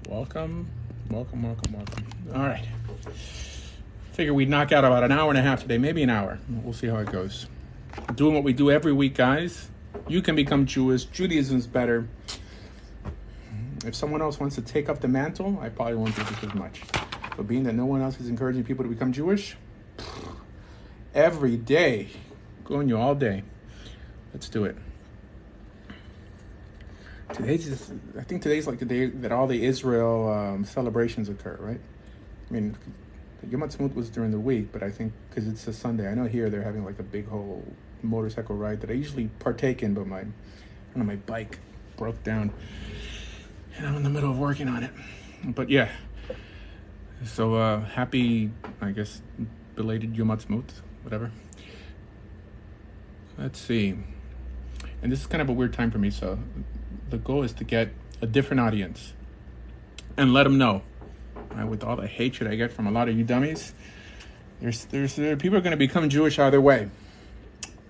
Welcome. All right. Figure we'd knock out about an hour and a half today, maybe an hour. We'll see how it goes. Doing what we do every week, guys. You can become Jewish. Judaism's better. If someone else wants to take up the mantle, I probably won't do just as much. But being that no one else is encouraging people to become Jewish, every day, going you all day. Let's do it. I think today's like the day that all the Israel celebrations occur, right? I mean, Yom Ha'atzmaut was during the week, but I think because it's a Sunday, I know here they're having like a big whole motorcycle ride that I usually partake in, but my bike broke down, and I'm in the middle of working on it. But yeah, so happy, I guess, belated Yom Ha'atzmaut, whatever. Let's see, and this is kind of a weird time for me, so the goal is to get a different audience and let them know. With all the hatred I get from a lot of you dummies, there's people are going to become Jewish either way.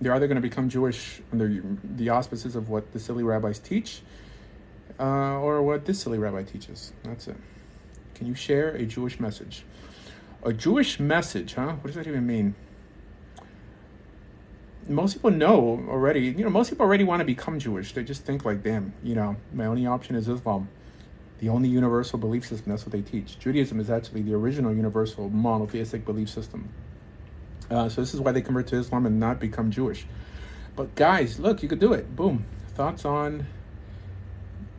They're either going to become Jewish under the auspices of what the silly rabbis teach, or what this silly rabbi teaches. That's it. Can you share a Jewish message? A Jewish message, huh? What does that even mean? Most people know already. Most people already want to become Jewish. They just think like, damn, my only option is Islam. The only universal belief system, that's what they teach. Judaism is actually the original universal monotheistic belief system. So this is why they convert to Islam and not become Jewish. But guys, look, you could do it. Boom. Thoughts on,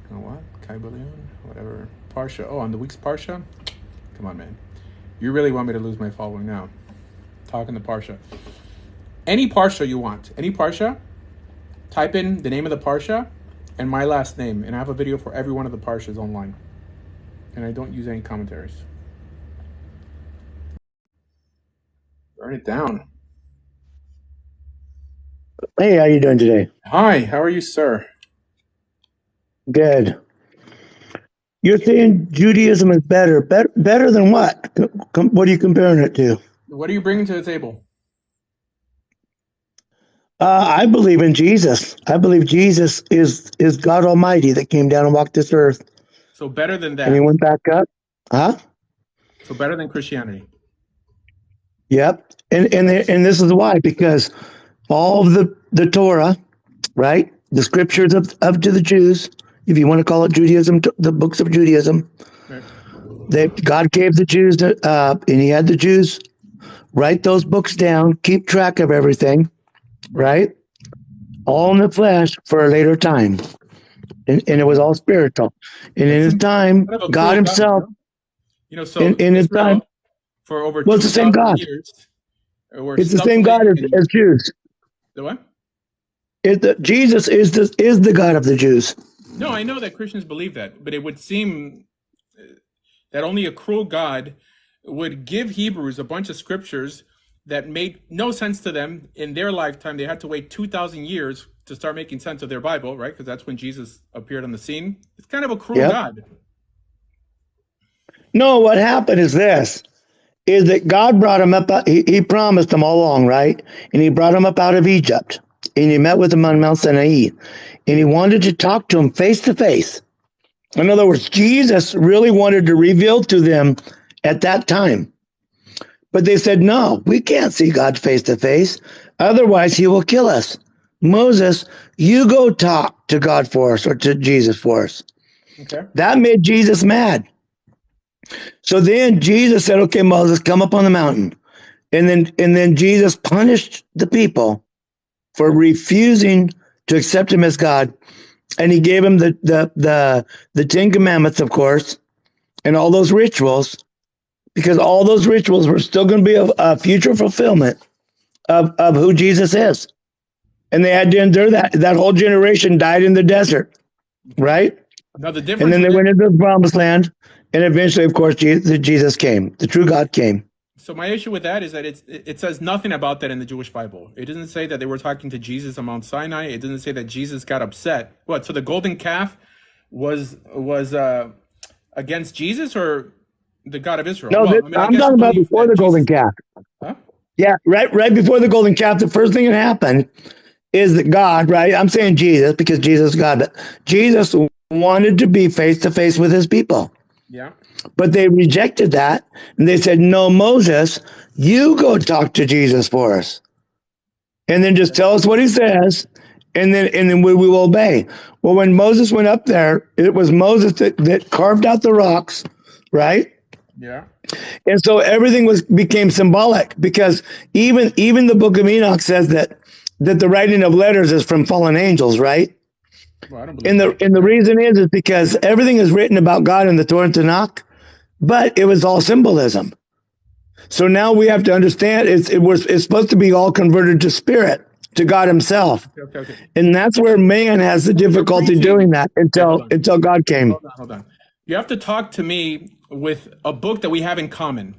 what? Kaibalion? Whatever. Parsha. Oh, on the week's Parsha? Come on, man. You really want me to lose my following now. Talking the Parsha. Any Parsha you want. Any Parsha. Type in the name of the Parsha and my last name, and I have a video for every one of the Parshas online. And I don't use any commentaries. Burn it down. Hey, how you doing today? Hi, how are you, sir? Good. You're saying Judaism is better. Better than what? What are you comparing it to? What are you bringing to the table? I believe in Jesus. I believe Jesus is God Almighty that came down and walked this earth. So better than that. And he went back up. Huh? So better than Christianity. Yep. And this is why, because all of the Torah, right? The scriptures of to the Jews, if you want to call it Judaism, the books of Judaism, right. God gave the Jews, and he had the Jews write those books down, keep track of everything, right? All in the flesh for a later time. And it was all spiritual. And in his time, God himself, so in his time, for over 2,000 years, it's the same God as Jews. The what? Jesus is the God of the Jews. No, I know that Christians believe that, but it would seem that only a cruel God would give Hebrews a bunch of scriptures that made no sense to them in their lifetime. They had to wait 2,000 years to start making sense of their Bible, right? Because that's when Jesus appeared on the scene. It's kind of a cruel God. No, what happened is this, is that God brought him up, he promised them all along, right? And he brought him up out of Egypt. And he met with him on Mount Sinai. And he wanted to talk to him face to face. In other words, Jesus really wanted to reveal to them at that time. But they said, no, we can't see God face to face. Otherwise, he will kill us. Moses, you go talk to God for us, or to Jesus for us. Okay. That made Jesus mad. So then Jesus said, okay, Moses, come up on the mountain. And then Jesus punished the people for refusing to accept him as God. And he gave him the Ten Commandments, of course, and all those rituals, because all those rituals were still going to be a future fulfillment of who Jesus is. And they had to endure that. That whole generation died in the desert, right? Now the difference. And then they went into the promised land. And eventually, of course, Jesus came. The true God came. So my issue with that is that it says nothing about that in the Jewish Bible. It doesn't say that they were talking to Jesus on Mount Sinai. It doesn't say that Jesus got upset. What? So the golden calf was against Jesus or the God of Israel? No, I'm talking about before the golden calf. Huh? Yeah, right before the golden calf, the first thing that happened is that God, right? I'm saying Jesus because Jesus is God, but Jesus wanted to be face to face with his people. Yeah. But they rejected that, and they said, "No, Moses, you go talk to Jesus for us, and then just tell us what he says, and then we will obey." Well, when Moses went up there, it was Moses that carved out the rocks, right? Yeah. And so everything became symbolic, because even the Book of Enoch says that the writing of letters is from fallen angels, right? Well, I don't believe And the reason is because everything is written about God in the Torah and Tanakh, but it was all symbolism. So now we have to understand it's supposed to be all converted to spirit, to God himself. Okay. And that's where man has the difficulty doing that until God came. Hold on. You have to talk to me with a book that we have in common.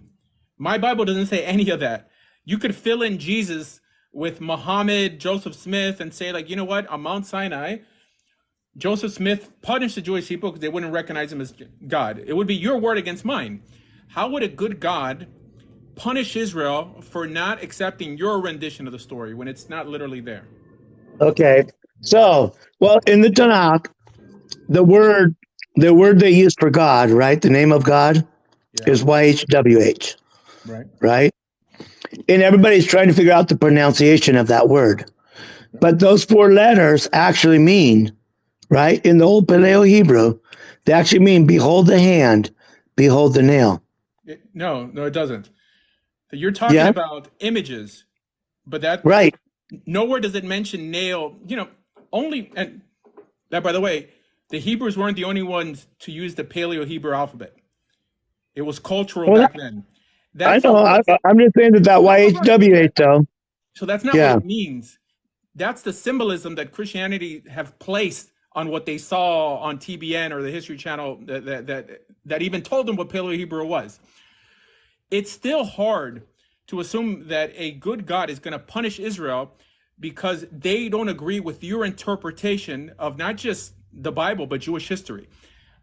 My Bible doesn't say any of that. You could fill in Jesus with Muhammad, Joseph Smith, and say, like, you know what, on Mount Sinai, Joseph Smith punished the Jewish people because they wouldn't recognize him as God. It would be your word against mine. How would a good God punish Israel for not accepting your rendition of the story when it's not literally there? Okay. So, well, in the Tanakh, the word they use for God, right? The name of God is YHWH. Right? And everybody's trying to figure out the pronunciation of that word. But those 4 letters actually mean, right? In the old Paleo Hebrew, they actually mean, behold the hand, behold the nail. No, it doesn't. You're talking about images, but that right. Nowhere does it mention nail. Only, and that, by the way, the Hebrews weren't the only ones to use the Paleo Hebrew alphabet. It was cultural back then. I know. I'm just saying that YHWH though. So that's not what it means. That's the symbolism that Christianity have placed on what they saw on TBN or the History Channel that even told them what Paleo Hebrew was. It's still hard to assume that a good God is going to punish Israel because they don't agree with your interpretation of not just the Bible, but Jewish history,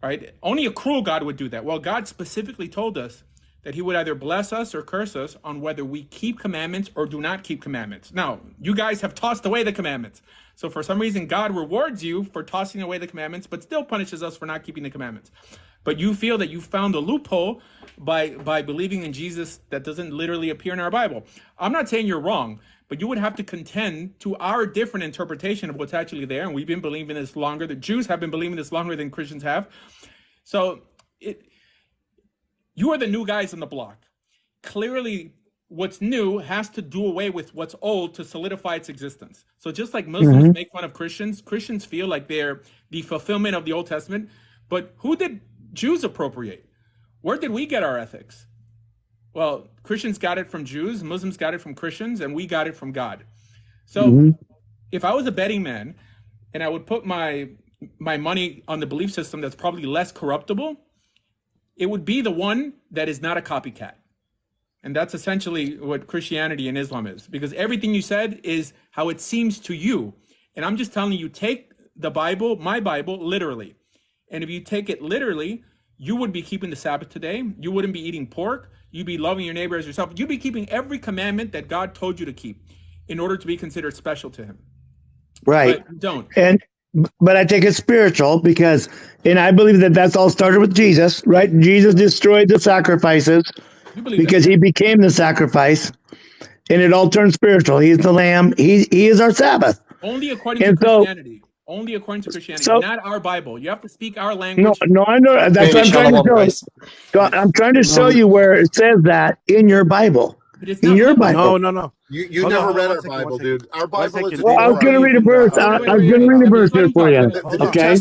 right? Only a cruel God would do that. Well, God specifically told us that he would either bless us or curse us on whether we keep commandments or do not keep commandments. Now, you guys have tossed away the commandments. So for some reason, God rewards you for tossing away the commandments, but still punishes us for not keeping the commandments. But you feel that you found a loophole by believing in Jesus that doesn't literally appear in our Bible. I'm not saying you're wrong, but you would have to contend to our different interpretation of what's actually there. And we've been believing this longer. The Jews have been believing this longer than Christians have. So you are the new guys on the block. Clearly, what's new has to do away with what's old to solidify its existence. So just like Muslims make fun of Christians, Christians feel like they're the fulfillment of the Old Testament. But who did Jews appropriate? Where did we get our ethics? Well, Christians got it from Jews, Muslims got it from Christians, and we got it from God. So if I was a betting man and I would put my money on the belief system that's probably less corruptible, it would be the one that is not a copycat. And that's essentially what Christianity and Islam is, because everything you said is how it seems to you. And I'm just telling you, take the Bible, my Bible, literally. And if you take it literally, you would be keeping the Sabbath today. You wouldn't be eating pork. You'd be loving your neighbor as yourself. You'd be keeping every commandment that God told you to keep in order to be considered special to him. Right. But you don't. But I take it spiritual and I believe that that's all started with Jesus, right? Jesus destroyed the sacrifices because he became the sacrifice, and it all turned spiritual. He's the Lamb. He is our Sabbath. Only according to Christianity. Only according to Christianity, not our Bible. You have to speak our language. No, I know. That's what I'm trying to show. I'm trying to show you where it says that in your Bible. In your Bible. No. You never read our Bible, dude. Our Bible is. Well, I was going to read a verse. I was going to read a verse here for you. Okay.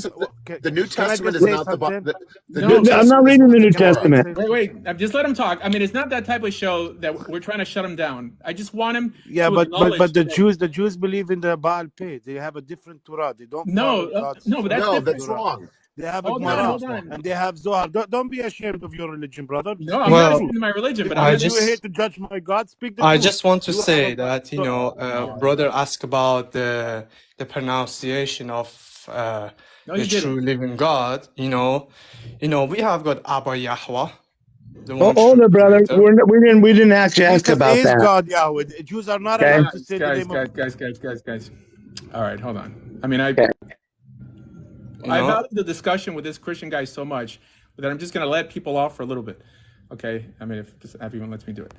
The New Testament is not the Bible. I'm not reading the New Testament. Wait. Just let him talk. I mean, it's not that type of show that we're trying to shut him down. I just want him. Yeah, but the Jews believe in the Baal Peh. They have a different Torah. They don't. But that's wrong. They have a Gemara and they have Zohar. Don't be ashamed of your religion, brother. No, I'm not ashamed of my religion, but I'm just here to judge my God. Speak the truth. I just want to say that brother asked about the pronunciation of the true living God. We have got Abba Yahweh. Hold it, brother. We didn't actually ask about that. God Yahweh. Jews are not allowed to say the name of guys. All right, hold on. I mean, I value the discussion with this Christian guy so much that I'm just going to let people off for a little bit. Okay? I mean, if everyone lets me do it.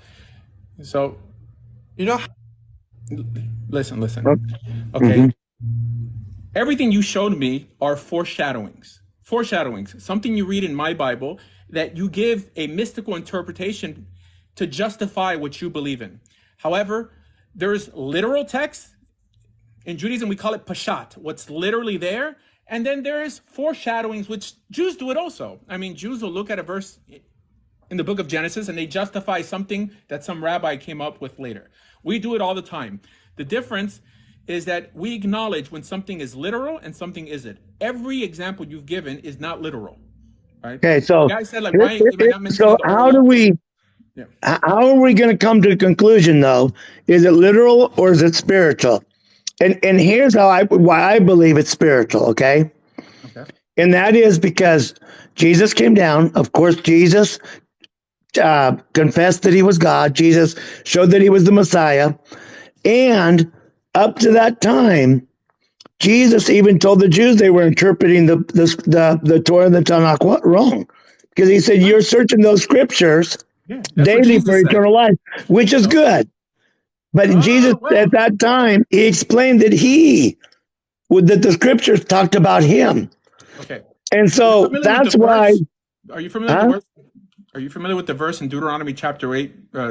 So, listen. Okay? Everything you showed me are foreshadowings. Something you read in my Bible that you give a mystical interpretation to justify what you believe in. However, there's literal text. In Judaism, we call it pashat, what's literally there. And then there's foreshadowings, which Jews do it also. I mean, Jews will look at a verse in the book of Genesis and they justify something that some rabbi came up with later. We do it all the time. The difference is that we acknowledge when something is literal and something isn't. Every example you've given is not literal, right? Okay, so the guy said, like, why am I not mentioning so the how oil? do we? Yeah. How are we going to come to a conclusion, though? Is it literal or is it spiritual? And here's why I believe it's spiritual. Okay, and that is because Jesus came down. Of course, Jesus confessed that he was God. Jesus showed that he was the Messiah, and up to that time, Jesus even told the Jews they were interpreting the Torah and the Tanakh wrong, because he said, "You're searching those scriptures daily for eternal life," which is good. But Jesus, at that time, he explained that that the scriptures talked about him. Okay. And so that's why. Are you familiar with the verse? Are you familiar with the verse in Deuteronomy chapter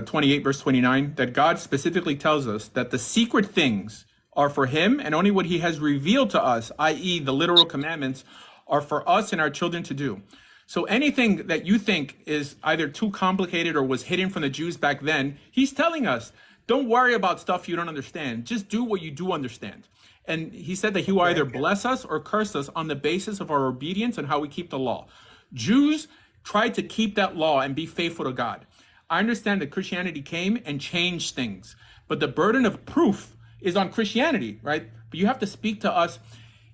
28, verse 29, that God specifically tells us that the secret things are for him and only what he has revealed to us, i.e. the literal commandments, are for us and our children to do. So anything that you think is either too complicated or was hidden from the Jews back then, he's telling us, don't worry about stuff you don't understand. Just do what you do understand. And he said that he will either bless us or curse us on the basis of our obedience and how we keep the law. Jews tried to keep that law and be faithful to God. I understand that Christianity came and changed things, but the burden of proof is on Christianity, right? But you have to speak to us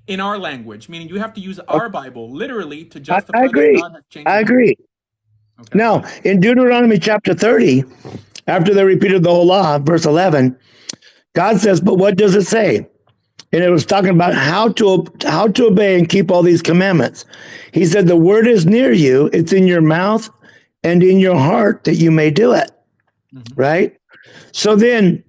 in our language, meaning you have to use our Bible literally to justify I agree. that God has changed. I agree. Okay. Now, in Deuteronomy chapter 30, after they repeated the whole law, verse 11, God says, but what does it say? And it was talking about how to obey and keep all these commandments. He said, the word is near you, it's in your mouth and in your heart that you may do it. Right? So then,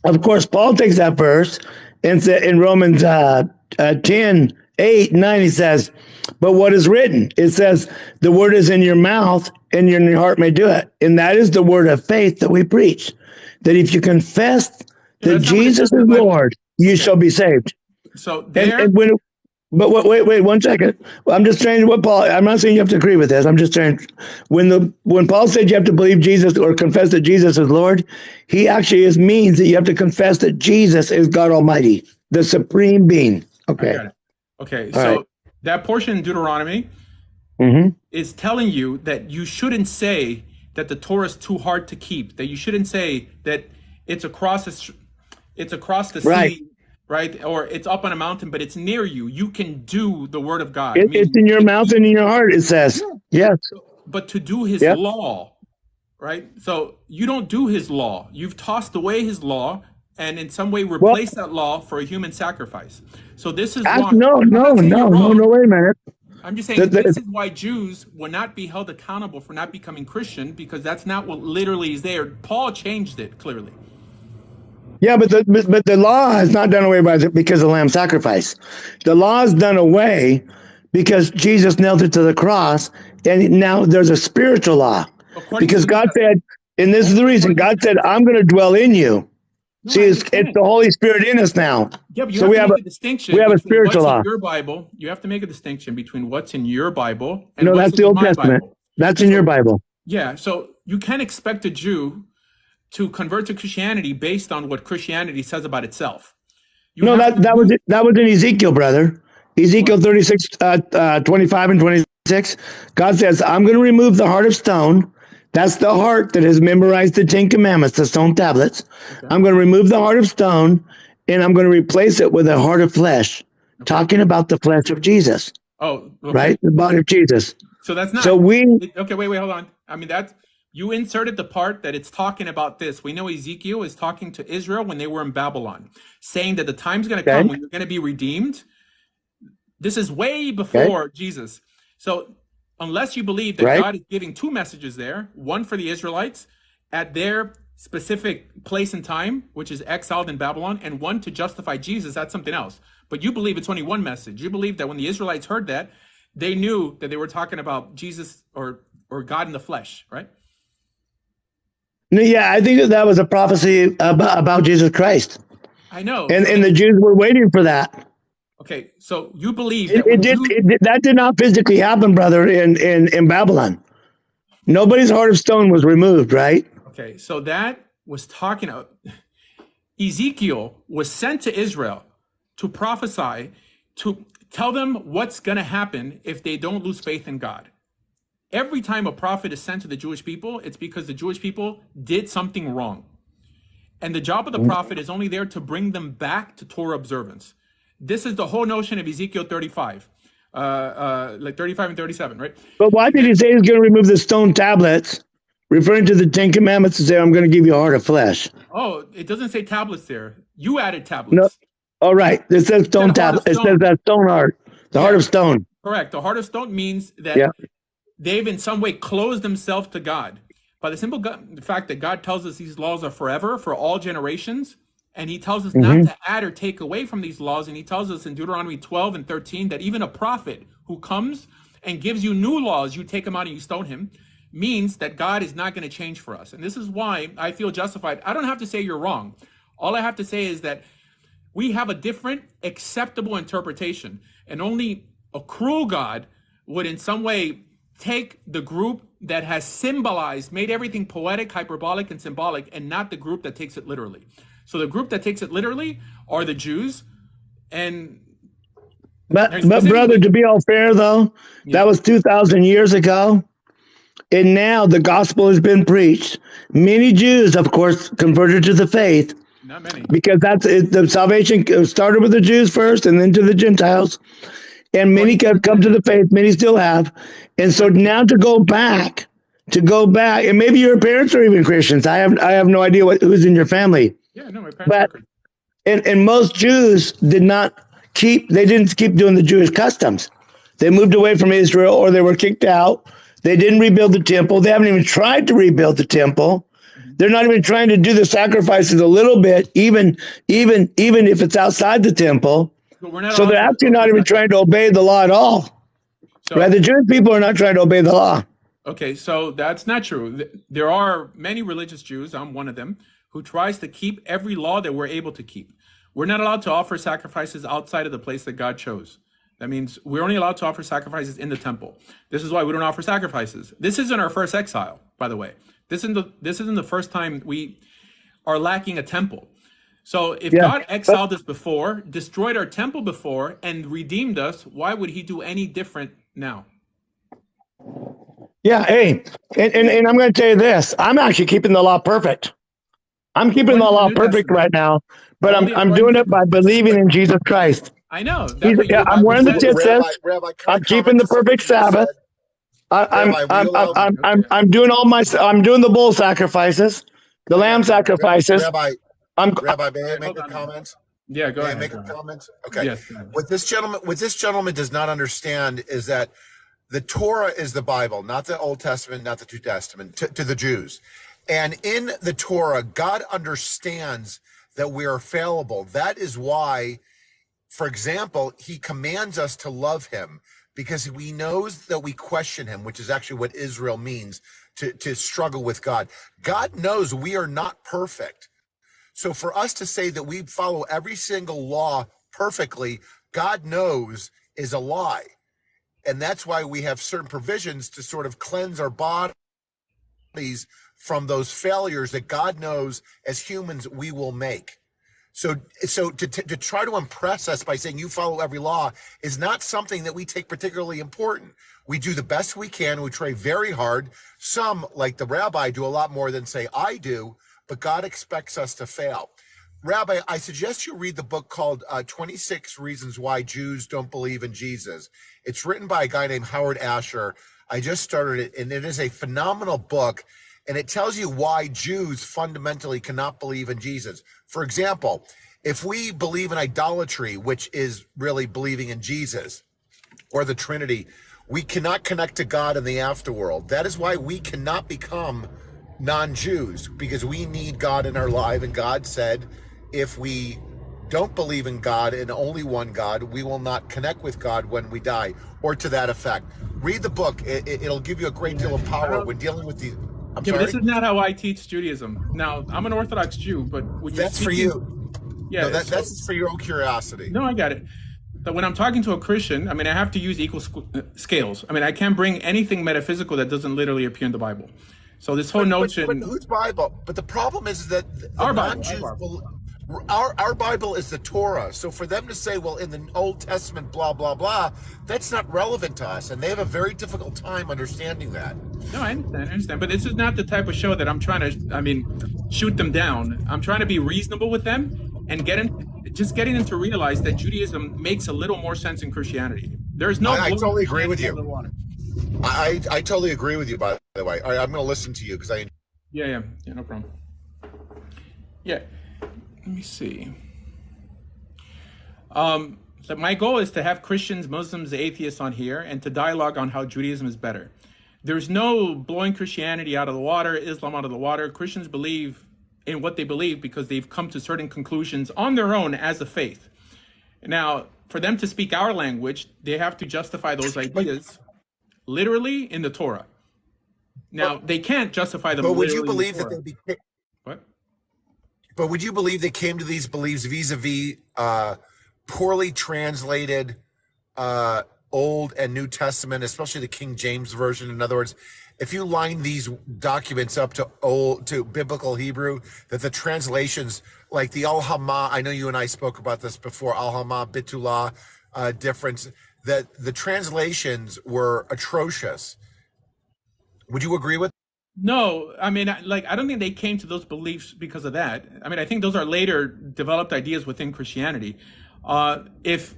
of course, Paul takes that verse and said in Romans 10, 8, 9, he says, but what is written? It says, the word is in your mouth and in your heart may do it. And that is the word of faith that we preach. That if you confess that Jesus is Lord, you shall be saved. So there... But wait 1 second. I'm just saying what Paul, I'm not saying you have to agree with this. I'm just saying when Paul said you have to believe Jesus or confess that Jesus is Lord, he actually means that you have to confess that Jesus is God Almighty, the supreme being. Okay. I got it. Okay. So that portion in Deuteronomy is telling you that you shouldn't say that the Torah is too hard to keep, that you shouldn't say that it's across the sea. Right? Or it's up on a mountain, but it's near you. You can do the word of God. It's in your mouth and in your heart, it says. Yes. But to do his law, right? So you don't do his law. You've tossed away his law and in some way replaced that law for a human sacrifice. So this is why... No way, man. I'm just saying this is why Jews will not be held accountable for not becoming Christian, because that's not what literally is there. Paul changed it clearly. Yeah, but the law is not done away because of lamb sacrifice. The law is done away because Jesus nailed it to the cross, and now there's a spiritual law. Because God said, and this is the reason, God said, I'm going to dwell in you. No, see, it's the Holy Spirit in us now. Yeah, but you have to make a distinction. We have a spiritual law. In your Bible, you have to make a distinction between what's in your Bible and that's the Old Testament. Bible. That's in your Bible. Yeah, so you can't expect a Jew to convert to Christianity based on what Christianity says about itself. That was in Ezekiel, brother. Ezekiel 36, 25 and 26. God says, I'm going to remove the heart of stone. That's the heart that has memorized the 10 Commandments, the stone tablets. Okay. I'm going to remove the heart of stone, and I'm going to replace it with a heart of flesh, talking about the flesh of Jesus. Oh, okay. Right? The body of Jesus. So that's not... Okay, wait, hold on. I mean, you inserted the part that it's talking about this. We know Ezekiel is talking to Israel when they were in Babylon, saying that the time's going to come when you're going to be redeemed. This is way Okay. before Jesus. So unless you believe that Right. God is giving two messages there, one for the Israelites at their specific place and time, which is exiled in Babylon, and one to justify Jesus, that's something else. But you believe it's only one message. You believe that when the Israelites heard that, they knew that they were talking about Jesus or God in the flesh, right? No, yeah, I think that was a prophecy about Jesus Christ. I know. And the Jews were waiting for that. Okay, so you believe that when That did not physically happen, brother, in Babylon. Nobody's heart of stone was removed, right? Okay, so that was talking about Ezekiel was sent to Israel to prophesy, to tell them what's going to happen if they don't lose faith in God. Every time a prophet is sent to the Jewish people, it's because the Jewish people did something wrong. And the job of the prophet is only there to bring them back to Torah observance. This is the whole notion of Ezekiel 35, like 35 and 37, right? But why did he say he's going to remove the stone tablets, referring to the Ten Commandments, and say, I'm going to give you a heart of flesh? Oh, it doesn't say tablets there. You added No. tablets. All right. It says stone tablet. It says that stone heart, the heart of stone. Correct. The heart of stone means that they've in some way closed themselves to God. By the simple fact that God tells us these laws are forever, for all generations, and he tells us not to add or take away from these laws, and he tells us in Deuteronomy 12 and 13 that even a prophet who comes and gives you new laws, you take him out and you stone him, means that God is not going to change for us. And this is why I feel justified. I don't have to say you're wrong. All I have to say is that we have a different acceptable interpretation, and only a cruel God would in some way take the group that has symbolized, made everything poetic, hyperbolic, and symbolic, and not the group that takes it literally. So the group that takes it literally are the Jews. And but brother, to be all fair though, that was 2,000 years ago. And now the gospel has been preached. Many Jews, of course, converted to the faith. Not many. Because the salvation started with the Jews first and then to the Gentiles. And many have come to the faith, many still have. And so now to go back, and maybe your parents are even Christians. I have no idea who's in your family. Yeah, no, my parents are Christians. And most Jews didn't keep doing the Jewish customs. They moved away from Israel, or they were kicked out. They didn't rebuild the temple. They haven't even tried to rebuild the temple. They're not even trying to do the sacrifices a little bit, even if it's outside the temple. So they're actually not even trying to obey the law at all. Right? The Jewish people are not trying to obey the law. Okay, so that's not true. There are many religious Jews, I'm one of them, who tries to keep every law that we're able to keep. We're not allowed to offer sacrifices outside of the place that God chose. That means we're only allowed to offer sacrifices in the temple. This is why we don't offer sacrifices. This isn't our first exile, by the way. This isn't the first time we are lacking a temple. So if God exiled us before, destroyed our temple before, and redeemed us, why would he do any different now? Yeah, hey, and I'm going to tell you this. I'm actually keeping the law perfect. I'm keeping the law perfect right now, but I'm doing it by believing in Jesus Christ. I know. I'm wearing the tzitzis. I'm keeping the perfect Sabbath. I'm doing I'm doing the bull sacrifices, the lamb sacrifices. Rabbi, may I make a comment? Yeah, go ahead. Make a comment? Okay. Yes. What this gentleman does not understand is that the Torah is the Bible, not the Old Testament, not the New Testament, to the Jews. And in the Torah, God understands that we are fallible. That is why, for example, he commands us to love him, because he knows that we question him, which is actually what Israel means, to struggle with God. God knows we are not perfect. So for us to say that we follow every single law perfectly, God knows, is a lie. And that's why we have certain provisions to sort of cleanse our bodies from those failures that God knows as humans we will make. So to try to impress us by saying you follow every law is not something that we take particularly important. We do the best we can. We try very hard. Some, like the rabbi, do a lot more than say I do, but God expects us to fail. Rabbi, I suggest you read the book called 26 Reasons Why Jews Don't Believe in Jesus. It's written by a guy named Howard Asher. I just started it, and it is a phenomenal book, and it tells you why Jews fundamentally cannot believe in Jesus. For example, if we believe in idolatry, which is really believing in Jesus, or the Trinity, we cannot connect to God in the afterworld. That is why we cannot become non-Jews, because we need God in our life. And God said, if we don't believe in God and only one God, we will not connect with God when we die, or to that effect. Read the book. It'll give you a great deal of power when dealing with these. But this is not how I teach Judaism. Now, I'm an Orthodox Jew, but when you're that's speaking, for you. Yeah, no, that's for your own curiosity. No, I got it. But when I'm talking to a Christian, I mean, I have to use equal scales. I mean, I can't bring anything metaphysical that doesn't literally appear in the Bible. So this whole notion. But whose Bible? But the problem is that our non-Jews Bible. Our Bible is the Torah. So for them to say, well, in the Old Testament, blah, blah, blah, that's not relevant to us. And they have a very difficult time understanding that. No, I understand. But this is not the type of show that I'm trying to, shoot them down. I'm trying to be reasonable with them and getting them to realize that Judaism makes a little more sense than Christianity. There's no. I totally agree with you. I totally agree with you, by the way. All right, I'm going to listen to you because I. Yeah, no problem. Yeah. Let me see. So my goal is to have Christians, Muslims, atheists on here and to dialogue on how Judaism is better. There's no blowing Christianity out of the water, Islam out of the water. Christians believe in what they believe because they've come to certain conclusions on their own as a faith. Now, for them to speak our language, they have to justify those ideas literally in the Torah. Now, they can't justify them literally in the Torah. But would you believe that they What? But would you believe they came to these beliefs vis-a-vis poorly translated Old and New Testament, especially the King James Version? In other words, if you line these documents up to biblical Hebrew, that the translations, like the Al-Hama, I know you and I spoke about this before, Al-Hama, Bitulah difference, that the translations were atrocious. Would you agree with? No, I don't think they came to those beliefs because of that. I think those are later developed ideas within Christianity. If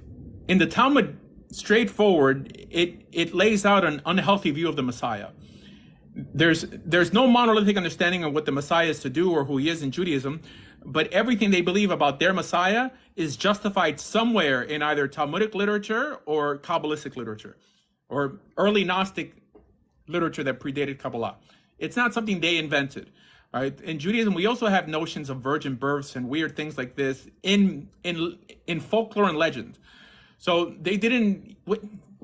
in the Talmud, straightforward, it lays out an unhealthy view of the Messiah. There's no monolithic understanding of what the Messiah is to do or who he is in Judaism, but everything they believe about their Messiah is justified somewhere in either Talmudic literature or Kabbalistic literature or early Gnostic literature that predated Kabbalah. It's not something they invented, right? In Judaism, we also have notions of virgin births and weird things like this in folklore and legend. So they didn't,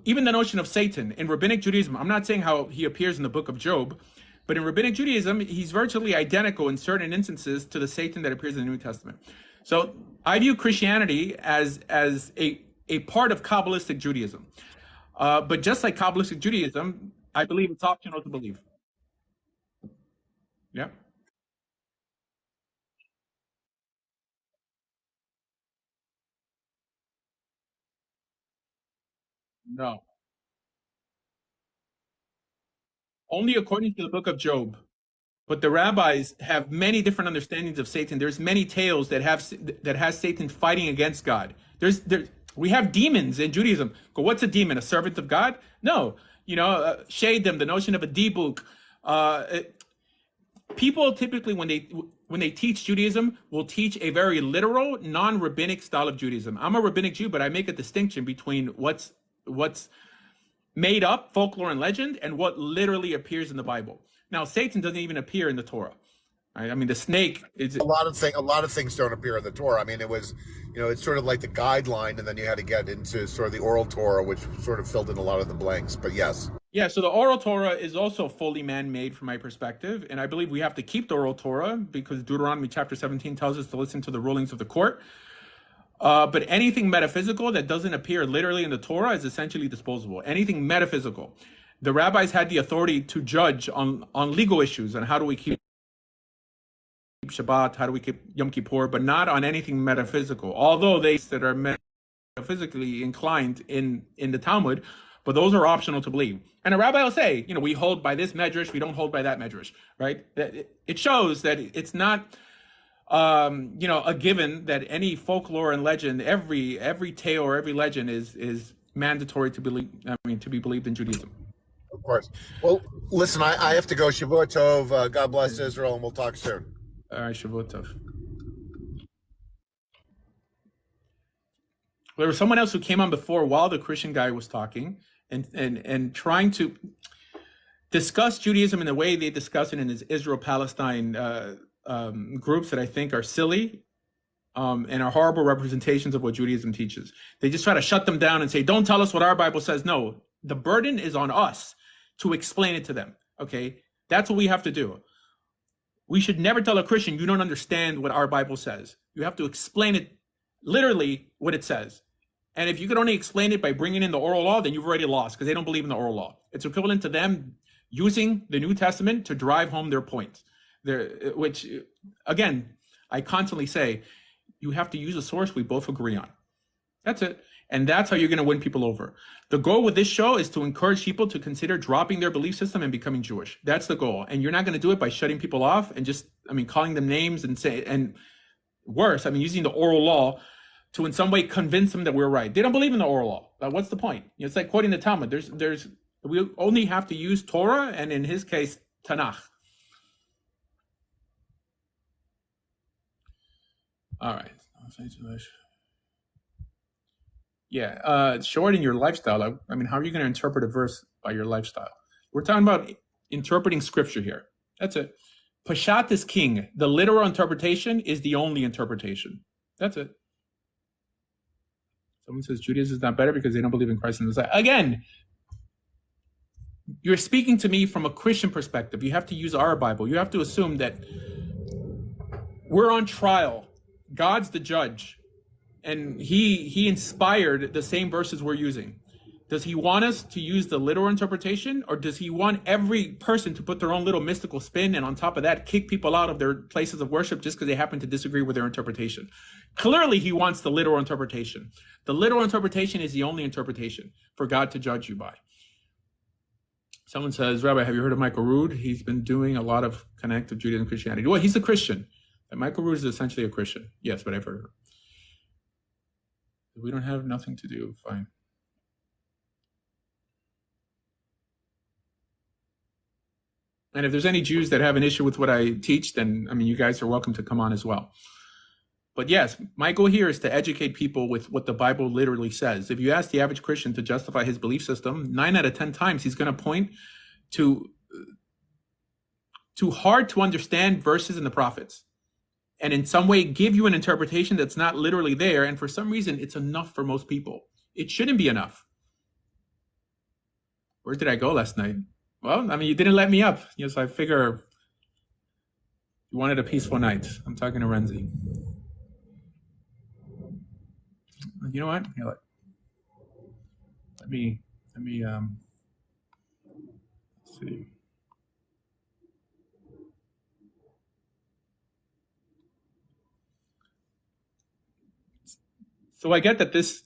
even the notion of Satan in Rabbinic Judaism, I'm not saying how he appears in the book of Job, but in Rabbinic Judaism, he's virtually identical in certain instances to the Satan that appears in the New Testament. So I view Christianity as a part of Kabbalistic Judaism. But just like Kabbalistic Judaism, I believe it's optional to believe. Yeah. No. Only according to the book of Job. But the rabbis have many different understandings of Satan. There's many tales that has Satan fighting against God. We have demons in Judaism. What's a demon? A servant of God? No. Shadim, the notion of a dibuk. People typically, when they teach Judaism, will teach a very literal, non-rabbinic style of Judaism. I'm a rabbinic Jew, but I make a distinction between what's made up, folklore and legend, and what literally appears in the Bible. Now, Satan doesn't even appear in the Torah. Right? The snake is a lot of things don't appear in the Torah. It was, it's sort of like the guideline, and then you had to get into sort of the oral Torah, which sort of filled in a lot of the blanks. But yes. Yeah, so the oral Torah is also fully man-made from my perspective, and I believe we have to keep the oral Torah because Deuteronomy chapter 17 tells us to listen to the rulings of the court. But anything metaphysical that doesn't appear literally in the Torah is essentially disposable. Anything metaphysical. The rabbis had the authority to judge on legal issues and how do we keep Shabbat, how do we keep Yom Kippur, but not on anything metaphysical. Although they that are metaphysically inclined in the Talmud, but those are optional to believe. And a rabbi will say, we hold by this medrash, we don't hold by that medrash, right? It shows that it's not, a given that any folklore and legend, every tale or every legend is mandatory to believe. To be believed in Judaism. Of course. Well, listen, I have to go. Shavua Tov. God bless Israel, and we'll talk soon. All right, Shavua Tov. there was someone else who came on before while the Christian guy was talking and trying to discuss Judaism in the way they discuss it in his Israel-Palestine groups that I think are silly and are horrible representations of what Judaism teaches. They just try to shut them down and say, don't tell us what our Bible says. No, the burden is on us to explain it to them, okay? That's what we have to do. We should never tell a Christian, you don't understand what our Bible says. You have to explain it literally what it says. And if you could only explain it by bringing in the oral law, then you've already lost because they don't believe in the oral law. It's equivalent to them using the New Testament to drive home their point. Which, again, I constantly say, you have to use a source we both agree on. That's it. And that's how you're going to win people over. The goal with this show is to encourage people to consider dropping their belief system and becoming Jewish. That's the goal. And you're not going to do it by shutting people off and just, calling them names and worse, using the oral law to in some way convince them that we're right. They don't believe in the oral law. What's the point? It's like quoting the Talmud. We only have to use Torah and in his case, Tanakh. All right. Yeah, show it in your lifestyle. How are you going to interpret a verse by your lifestyle? We're talking about interpreting scripture here. That's it. Peshat is king. The literal interpretation is the only interpretation. That's it. Someone says Judaism is not better because they don't believe in Christ and the Messiah. Again, you're speaking to me from a Christian perspective. You have to use our Bible. You have to assume that we're on trial. God's the judge. And he inspired the same verses we're using. Does he want us to use the literal interpretation, or does he want every person to put their own little mystical spin and on top of that kick people out of their places of worship just because they happen to disagree with their interpretation? Clearly he wants the literal interpretation. The literal interpretation is the only interpretation for God to judge you by. Someone says, Rabbi, have you heard of Michael Rood? He's been doing a lot of connective Judaism and Christianity. Well, he's a Christian. And Michael Rood is essentially a Christian. Yes, but I've heard of him. We don't have nothing to do. Fine. And if there's any Jews that have an issue with what I teach, then, you guys are welcome to come on as well. But yes, my goal here is to educate people with what the Bible literally says. If you ask the average Christian to justify his belief system, 9 out of 10 times he's going to point to hard to understand verses in the prophets. And in some way give you an interpretation that's not literally there. And for some reason, it's enough for most people. It shouldn't be enough. Where did I go last night? Well, you didn't let me up. Yes, I figure you wanted a peaceful night. I'm talking to Renzi. You know what? Here, let me see. So I get that this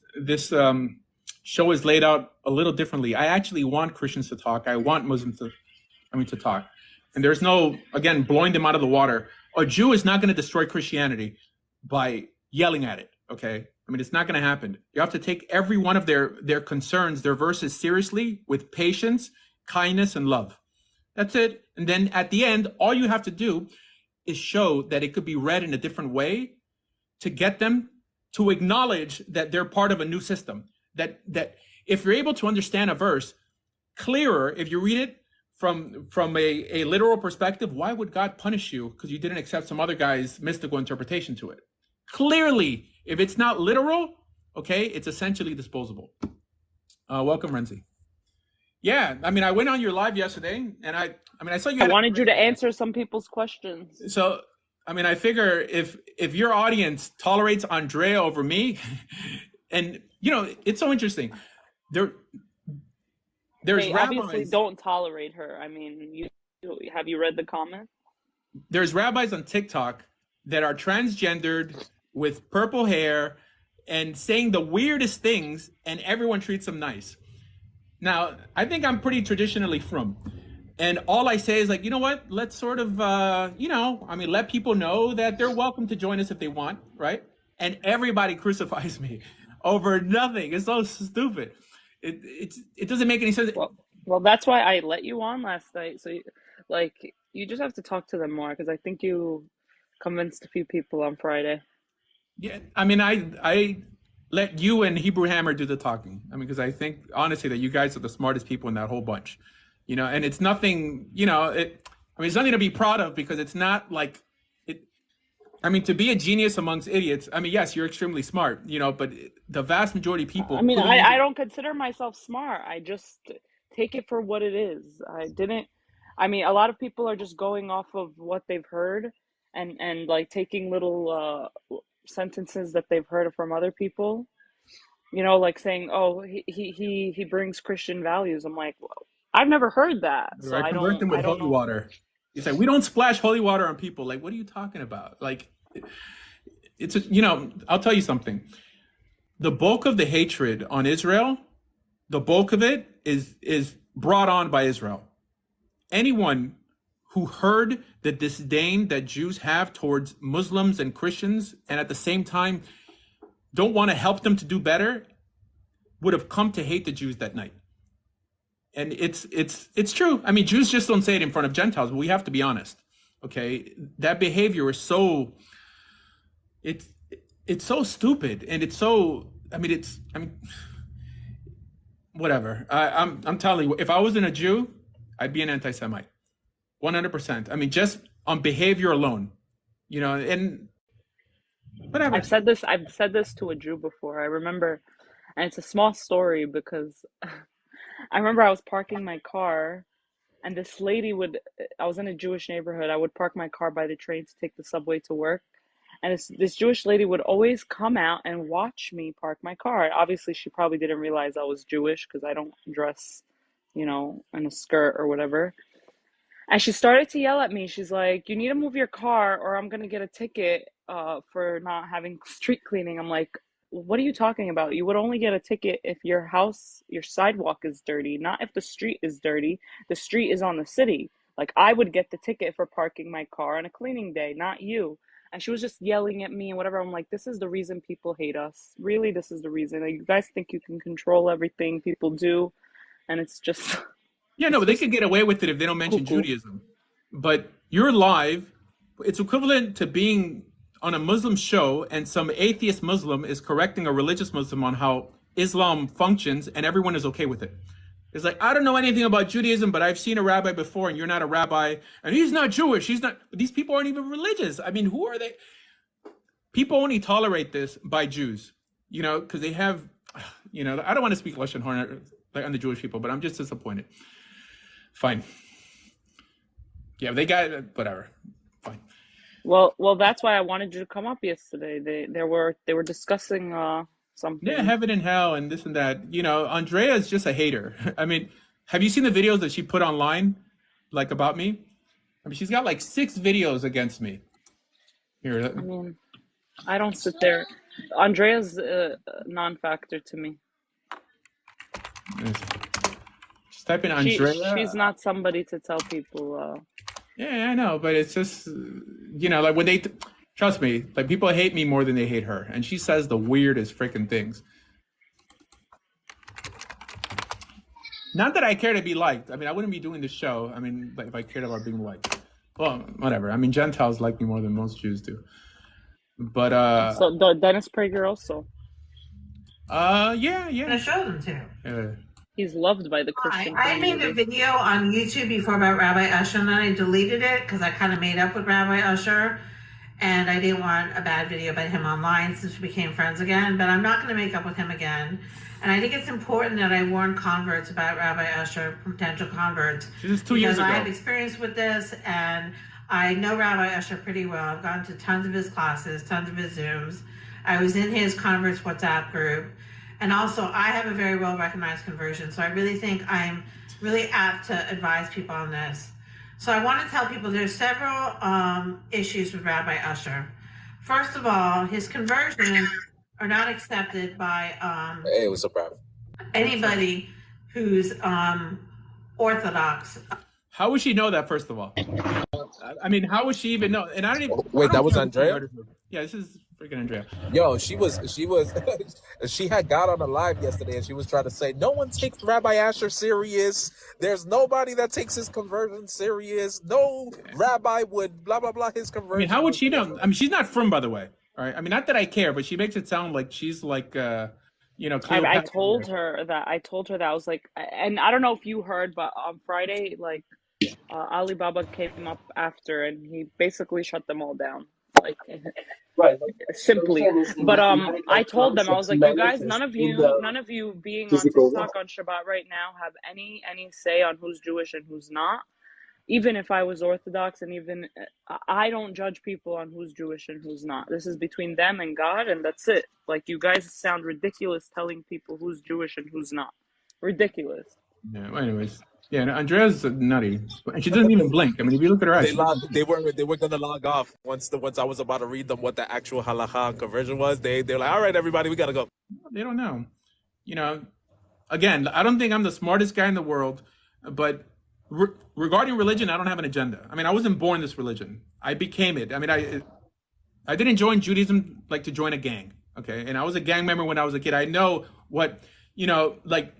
show is laid out a little differently. I actually want Christians to talk. I want Muslims to talk. And there's no, again, blowing them out of the water. A Jew is not going to destroy Christianity by yelling at it, okay? It's not going to happen. You have to take every one of their concerns, their verses seriously with patience, kindness, and love. That's it. And then at the end, all you have to do is show that it could be read in a different way to get them to acknowledge that they're part of a new system. That if you're able to understand a verse clearer, if you read it from a literal perspective, why would God punish you because you didn't accept some other guy's mystical interpretation to it? Clearly, if it's not literal, okay, it's essentially disposable. Welcome, Renzi. Yeah, I went on your live yesterday, and I saw you. I wanted you to answer some people's questions. So, I figure if your audience tolerates Andrea over me, and it's so interesting. There's rabbis, obviously don't tolerate her. Have you read the comment? There's rabbis on TikTok that are transgendered with purple hair and saying the weirdest things, and everyone treats them nice. Now, I think I'm pretty traditionally frum. And all I say is you know what? Let's sort of, let people know that they're welcome to join us if they want, right? And everybody crucifies me over nothing. It's so stupid. It doesn't make any sense. Well, that's why I let you on last night. So, you just have to talk to them more because I think you convinced a few people on Friday. Yeah, I let you and Hebrew Hammer do the talking. I mean, because I think honestly that you guys are the smartest people in that whole bunch, you know. And it's nothing, you know. It's nothing to be proud of because it's not like it. I mean, to be a genius amongst idiots. I mean, yes, you're extremely smart, you know, but the vast majority of people. I mean, I don't consider myself smart. I just take it for what it is. I mean, a lot of people are just going off of what they've heard and like taking little sentences that they've heard from other people. You know, like saying, "Oh, he brings Christian values." I'm like, well, I've never heard that, so I convert them with I don't holy know. water. You say we don't splash holy water on people. Like, what are you talking about? Like, it's you know. I'll tell you something. The bulk of the hatred on Israel, the bulk of it is brought on by Israel. Anyone who heard the disdain that Jews have towards Muslims and Christians, and at the same time don't want to help them to do better, would have come to hate the Jews that night. And it's true. I mean, Jews just don't say it in front of Gentiles, but we have to be honest. Okay, that behavior is so it's so stupid, and it's so. I mean, whatever. I'm telling you, if I wasn't a Jew, I'd be an anti-Semite, 100%. I mean, just on behavior alone, you know, and whatever. I've said this to a Jew before. I remember, and it's a small story because I remember I was parking my car, and this lady I was in a Jewish neighborhood. I would park my car by the train to take the subway to work. And this Jewish lady would always come out and watch me park my car. Obviously, she probably didn't realize I was Jewish because I don't dress, you know, in a skirt or whatever. And she started to yell at me. She's like, "You need to move your car or I'm going to get a ticket for not having street cleaning." I'm like, what are you talking about? You would only get a ticket if your sidewalk is dirty, not if the street is dirty. The street is on the city. Like, I would get the ticket for parking my car on a cleaning day, not you. And she was just yelling at me and whatever. I'm like, this is the reason people hate us. Really, this is the reason. Like, you guys think you can control everything. People do. And it's just... Yeah, no, but they could get away with it if they don't mention Judaism. But you're live. It's equivalent to being on a Muslim show and some atheist Muslim is correcting a religious Muslim on how Islam functions and everyone is okay with it. It's like, I don't know anything about Judaism, but I've seen a rabbi before and you're not a rabbi and he's not Jewish. He's not. These people aren't even religious. I mean, who are they? People only tolerate this by Jews, you know, because they have, you know, I don't want to speak Lashon Hara on the Jewish people, but I'm just disappointed. Fine. Yeah, they got whatever. Fine. Well, that's why I wanted you to come up yesterday. They were discussing something. Yeah, heaven and hell and this and that. You know, Andrea is just a hater. I mean, have you seen the videos that she put online, like about me? I mean, she's got like 6 videos against me. Here. I mean, I don't sit there. Andrea's a non-factor to me. Just type in Andrea. She's not somebody to tell people. Yeah, I know, but it's just, you know, like when they, trust me, like people hate me more than they hate her. And she says the weirdest freaking things. Not that I care to be liked. I mean, I wouldn't be doing this show. I mean, if I cared about being liked. Well, whatever. I mean, Gentiles like me more than most Jews do. But, so Dennis Prager also. Yeah. I show them to. He's loved by the Christian I made a video on YouTube before about Rabbi Asher, and then I deleted it because I kind of made up with Rabbi Asher, and I didn't want a bad video about him online since we became friends again, but I'm not going to make up with him again. And I think it's important that I warn converts about Rabbi Asher, potential converts. This is 2 years ago. Because I have experience with this, and I know Rabbi Asher pretty well. I've gone to tons of his classes, tons of his Zooms. I was in his Converts WhatsApp group. And also, I have a very well-recognized conversion, so I really think I'm really apt to advise people on this. So I want to tell people there's several issues with Rabbi Asher. First of all, his conversions are not accepted by Hey, what's up, Rob? Anybody who's Orthodox. How would she know that, first of all? I mean, how would she even know? And I don't even... Wait, that was Andrea? Yeah, this is freaking Andrea. Yo, she had got on a live yesterday and she was trying to say, no one takes Rabbi Asher serious. There's nobody that takes his conversion serious. No rabbi would blah, blah, blah, his conversion. I mean, how would she know? I mean, she's not from, by the way. All right. I mean, not that I care, but she makes it sound like she's like, I Cleopatra told here. her that I was like, and I don't know if you heard, but on Friday, like Alibaba came up after, and he basically shut them all down, like Right. What I'm simply. saying is But I like told them, I was concepts like, you guys, manifest in the none of you being on physical TikTok world. on Shabbat right now have any say on who's Jewish and who's not. Even if I was Orthodox, and even I don't judge people on who's Jewish and who's not. This is between them and God, and that's it. Like, you guys sound ridiculous telling people who's Jewish and who's not. Ridiculous. Yeah. Well, anyways, yeah. No, Andrea's nutty, and she doesn't even blink. I mean, if you look at her eyes, They were gonna log off once I was about to read them what the actual halacha conversion was. They're like, all right, everybody, we gotta go. they don't know. Again, I don't think I'm the smartest guy in the world, but regarding religion, I don't have an agenda. I mean, I wasn't born this religion. I became it. I mean, I didn't join Judaism like to join a gang. Okay, and I was a gang member when I was a kid. I know what like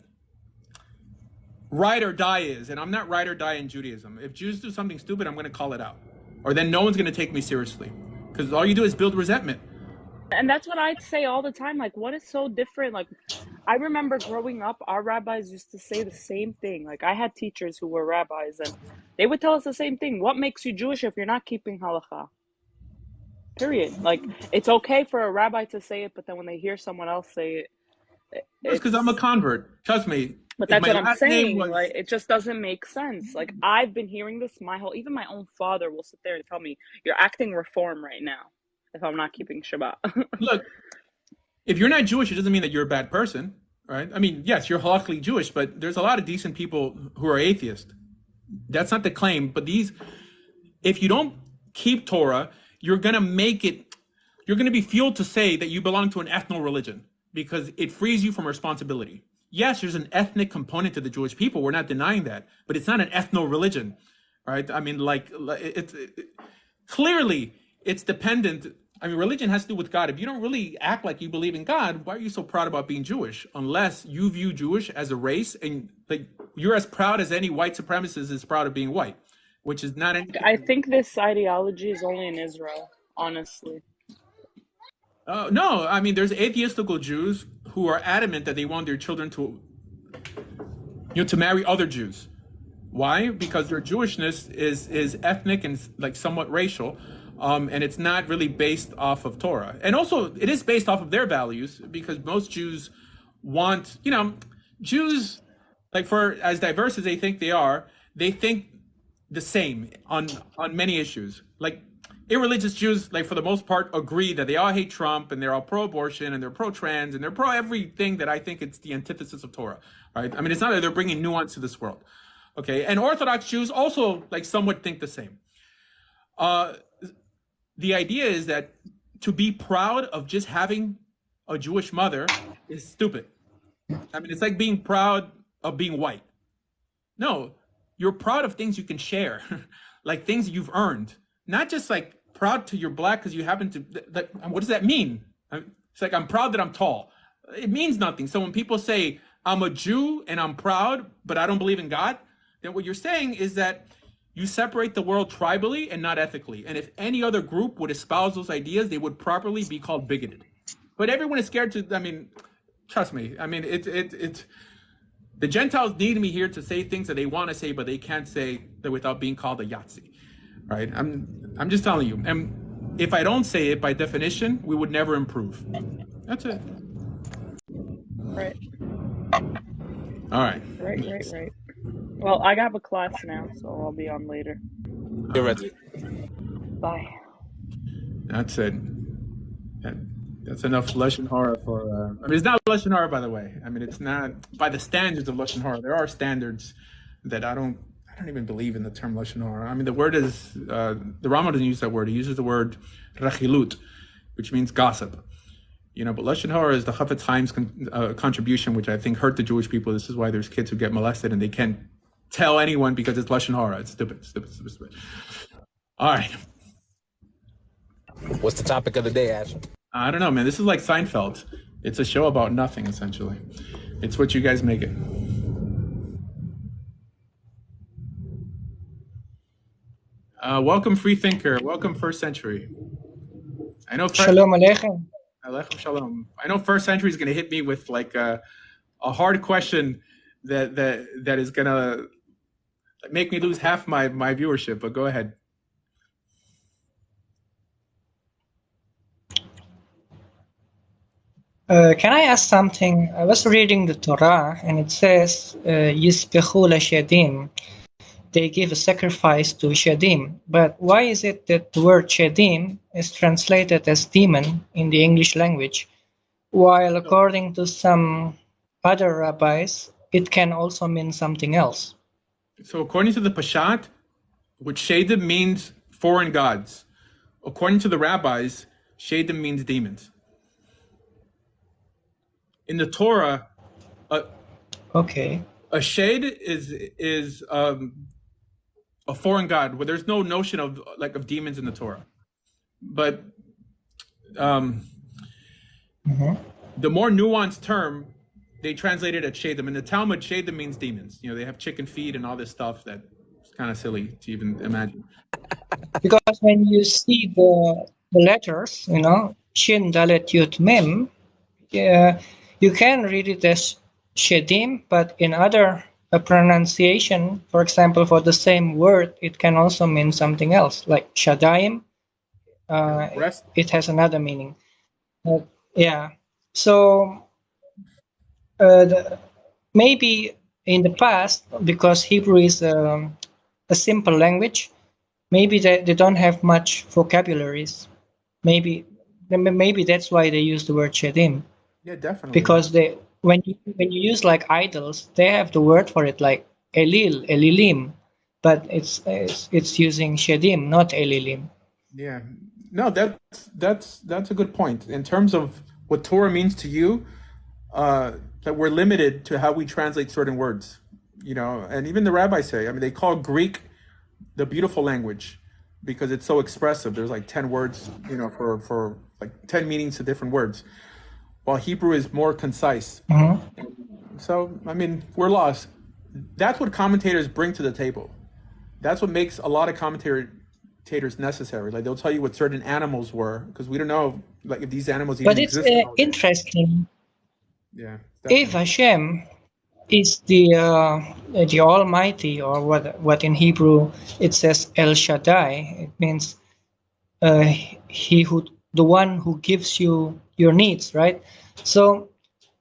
ride or die is, and I'm not ride or die in Judaism. If Jews do something stupid, I'm going to call it out, or then no one's going to take me seriously, because all you do is build resentment. And that's what I'd say all the time. Like, what is so different? Like, I remember growing up, our rabbis used to say the same thing. Like, I had teachers who were rabbis, and they would tell us the same thing. What makes you Jewish if you're not keeping halakha? Period. Like, it's okay for a rabbi to say it, but then when they hear someone else say it, It's because I'm a convert. Trust me. but If that's my what I'm last name saying. was Like, it just doesn't make sense. Like, I've been hearing this even my own father will sit there and tell me, you're acting reform right now if I'm not keeping Shabbat. look, if you're not Jewish, it doesn't mean that you're a bad person, right? I mean, yes, you're halakhically Jewish, but there's a lot of decent people who are atheist. That's not the claim, but if you don't keep Torah, you're going to be fueled to say that you belong to an ethno religion because it frees you from responsibility. Yes, there's an ethnic component to the Jewish people. We're not denying that, but it's not an ethno religion, right? I mean, clearly it's dependent. I mean, religion has to do with God. If you don't really act like you believe in God, why are you so proud about being Jewish? Unless you view Jewish as a race, and like you're as proud as any white supremacist is proud of being white, which is not any. I think this ideology is only in Israel, honestly. No, I mean, there's atheistical Jews who are adamant that they want their children to marry other Jews. Why? Because their Jewishness is ethnic and like somewhat racial, and it's not really based off of Torah. And also, it is based off of their values because most Jews want, Jews, like for as diverse as they think they think the same on many issues. Like irreligious Jews, like for the most part, agree that they all hate Trump and they're all pro-abortion and they're pro-trans and they're pro everything that I think it's the antithesis of Torah, right? I mean, it's not that they're bringing nuance to this world, okay? And Orthodox Jews also like somewhat think the same. The idea is that to be proud of just having a Jewish mother is stupid. I mean, it's like being proud of being white. No, you're proud of things you can share, like things you've earned, not just like proud to you're black because you happen to. What does that mean? It's like I'm proud that I'm tall. It means nothing. So when people say I'm a Jew and I'm proud, but I don't believe in God, then what you're saying is that you separate the world tribally and not ethically. And if any other group would espouse those ideas, they would properly be called bigoted. But everyone is scared to. I mean, trust me. I mean, the Gentiles need me here to say things that they want to say, but they can't say that without being called a Yahtzee, right? I'm just telling you. And if I don't say it, by definition, we would never improve. That's it. Right. All right. Right. Well, I have a class now, so I'll be on later. You're ready. Bye. That's it. That's enough Lashon Hara for. I mean, it's not Lashon Hara, by the way. I mean, it's not by the standards of Lashon Hara. There are standards that I don't even believe in the term Lashon Hara. I mean, the word is the Rama doesn't use that word. He uses the word rachilut, which means gossip. But Lashon Hara is the Chafetz Chaim's contribution, which I think hurt the Jewish people. This is why there's kids who get molested and they can't tell anyone because it's Lashon Hara. It's stupid. All right. What's the topic of the day, Asher? I don't know, man. This is like Seinfeld. It's a show about nothing, essentially. It's what you guys make it. Welcome, free thinker. Welcome, first century. I know. Shalom Aleichem. Aleichem Shalom. I know First Century is going to hit me with like a hard question that is going to make me lose half my viewership. But go ahead. Can I ask something? I was reading the Torah and it says Yispechu Shedim. They give a sacrifice to Shedim. But why is it that the word Shedim is translated as demon in the English language, while according to some other rabbis, it can also mean something else? So according to the Peshat, what Shedim means foreign gods. According to the rabbis, Shedim means demons. In the Torah, okay, a shade is a foreign god where there's no notion of demons in the Torah. But the more nuanced term, they translate it as Shadim. In the Talmud, Shadim means demons. You know, they have chicken feet and all this stuff that's kind of silly to even imagine. Because when you see the letters, you know, Shin, Dalet, Yud, Mem, you can read it as Shedim, but in other pronunciation, for example, for the same word, it can also mean something else, like Shadaim. It has another meaning. Yeah. So maybe in the past, because Hebrew is a simple language, maybe they don't have much vocabularies. Maybe that's why they use the word Shedim. Yeah, definitely. Because when you use like idols, they have the word for it, like Elil, Elilim, but it's using Shedim, not Elilim. Yeah, no, that's a good point. In terms of what Torah means to you, that we're limited to how we translate certain words, you know, and even the rabbis say, I mean, they call Greek the beautiful language because it's so expressive. There's like 10 words, you know, for like 10 meanings to different words, while Hebrew is more concise. So, I mean, we're lost. That's what commentators bring to the table. That's what makes a lot of commentators necessary. Like they'll tell you what certain animals were, because we don't know like if these animals even exist. But it's interesting. Yeah. Definitely. If Hashem is the Almighty, or what in Hebrew it says El Shaddai, it means the one who gives you your needs, right? So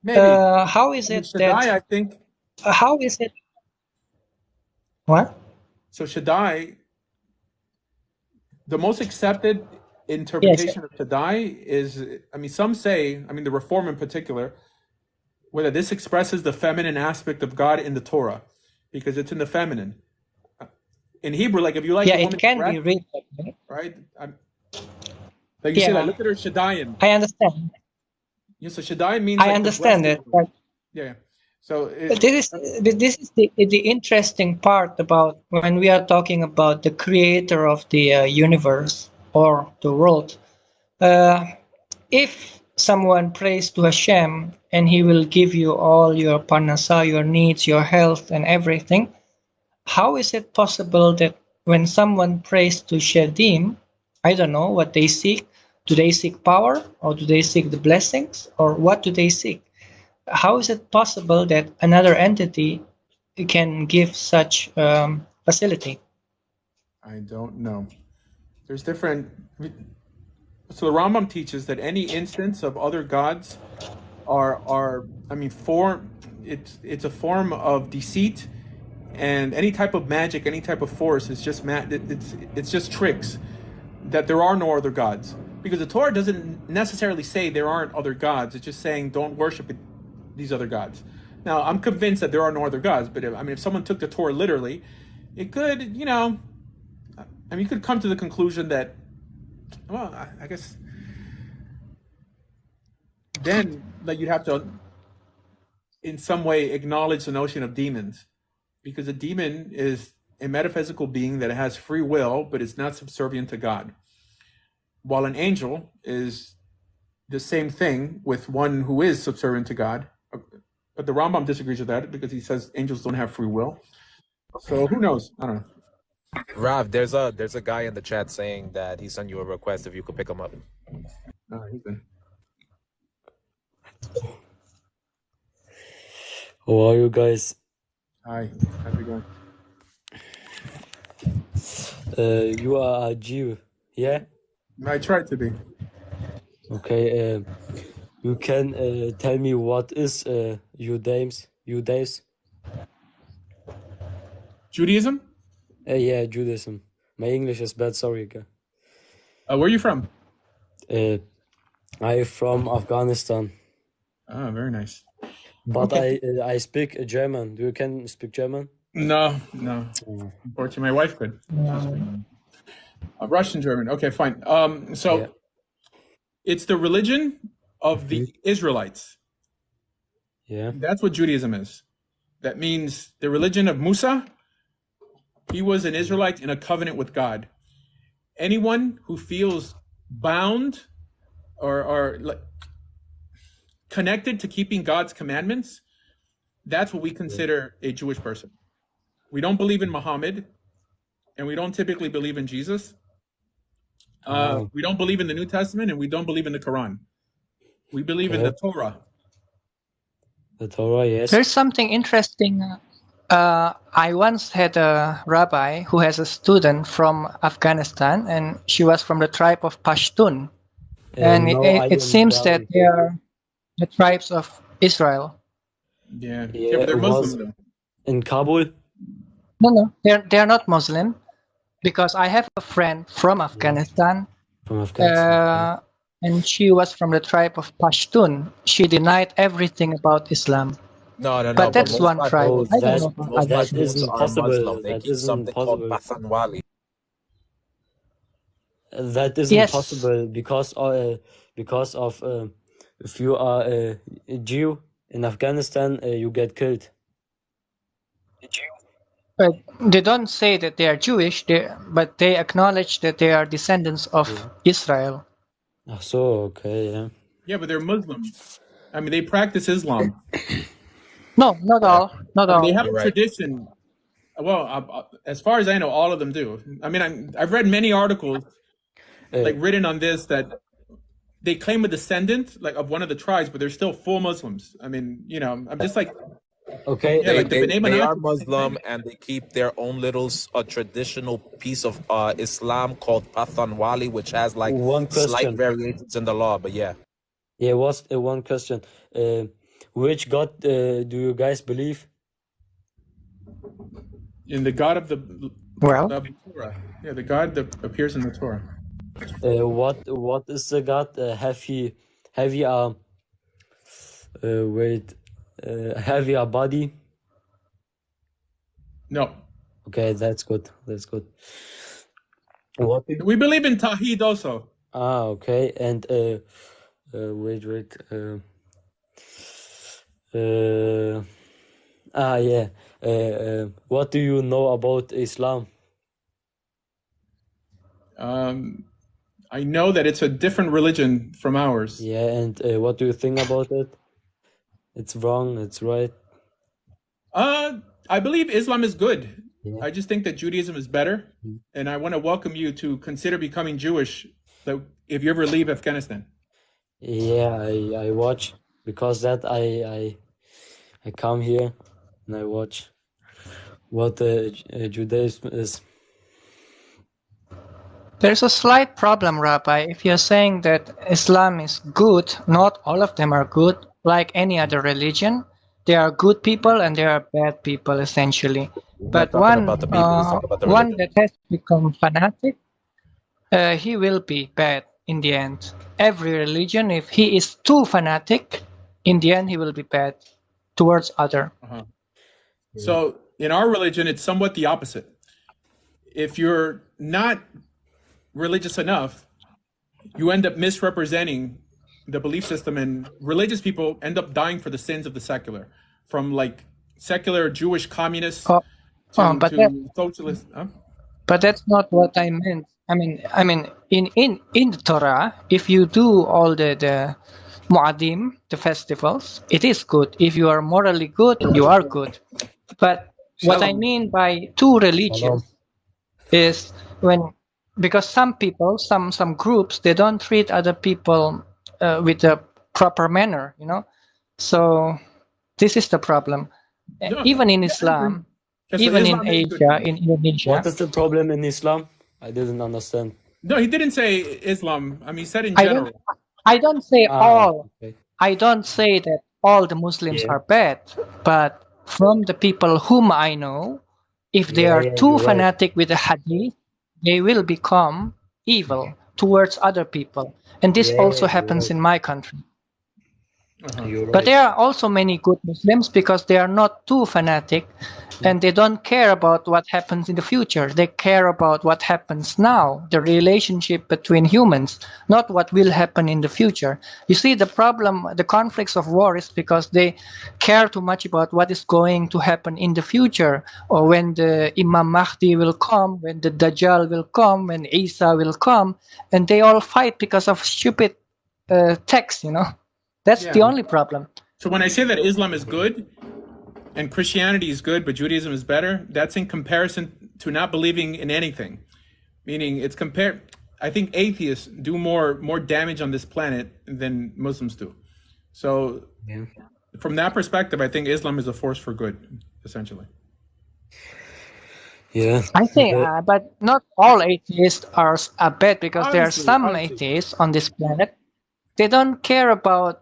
how is it Shaddai, that I think? How is it? What? So Shaddai, the most accepted interpretation of Shaddai is, I mean, some say, I mean, the Reform in particular, whether this expresses the feminine aspect of God in the Torah, because it's in the feminine. In Hebrew, like if you like, yeah, it can be read that way, right? Like you say, like, look at her Shaddai. I understand. Yeah, so Shaddai means. I understand it. But yeah. So this is the interesting part about when we are talking about the creator of the universe or the world. If someone prays to Hashem and he will give you all your parnasa, your needs, your health and everything, how is it possible that when someone prays to Shedim, I don't know what they seek, do they seek power or do they seek the blessings or what do they seek? How is it possible that another entity can give such facility? I don't know. There's different. So the Rambam teaches that any instance of other gods are I mean, it's a form of deceit, and any type of magic, any type of force is just it's just tricks. That there are no other gods, because the Torah doesn't necessarily say there aren't other gods. It's just saying don't worship these other gods. Now, I'm convinced that there are no other gods, but if someone took the Torah literally, it could, you know, I mean, you could come to the conclusion that, well, I guess then like you'd have to in some way acknowledge the notion of demons, because a demon is a metaphysical being that has free will, but it's not subservient to God. While an angel is the same thing with one who is subservient to God. But the Rambam disagrees with that because he says angels don't have free will. So who knows? I don't know. Rav, there's a guy in the chat saying that he sent you a request if you could pick him up. Oh, he's been. How are you guys? Hi, how's it going? You are a Jew, yeah? I tried to be. Okay, you can tell me what is Judaism? Judaism? Yeah, Judaism. My English is bad, sorry. Where are you from? I'm from Afghanistan. Oh, very nice. But Okay. I speak German. Do you can speak German? No. Unfortunately, my wife could. Russian, German. Okay, fine. So Yeah. it's the religion of the Israelites. Yeah. That's what Judaism is. That means the religion of Musa. He was an Israelite in a covenant with God. Anyone who feels bound or connected to keeping God's commandments, that's what we consider a Jewish person. We don't believe in Muhammad, and we don't typically believe in Jesus. We don't believe in the New Testament, and we don't believe in the Quran. We believe in the Torah. The Torah, yes. There's something interesting. I once had a rabbi who has a student from Afghanistan, and she was from the tribe of Pashtun. And no, it seems that they are the tribes of Israel. Yeah, but they're Muslim though. In Kabul? No, they are not Muslim, because I have a friend from Afghanistan. From Afghanistan. And she was from the tribe of Pashtun. She denied everything about Islam. No. But that's one tribe. Oh, I don't know Most about Pashtuns are Muslim. They keep something called Pathanwali. That isn't possible because of if you are a Jew in Afghanistan, you get killed. But they don't say that they are Jewish, but they acknowledge that they are descendants of Israel. So, okay, yeah. Yeah, but they're Muslim. I mean, they practice Islam. No, not all. Not all. They have a tradition. Well, as far as I know, all of them do. I mean, I've read many articles written on this that they claim a descendant of one of the tribes, but they're still full Muslims. I mean, I'm just like, okay, they are Muslim and they keep their own little traditional piece of Islam called Pathanwali, which has like slight variations in the law. But yeah. Yeah, what's one question? Which God do you guys believe? In the God of the Torah. Yeah, the God that appears in the Torah. What is the God? Have you a body? No. Okay, that's good. We believe in Tawheed also. Okay, and wait. What do you know about Islam? I know that it's a different religion from ours. Yeah, and what do you think about it? It's wrong, it's right? I believe Islam is good. Yeah. I just think that Judaism is better. And I want to welcome you to consider becoming Jewish if you ever leave Afghanistan. Yeah, I watch, because that I come here and I watch what Judaism is. There's a slight problem, Rabbi. If you're saying that Islam is good, not all of them are good. Like any other religion, there are good people and there are bad people, essentially. But one that has become fanatic, he will be bad in the end. Every religion, if he is too fanatic, in the end he will be bad towards other. Uh-huh. So in our religion, it's somewhat the opposite. If you're not religious enough, you end up misrepresenting the belief system, and religious people end up dying for the sins of the secular, from like secular Jewish communists to socialists. But that's not what I meant. I mean, in the Torah, if you do all the Mu'adim, the festivals, it is good. If you are morally good, you are good. But what I mean by two religions is when because some people, some groups, they don't treat other people with a proper manner, you know. So this is the problem. No, Even in yeah, I agree. Islam, Yeah, so even in Islam is good Asia, then. in Indonesia. What is the problem in Islam? I didn't understand. No, he didn't say Islam. I mean, he said in I general. don't say all. Okay. I don't say that all the Muslims Yeah. are bad, but from the people whom I know, if they Yeah, are yeah, too you're right. fanatic with the hadith, they will become evil towards other people. And this Yeah, also you're happens right. in my country. You're But right. there are also many good Muslims because they are not too fanatic and they don't care about what happens in the future. They care about what happens now, the relationship between humans, not what will happen in the future. You see, the problem, the conflicts of war is because they care too much about what is going to happen in the future, or when the Imam Mahdi will come, when the Dajjal will come, when Isa will come, and they all fight because of stupid texts, you know. That's the Yeah. only problem. So when I say that Islam is good and Christianity is good, but Judaism is better, that's in comparison to not believing in anything. Meaning it's compared. I think atheists do more damage on this planet than Muslims do. So Yeah. from that perspective, I think Islam is a force for good, essentially. Yeah. I think, but not all atheists are bad because there are some Obviously. atheists on this planet. They don't care about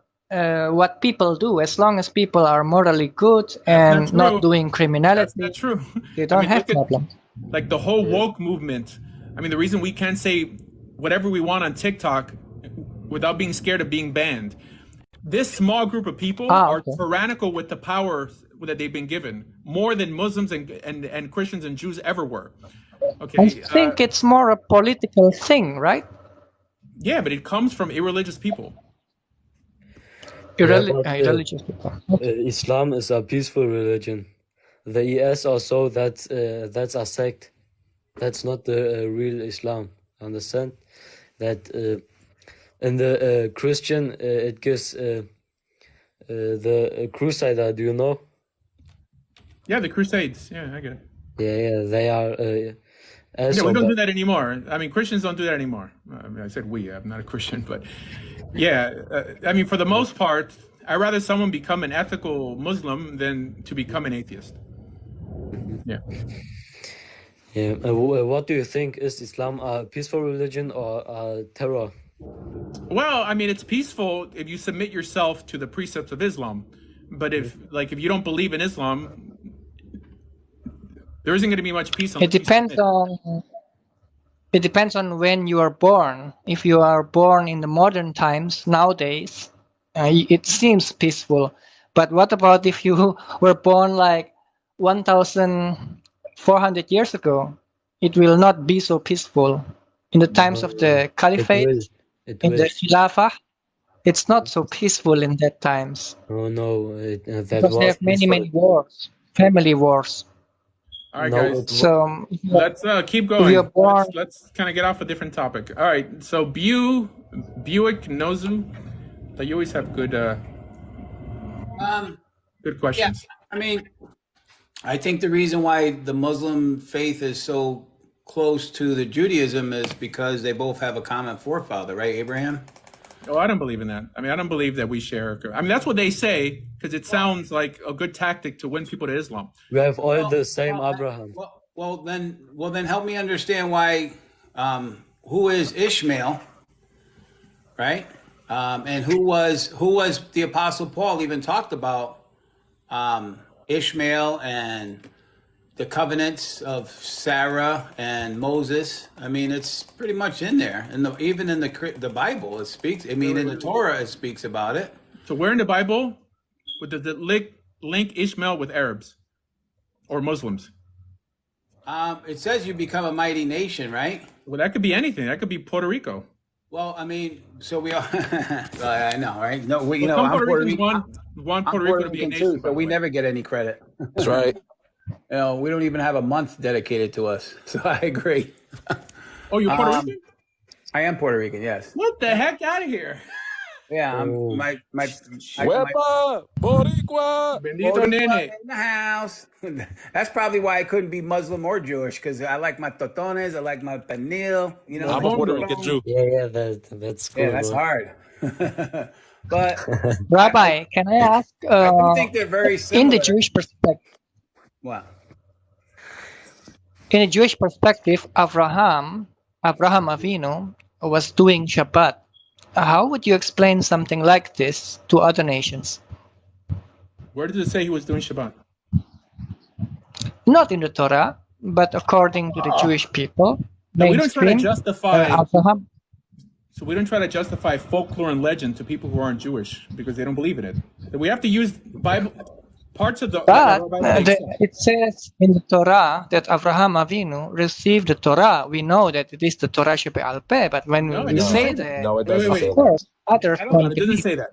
what people do as long as people are morally good and not doing criminality. That's not true. They don't have look at problems. like the whole woke movement. I mean, the reason we can't say whatever we want on TikTok without being scared of being banned. This small group of people are tyrannical with the power that they've been given, more than Muslims and Christians and Jews ever were. Okay. I think it's more a political thing, right? Yeah, but it comes from irreligious people. Irreligious people. Islam is a peaceful religion. The ES also that's a sect. That's not the real Islam. Understand? That in the Christian it gives the Crusader. Do you know? Yeah, the Crusades. Yeah, I get it. Yeah, they are. Yeah, we don't do that anymore. I mean, Christians don't do that anymore. I mean, I said we. I'm not a Christian, but yeah. I mean, for the most part, I'd rather someone become an ethical Muslim than to become an atheist. Yeah. Yeah. What do you think? Is Islam a peaceful religion or a terror? Well, I mean, it's peaceful if you submit yourself to the precepts of Islam. But if you don't believe in Islam, there isn't going to be much peace. It depends on when you are born. If you are born in the modern times nowadays, it seems peaceful. But what about if you were born like 1,400 years ago? It will not be so peaceful. In the times of the Caliphate, in the Khilafah, it's not so peaceful in that times. Oh no, because they have many wars, family wars. All right, guys. So let's keep going. Let's kind of get off a different topic. All right. So Buick Nozu, you always have good good questions. Yeah, I mean, I think the reason why the Muslim faith is so close to the Judaism is because they both have a common forefather, right, Abraham? Oh, I don't believe in that. I mean, I don't believe that we share. I mean, that's what they say because it sounds like a good tactic to win people to Islam. We have all the same Abraham. Well, then, help me understand why. Who is Ishmael, right? And who was the Apostle Paul even talked about Ishmael and the covenants of Sarah and Moses. I mean, it's pretty much in there, and even in the Bible, it speaks. I mean, in the Torah, it speaks about it. So where in the Bible would the link Ishmael with Arabs or Muslims? It says you become a mighty nation, right? Well, that could be anything. That could be Puerto Rico. Well, I mean, so we all. I know, right? No, I'm Puerto Rico to be a nation, too, but we never get any credit. That's right. We don't even have a month dedicated to us, so I agree. Oh, you're Puerto Rican? I am Puerto Rican, yes. What the heck? Out of here! Yeah, I'm Oh, my Huepa, Boricua. Bendito Boricua nene. in the house. That's probably why I couldn't be Muslim or Jewish, because I like my totones, I like my pernil, you know, I'm a Puerto Rican Mofongo. Jew. yeah, that's yeah, cool, that's bro. hard. But Rabbi, can I ask, I do think they're very in the similar. Jewish perspective, Wow. in a Jewish perspective, Abraham Avinu, was doing Shabbat. How would you explain something like this to other nations? Where does it say he was doing Shabbat? Not in the Torah, but according to the Jewish people, Now we don't try to mainstream, justify. Abraham. So we don't try to justify folklore and legend to people who aren't Jewish because they don't believe in it. We have to use Bible parts of the But Bible make sense. it says in the Torah that Abraham Avinu received the Torah. We know that it is the Torah Shebe'al Peh, but when No, it we doesn't say say that. that, No, it Wait, doesn't wait, say wait. of that. course, others Hold on, don't it doesn't believe. say that.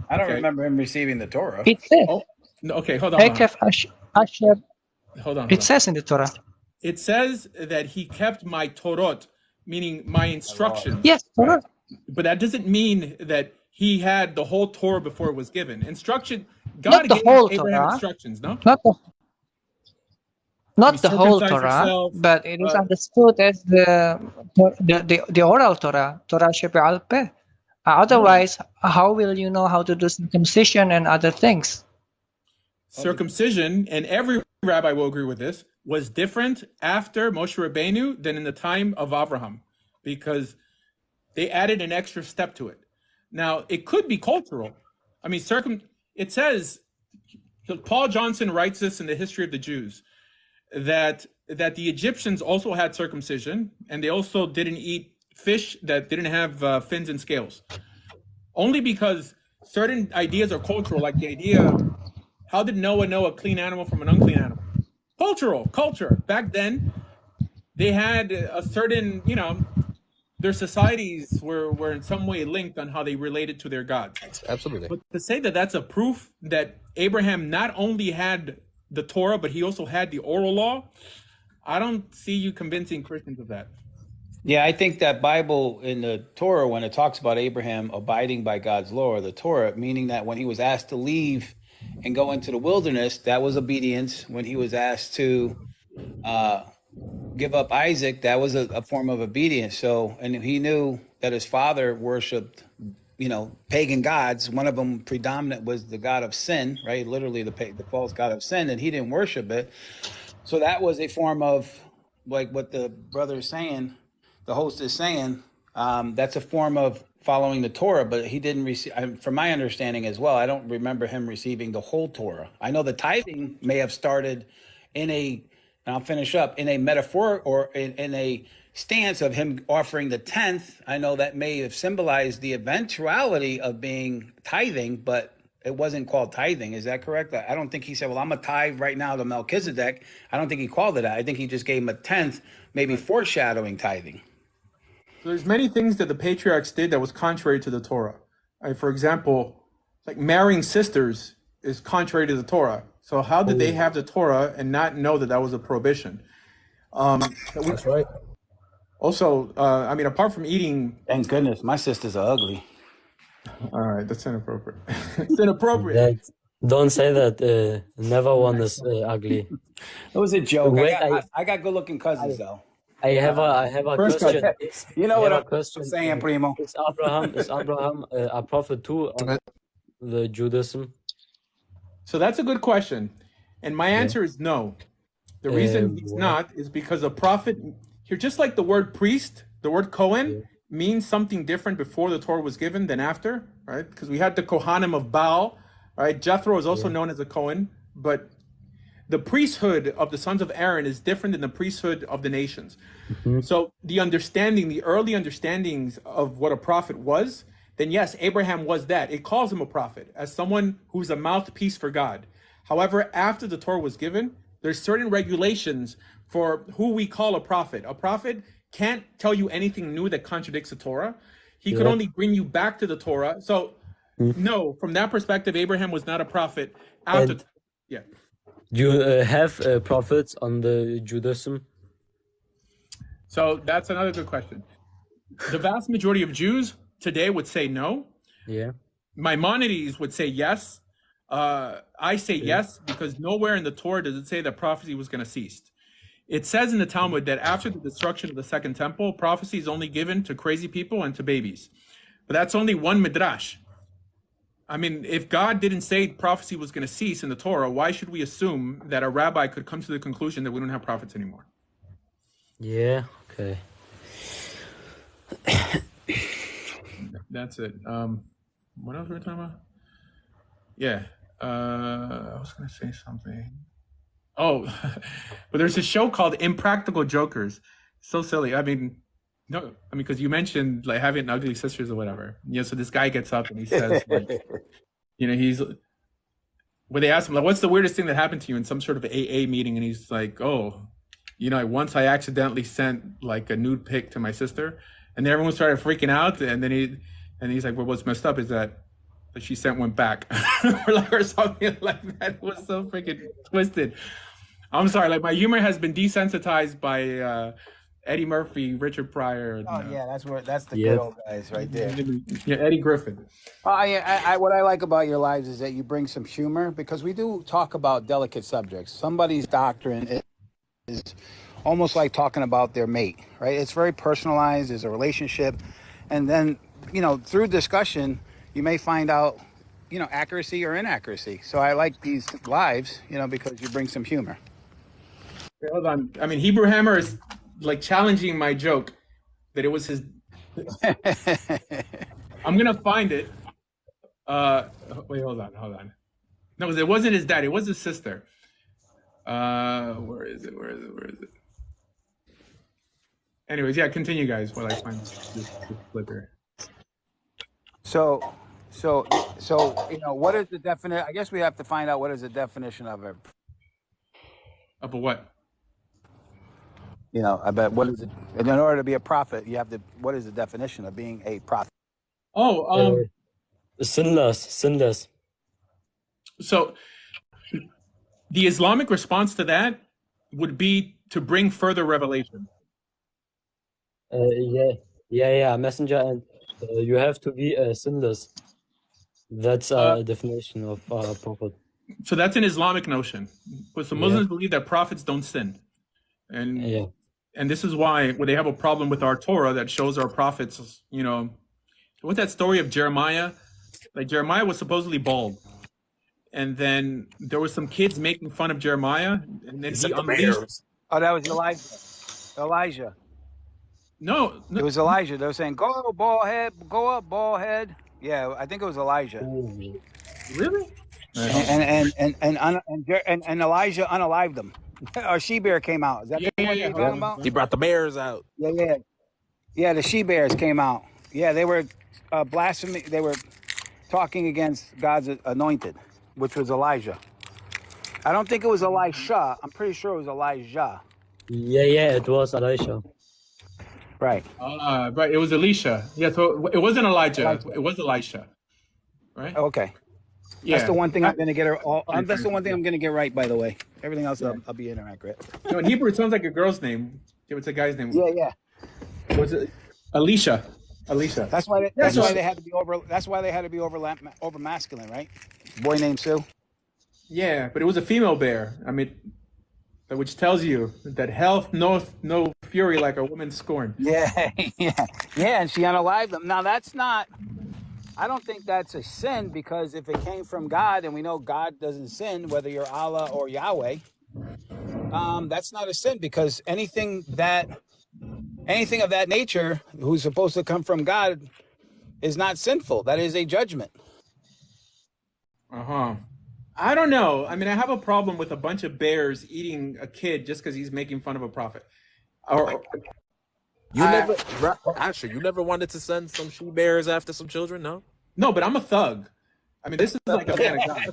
I don't Okay. remember him receiving the Torah. It says, Oh, no, okay, hold on. Ekef Asher. Hold on. It says in the Torah. It says that he kept my Torot, meaning my instructions. Yes, Torah. Right? But that doesn't mean that he had the whole Torah before it was given. Instruction, God Not the gave whole Abraham Torah. instructions, no? Not the whole circumcise Torah, yourself, but it is understood as the oral Torah, Torah Shebe'al Peh. Otherwise, how will you know how to do circumcision and other things? Circumcision, and every rabbi will agree with this, was different after Moshe Rabbeinu than in the time of Abraham, because they added an extra step to it. Now, it could be cultural. I mean, it says, Paul Johnson writes this in the History of the Jews, that the Egyptians also had circumcision, and they also didn't eat fish that didn't have fins and scales. Only because certain ideas are cultural, like the idea, how did Noah know a clean animal from an unclean animal? Culture. Back then, they had a certain, their societies were in some way linked on how they related to their gods. Absolutely. But to say that that's a proof that Abraham not only had the Torah, but he also had the oral law, I don't see you convincing Christians of that. Yeah, I think that Bible in the Torah, when it talks about Abraham abiding by God's law, or the Torah, meaning that when he was asked to leave and go into the wilderness, that was obedience. When he was asked to give up Isaac, that was a form of obedience. So, and he knew that his father worshipped, pagan gods. One of them predominant was the god of sin, right? Literally the false god of sin, and he didn't worship it. So that was a form of, like what the brother is saying, the host is saying, that's a form of following the Torah, but he didn't receive, from my understanding as well, I don't remember him receiving the whole Torah. I know the tithing may have started and I'll finish up, in a metaphor or in a stance of him offering the 10th. I know that may have symbolized the eventuality of being tithing, but it wasn't called tithing. Is that correct? I don't think he said, well, I'm a tithe right now to Melchizedek. I don't think he called it that. I think he just gave him a 10th, maybe foreshadowing tithing. So there's many things that the patriarchs did that was contrary to the Torah. For example, like marrying sisters is contrary to the Torah. So how did they have the Torah and not know that that was a prohibition? That's right. Also, apart from eating... Thank goodness, my sisters are ugly. All right, that's inappropriate. It's inappropriate. Don't say that. Never one is ugly. It was a joke. Wait, I got good-looking cousins, though. I have a question. You know what I'm saying, Primo? Is Abraham a prophet too of the Judaism? So that's a good question. And my answer is no. The reason he's not is because a prophet, here, just like the word priest, the word Cohen means something different before the Torah was given than after, right? Because we had the Kohanim of Baal, right? Jethro is also known as a Cohen, but the priesthood of the sons of Aaron is different than the priesthood of the nations. Mm-hmm. So the early understandings of what a prophet was, then yes, Abraham was that. It calls him a prophet, as someone who's a mouthpiece for God. However, after the Torah was given, there's certain regulations for who we call a prophet. A prophet can't tell you anything new that contradicts the Torah. He could only bring you back to the Torah. So no, from that perspective, Abraham was not a prophet after. Do you have prophets on the Judaism? So that's another good question. The vast majority of Jews today would say no. Yeah. Maimonides would say yes. I say yes because nowhere in the Torah does it say that prophecy was going to cease. It says in the Talmud that after the destruction of the Second Temple, prophecy is only given to crazy people and to babies. But that's only one midrash. I mean, if God didn't say prophecy was going to cease in the Torah, why should we assume that a rabbi could come to the conclusion that we don't have prophets anymore? Yeah. Okay. That's it. What else were we talking about? Yeah. I was going to say something. Oh, but there's a show called Impractical Jokers. So silly. I mean, because you mentioned like having ugly sisters or whatever. Yeah. So this guy gets up and he says, like, where they ask him, like, what's the weirdest thing that happened to you in some sort of AA meeting? And he's like, oh, once I accidentally sent like a nude pic to my sister, and then everyone started freaking out. And then he's like, well, what's messed up is that she sent one back or something like that. It was so freaking twisted. I'm sorry, like my humor has been desensitized by Eddie Murphy, Richard Pryor. Yeah, that's the good old guys right there. Yeah, Eddie Griffin. What I like about your lives is that you bring some humor, because we do talk about delicate subjects. Somebody's doctrine is almost like talking about their mate, right? It's very personalized. There's a relationship, and then through discussion, you may find out, accuracy or inaccuracy. So I like these lives, because you bring some humor. Wait, hold on. I mean, Hebrew Hammer is like challenging my joke that it was his. I'm gonna find it. Wait, hold on. No, it wasn't his dad. It was his sister. Where is it? Anyways, yeah, continue, guys, while I find this flicker. So, what is the definition? I guess we have to find out what is the definition of it. Of a what? I bet what is it? In order to be a prophet, you have to. What is the definition of being a prophet? Oh, sinless. So, the Islamic response to that would be to bring further revelation. Yeah, messenger, and you have to be sinless. That's a definition of prophet. So that's an Islamic notion. But the Muslims believe that prophets don't sin. And this is why when they have a problem with our Torah that shows our prophets, what's that story of Jeremiah? Like Jeremiah was supposedly bald. And then there was some kids making fun of Jeremiah, and then he unleashed. Oh, that was Elijah. No, it was Elijah. They were saying, "Go bald head, go up bald head." Yeah, I think it was Elijah. Really? And Elijah unalived them. Or she-bear came out. Is that the one you're talking about? He brought the bears out. Yeah. The she-bears came out. Yeah, they were blasphemy. They were talking against God's anointed, which was Elijah. I don't think it was Elisha. I'm pretty sure it was Elijah. Yeah, it was Elisha. Right. Right. It was Elisha. Yeah. So it wasn't Elijah. It was Elisha. Right. Okay. Yeah. That's the one thing I'm going to get. That's the one thing I'm going to get right. By the way, everything else I'll be inaccurate. In Hebrew, it sounds like a girl's name. It's a guy's name. Yeah. Was it Alicia? That's why they had to be over. That's why they had to be over masculine, right? Boy named Sue. Yeah, but it was a female bear. I mean, which tells you that hell knows no fury like a woman scorned. Yeah, and she unalived them. Now that's not. I don't think that's a sin, because if it came from God, and we know God doesn't sin, whether you're Allah or Yahweh, that's not a sin, because anything of that nature who's supposed to come from God is not sinful. That is a judgment. I don't know. I mean, I have a problem with a bunch of bears eating a kid just because he's making fun of a prophet. Asher, you never wanted to send some she bears after some children, no? No, but I'm a thug. I mean, this is like a man of God.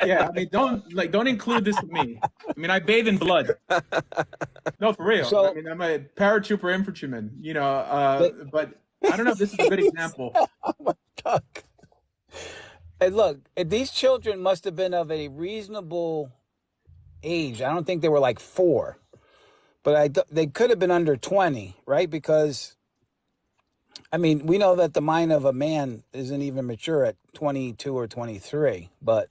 Yeah, I mean, don't include this with me. I mean, I bathe in blood. No, for real. So, I mean, I'm a paratrooper infantryman, but I don't know if this is a good example. Oh my God. Hey, look, these children must have been of a reasonable age. I don't think they were like 4, but they could have been under 20, right? Because I mean, we know that the mind of a man isn't even mature at 22 or 23, but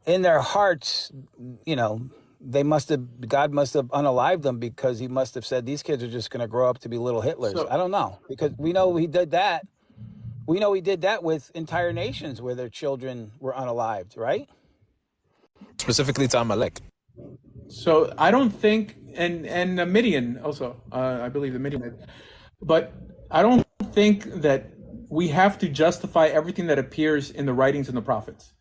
in their hearts, God must have unalived them, because he must have said these kids are just going to grow up to be little Hitlers. I don't know, because we know he did that. We know he did that with entire nations where their children were unalived, right? Specifically to Amalek. So I don't think, and Midian also, I believe the Midian, but I don't think that we have to justify everything that appears in the writings in the prophets,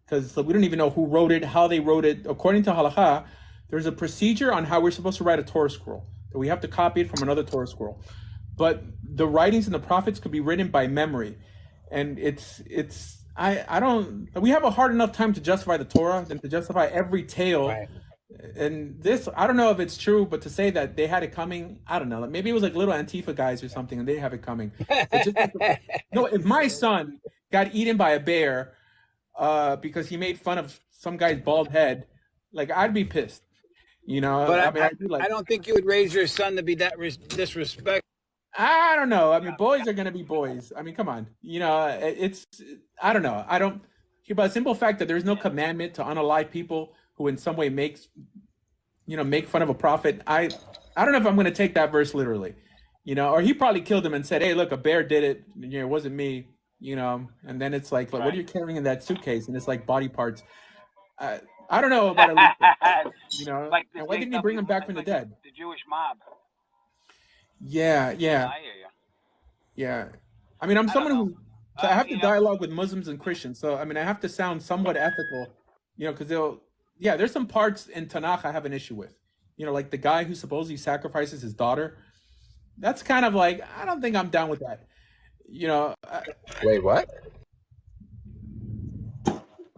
because we don't even know who wrote it, how they wrote it. According to halakha, there's a procedure on how we're supposed to write a Torah scroll. So we have to copy it from another Torah scroll. But the writings in the prophets could be written by memory, and I don't. We have a hard enough time to justify the Torah than to justify every tale. Right. And this, I don't know if it's true, but to say that they had it coming, I don't know. Maybe it was like little Antifa guys or something, and they have it coming. But just no, if my son got eaten by a bear because he made fun of some guy's bald head, like, I'd be pissed. But I'd be like, I don't think you would raise your son to be that disrespectful. I don't know. I mean, boys are gonna be boys. I mean, come on. It's. I don't know. I don't. But the simple fact that there's no commandment to unalive people who in some way make fun of a prophet. I don't know if I'm gonna take that verse literally. Or he probably killed him and said, "Hey, look, a bear did it. It wasn't me." And then it's like, what are you carrying in that suitcase? And it's like body parts. I don't know about it. Like, and why didn't he bring him back from the dead? The Jewish mob. Yeah. I hear you. Yeah. I mean, I'm someone who, so I have to dialogue with Muslims and Christians. So, I mean, I have to sound somewhat ethical, because there's some parts in Tanakh I have an issue with. Like the guy who supposedly sacrifices his daughter. That's kind of like, I don't think I'm down with that. Wait, what?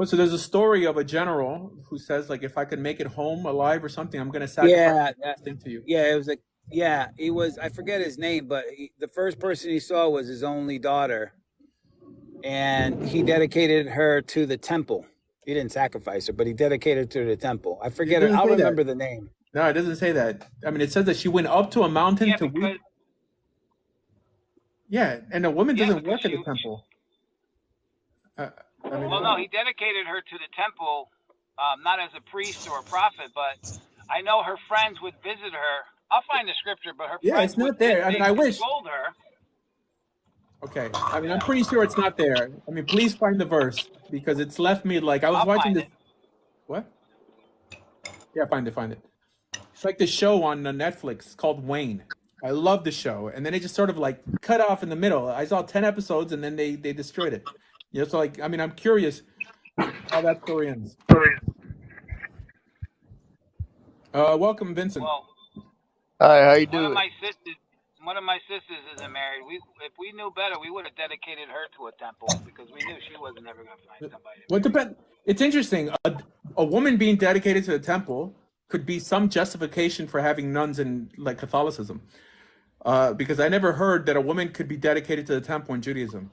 So there's a story of a general who says, like, if I could make it home alive or something, I'm going to sacrifice this thing to you. Yeah, it was like, he was, I forget his name, but the first person he saw was his only daughter, and he dedicated her to the temple. He didn't sacrifice her, but he dedicated her to the temple. I forget it. I'll remember the name. No, it doesn't say that. I mean, it says that she went up to a mountain to weep. Yeah, and a woman doesn't work at the temple. No, he dedicated her to the temple, not as a priest or a prophet, but I know her friends would visit her. I'll find the scripture, but her friends it's not there. I mean, I wish. Told her. Okay, I mean, I'm pretty sure it's not there. I mean, please find the verse, because it's left me like I was watching this. What? Yeah, find it. It's like the show on Netflix called Wayne. I love the show, and then it just sort of like cut off in the middle. I saw 10 episodes, and then they destroyed it. So like, I mean, I'm curious how that story ends. Welcome, Vincent. Well, hi, how you doing? One of my sisters isn't married. If we knew better, we would have dedicated her to a temple, because we knew she wasn't ever going to find somebody. Well, it's interesting. A woman being dedicated to a temple could be some justification for having nuns in like Catholicism, because I never heard that a woman could be dedicated to the temple in Judaism.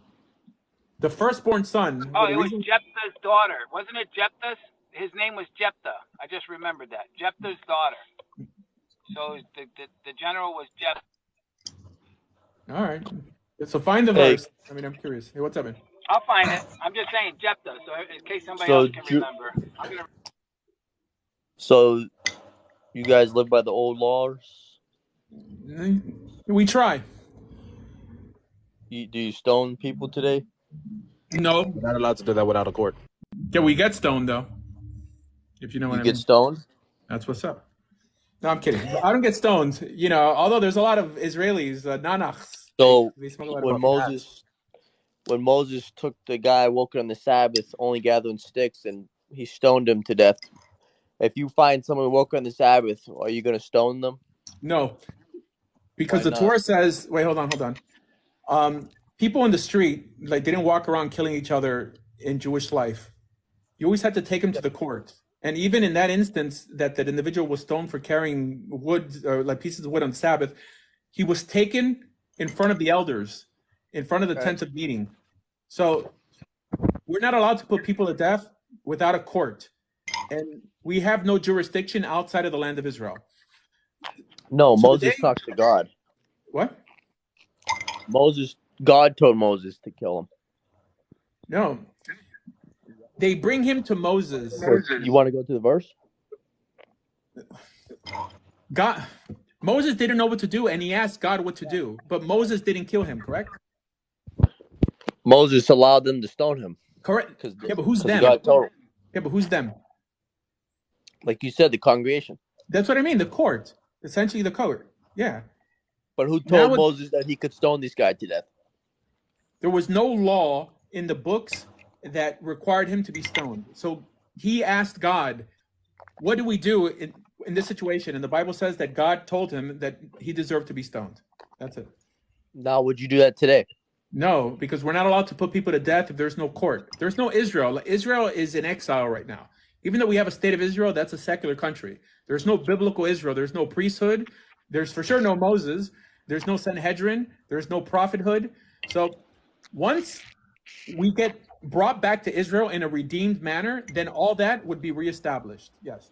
The firstborn son. Oh, it was Jephthah's daughter. Wasn't it Jephthah's? His name was Jephthah. I just remembered that. Jephthah's daughter. So the general was Jephthah. All right. So find the verse. I mean, I'm curious. Hey, what's up, man? I'll find it. I'm just saying Jephthah, so in case somebody else can remember. So you guys live by the old laws? We try. Do you stone people today? No. You're not allowed to do that without a court. Yeah, we get stoned, though. If you know what I mean. You get stoned? That's what's up. No, I'm kidding. I don't get stoned. Although there's a lot of Israelis, nanachs. So when Moses took the guy woken on the Sabbath, only gathering sticks, and he stoned him to death. If you find someone woken on the Sabbath, are you going to stone them? No, because the Torah says. Wait, hold on. People in the street, like, they didn't walk around killing each other in Jewish life. You always had to take them to the court. And even in that instance, that individual was stoned for carrying wood, or like pieces of wood on Sabbath, he was taken in front of the elders, in front of the tent of meeting. So we're not allowed to put people to death without a court. And we have no jurisdiction outside of the land of Israel. No, so Moses talks to God. What? God told Moses to kill him. No. They bring him to Moses. You want to go to the verse? Moses didn't know what to do, and he asked God what to do. But Moses didn't kill him, correct? Moses allowed them to stone him. Correct. Yeah, but who's them? God told him. Yeah, but who's them? Like you said, the congregation. That's what I mean, the court. Essentially the court. Yeah. But who told Moses that he could stone this guy to death? There was no law in the books that required him to be stoned. So he asked God, what do we do in this situation? And the Bible says that God told him that he deserved to be stoned. That's it. Now, would you do that today? No, because we're not allowed to put people to death if there's no court. There's no Israel. Israel is in exile right now. Even though we have a state of Israel, that's a secular country. There's no biblical Israel. There's no priesthood. There's for sure no Moses. There's no Sanhedrin. There's no prophethood. So once we get brought back to Israel in a redeemed manner, then all that would be reestablished. Yes.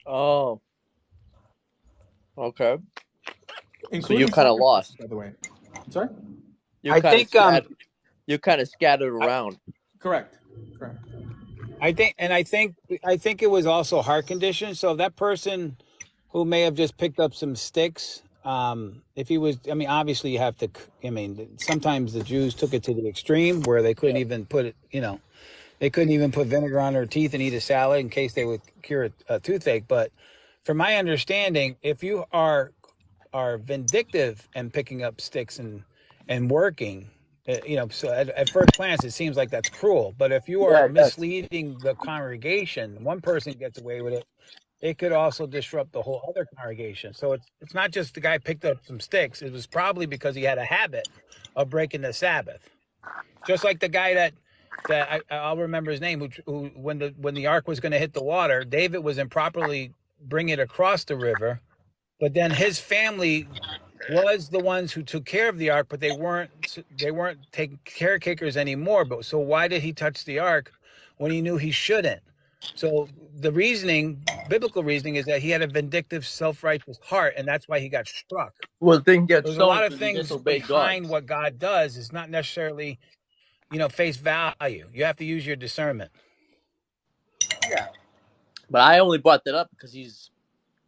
Oh. Okay. Including so you're kind of lost, by the way. I'm sorry? You're kind of scattered around. Correct. I think it was also heart condition. So that person who may have just picked up some sticks, if he was, I mean, obviously you have to, I mean, sometimes the Jews took it to the extreme where they couldn't even put it, they couldn't even put vinegar on their teeth and eat a salad in case they would cure a toothache. But from my understanding, if you are vindictive and picking up sticks and working, so at first glance, it seems like that's cruel. But if you are misleading the congregation, one person gets away with it, it could also disrupt the whole other congregation. So it's not just the guy picked up some sticks. It was probably because he had a habit of breaking the Sabbath. Just like the guy that I'll remember his name, who when the ark was going to hit the water, David was improperly bringing it across the river, but then his family was the ones who took care of the ark, but they weren't taking caretakers anymore. But so why did he touch the ark when he knew he shouldn't? So the biblical reasoning is that he had a vindictive, self-righteous heart, and that's why he got struck. Well, there's a lot of things behind what God does is not necessarily, face value. You have to use your discernment. Yeah. But I only brought that up because he's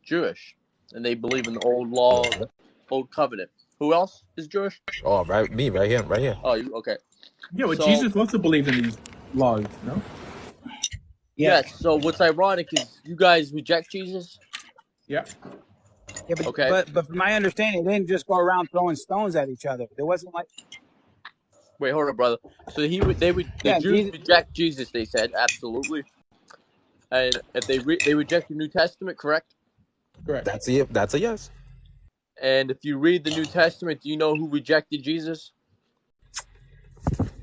Jewish, and they believe in the old law, the old covenant. Who else is Jewish? Oh, right, me, right here. Oh, you okay? Yeah, but Jesus also believed in these laws, no? Yes. So what's ironic is you guys reject Jesus. Yeah. Yeah, but from my understanding, they didn't just go around throwing stones at each other. There wasn't like. Wait, hold on, brother. So the Jews reject Jesus. They said absolutely, and if they reject the New Testament, correct? Correct. That's a yes. And if you read the New Testament, do you know who rejected Jesus?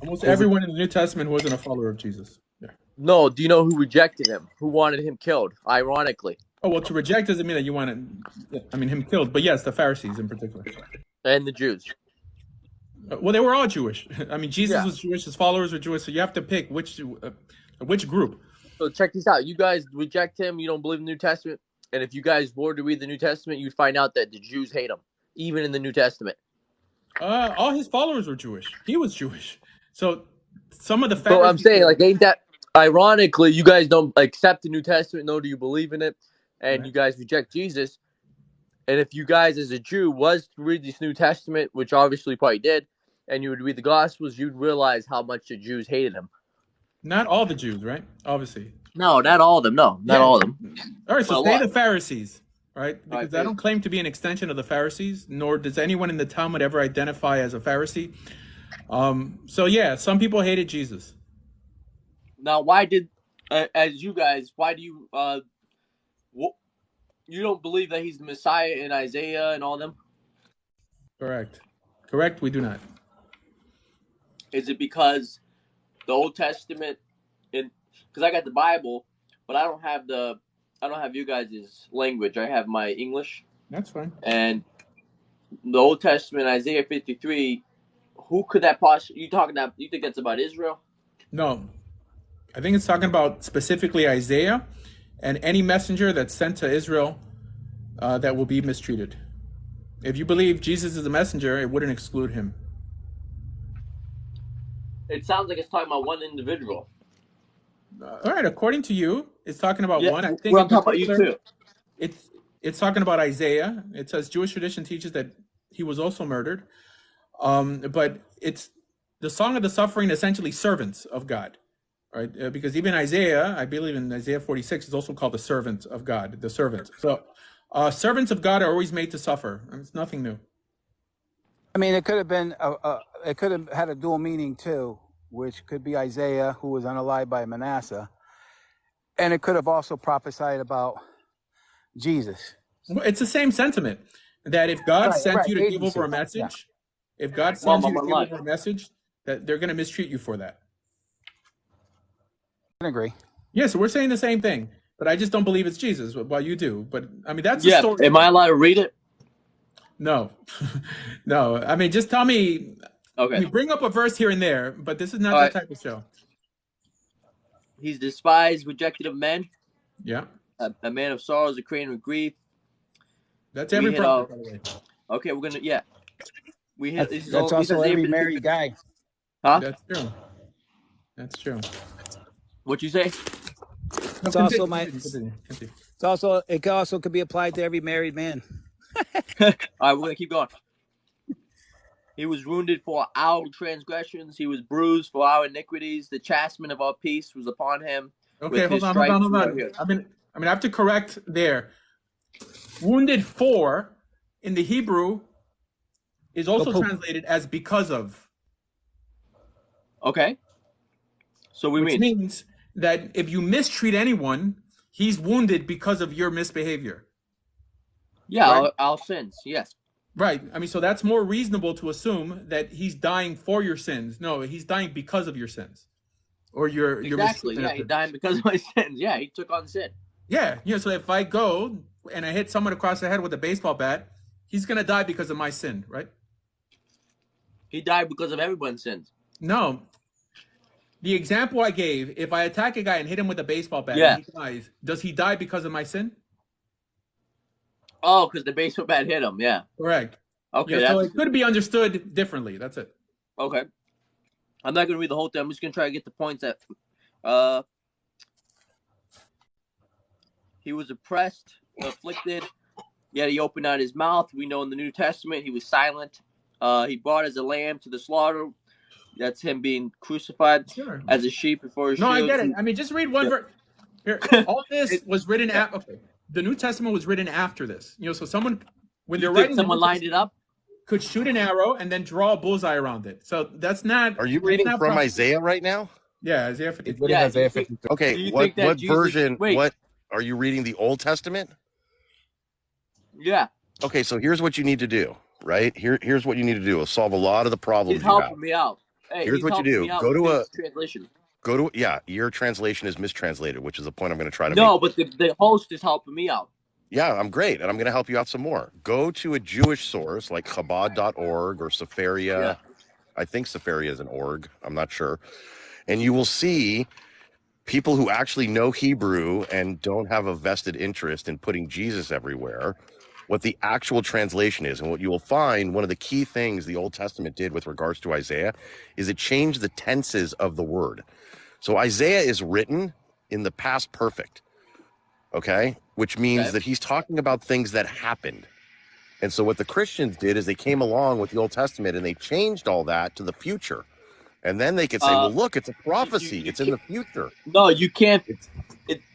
Almost everyone in the New Testament wasn't a follower of Jesus. Yeah. No, do you know who rejected him? Who wanted him killed? Ironically. Oh, well, to reject doesn't mean that you want him killed. But yes, the Pharisees in particular. And the Jews. Well, they were all Jewish. I mean, Jesus was Jewish. His followers were Jewish. So you have to pick which group. So check this out. You guys reject him. You don't believe in the New Testament. And if you guys were to read the New Testament, you'd find out that the Jews hate him, even in the New Testament. All his followers were Jewish. He was Jewish. So some of the Pharisees... So I'm saying, ain't that... Ironically, you guys don't accept the New Testament, nor do you believe in it, and you guys reject Jesus. And if you guys, as a Jew, was to read this New Testament, which obviously you probably did, and you would read the Gospels, you'd realize how much the Jews hated him. Not all the Jews, right? Obviously. No, not all of them. No, not all of them. All right, so say the Pharisees, right? Because I don't claim to be an extension of the Pharisees, nor does anyone in the Talmud ever identify as a Pharisee. So yeah, some people hated Jesus. Now, why did, as you guys, why do you, you don't believe that he's the Messiah in Isaiah and all them? Correct, we do not. Is it because the Old Testament, because I got the Bible, but I don't have you guys' language. I have my English. That's fine. And the Old Testament, Isaiah 53, who could that possibly, you think that's about Israel? No. I think it's talking about specifically Isaiah and any messenger that's sent to Israel that will be mistreated. If you believe Jesus is a messenger, it wouldn't exclude him. It sounds like it's talking about one individual. All right, according to you, it's talking about Yeah, one. I think well, in I'm talking about you particular, too. it's talking about Isaiah. It says Jewish tradition teaches that he was also murdered. But it's the song of the suffering, essentially servants of God, right? Because even Isaiah, I believe in Isaiah 46, is also called the servant of God, the servant. So servants of God are always made to suffer. It's nothing new. I mean, it could have been, it could have had a dual meaning too, which could be Isaiah, who was unalived by Manasseh, and it could have also prophesied about Jesus. Well, it's the same sentiment that if God sent you to give over a Agency. message, if God Well, sends you to give like, over a message, that they're going to mistreat you for that. I agree. Yeah, so we're saying the same thing, but I just don't believe it's Jesus. Well, you do, but I mean that's the yeah. story. Am I allowed to read it? No, no. I mean, just tell me. Okay. I mean, bring up a verse here and there, but this is not All that right. type of show. He's despised, rejected of men. Yeah. A man of sorrows, acquainted with grief. That's every prophet, by the way. Okay, we're gonna We hit. That's also every married guy. Huh? That's true. That's true. What'd you say? It's also It's also could be applied to every married man. All right, we're gonna keep going. He was wounded for our transgressions. He was bruised for our iniquities. The chastisement of our peace was upon him. Okay, hold on. I mean, I have to correct there. Wounded for in the Hebrew is also translated as because of. Okay. So which means that if you mistreat anyone, he's wounded because of your misbehavior. Yeah, right? Our sins, yes. Right. I mean, so that's more reasonable to assume that he's dying for your sins. No, he's dying because of your sins. Or your exactly. Yeah, he died because of my sins. Yeah, he took on sin. Yeah. So if I go and I hit someone across the head with a baseball bat, he's going to die because of my sin, right? He died because of everyone's sins. No. The example I gave, if I attack a guy and hit him with a baseball bat and he dies, does he die because of my sin? Oh, because the baseball bat hit him, yeah. Correct. Okay. So it could be understood differently. That's it. Okay. I'm not going to read the whole thing. I'm just going to try to get the points that he was oppressed, afflicted, yet he opened out his mouth. We know in the New Testament he was silent. He brought as a lamb to the slaughter. That's him being crucified as a sheep before his No, I get it. I mean, just read one verse. Here, all this was written after. Okay, the New Testament was written after this. So someone, when they're writing, someone lined it up, could shoot an arrow and then draw a bullseye around it. So that's not. Are you reading from Isaiah right now? Yeah, Isaiah 53. Yeah, Isaiah 53. Okay, what version? What are you reading? The Old Testament? Yeah. Okay, so here's what you need to do. Right here's what you need to do. It'll solve a lot of the problems. He's helping me out. Hey, here's what you do. Go to a translation. Your translation is mistranslated, which is the point I'm going to try to make. No, but the host is helping me out. Yeah, I'm great, and I'm going to help you out some more. Go to a Jewish source like Chabad.org or Sefaria. Yeah. I think Sefaria is an org. I'm not sure. And you will see people who actually know Hebrew and don't have a vested interest in putting Jesus everywhere, what the actual translation is. And what you will find, one of the key things the Old Testament did with regards to Isaiah is it changed the tenses of the word. So Isaiah is written in the past perfect, okay? Which means that he's talking about things that happened. And so what the Christians did is they came along with the Old Testament and they changed all that to the future. And then they could say, well, look, it's a prophecy. It's in the future. No, you can't.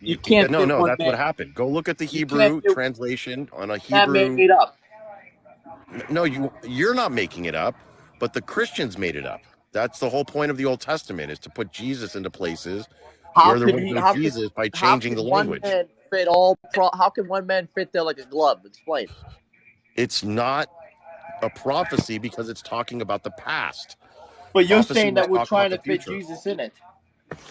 You can't. No, that's what happened. Go look at the Hebrew translation on a Hebrew. That made it up. No, you're not making it up, but the Christians made it up. That's the whole point of the Old Testament, is to put Jesus into places where there was no Jesus by changing the language. How can one man fit there like a glove? Explain. It's not a prophecy because it's talking about the past. But you're saying that we're trying to fit Jesus in it.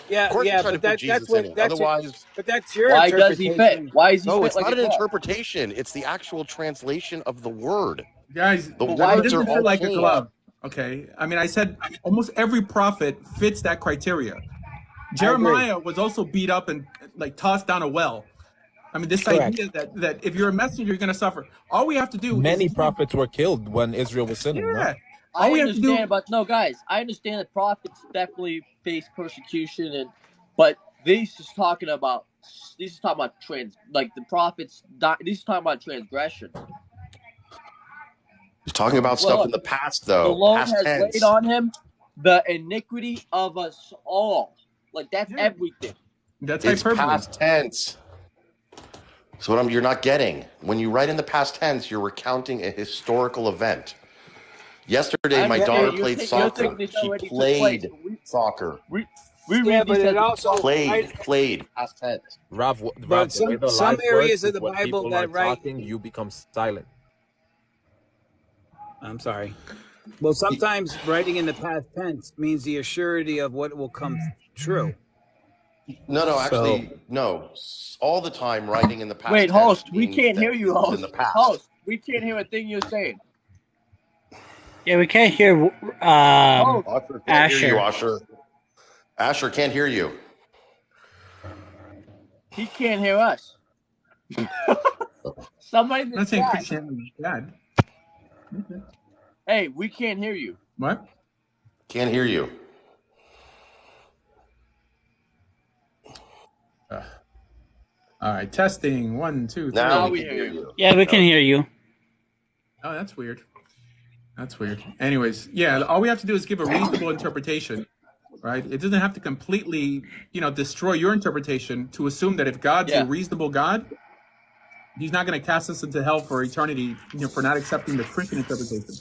Yeah, but that's otherwise. But that's your why does he fit? Why is he fit? No, it's not an interpretation. It's the actual translation of the word. Guys, the words are all like a glove. Okay, I mean, I said almost every prophet fits that criteria. Jeremiah was also beat up and tossed down a well. I mean, this idea that if you're a messenger, you're going to suffer. All we have to do Many prophets were killed when Israel was sinning. Yeah. All I we have to do. understand, but no, guys, I understand that prophets definitely face persecution, but these is talking about like the prophets. These is talking about transgression. He's talking about Well, stuff in look, the past, the though, Lord past has laid tense. on him the iniquity of us all. Like that's everything. That's It's hyperbole. past tense. So you're not getting. When you write in the past tense, you're recounting a historical event. Yesterday, my daughter played You're soccer. thinking this She already took place. played soccer. We read these but as it also Played, past tense. Rav, but the way the some life areas works of is the when Bible people are that write. talking, you become silent. I'm sorry. Well, sometimes writing in the past tense means the assurity of what will come true. No, actually, no. All the time, writing in the past Wait, tense host, we means can't that hear you, it was host. in the past. Host, we can't hear a thing you're saying. Yeah, we can't hear Host, Asher can't Asher. hear you, Asher. Asher can't hear you. he can't hear us. Somebody in I'm the not saying chat. Christianity is bad. Okay. Hey, we can't hear you. What? Can't hear you. All right, testing. 1, 2, 3. Now we can hear you. Yeah, we can hear you. Oh, that's weird. That's weird. Anyways, yeah, all we have to do is give a reasonable interpretation, right? It doesn't have to completely, destroy your interpretation to assume that if God's a reasonable God, he's not going to cast us into hell for eternity, for not accepting the Christian interpretation.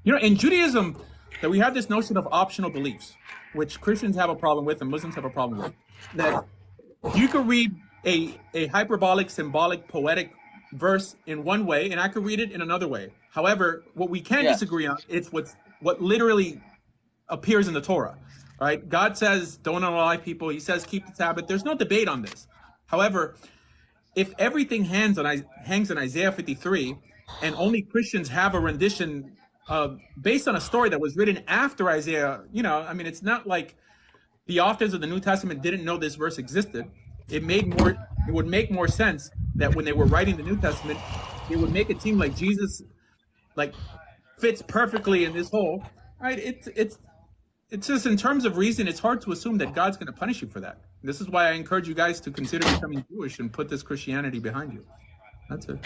In Judaism, that we have this notion of optional beliefs, which Christians have a problem with and Muslims have a problem with, that you could read a hyperbolic, symbolic, poetic verse in one way, and I could read it in another way. However, what we can disagree on is what literally appears in the Torah, right? God says, don't unalive people. He says, keep the Sabbath. There's no debate on this. However, if everything hangs on Isaiah 53, and only Christians have a rendition based on a story that was written after Isaiah, it's not like the authors of the New Testament didn't know this verse existed. It would make more sense that when they were writing the New Testament, it would make it seem like Jesus fits perfectly in this whole, right? It's just in terms of reason, it's hard to assume that God's going to punish you for that. This is why I encourage you guys to consider becoming Jewish and put this Christianity behind you. That's it.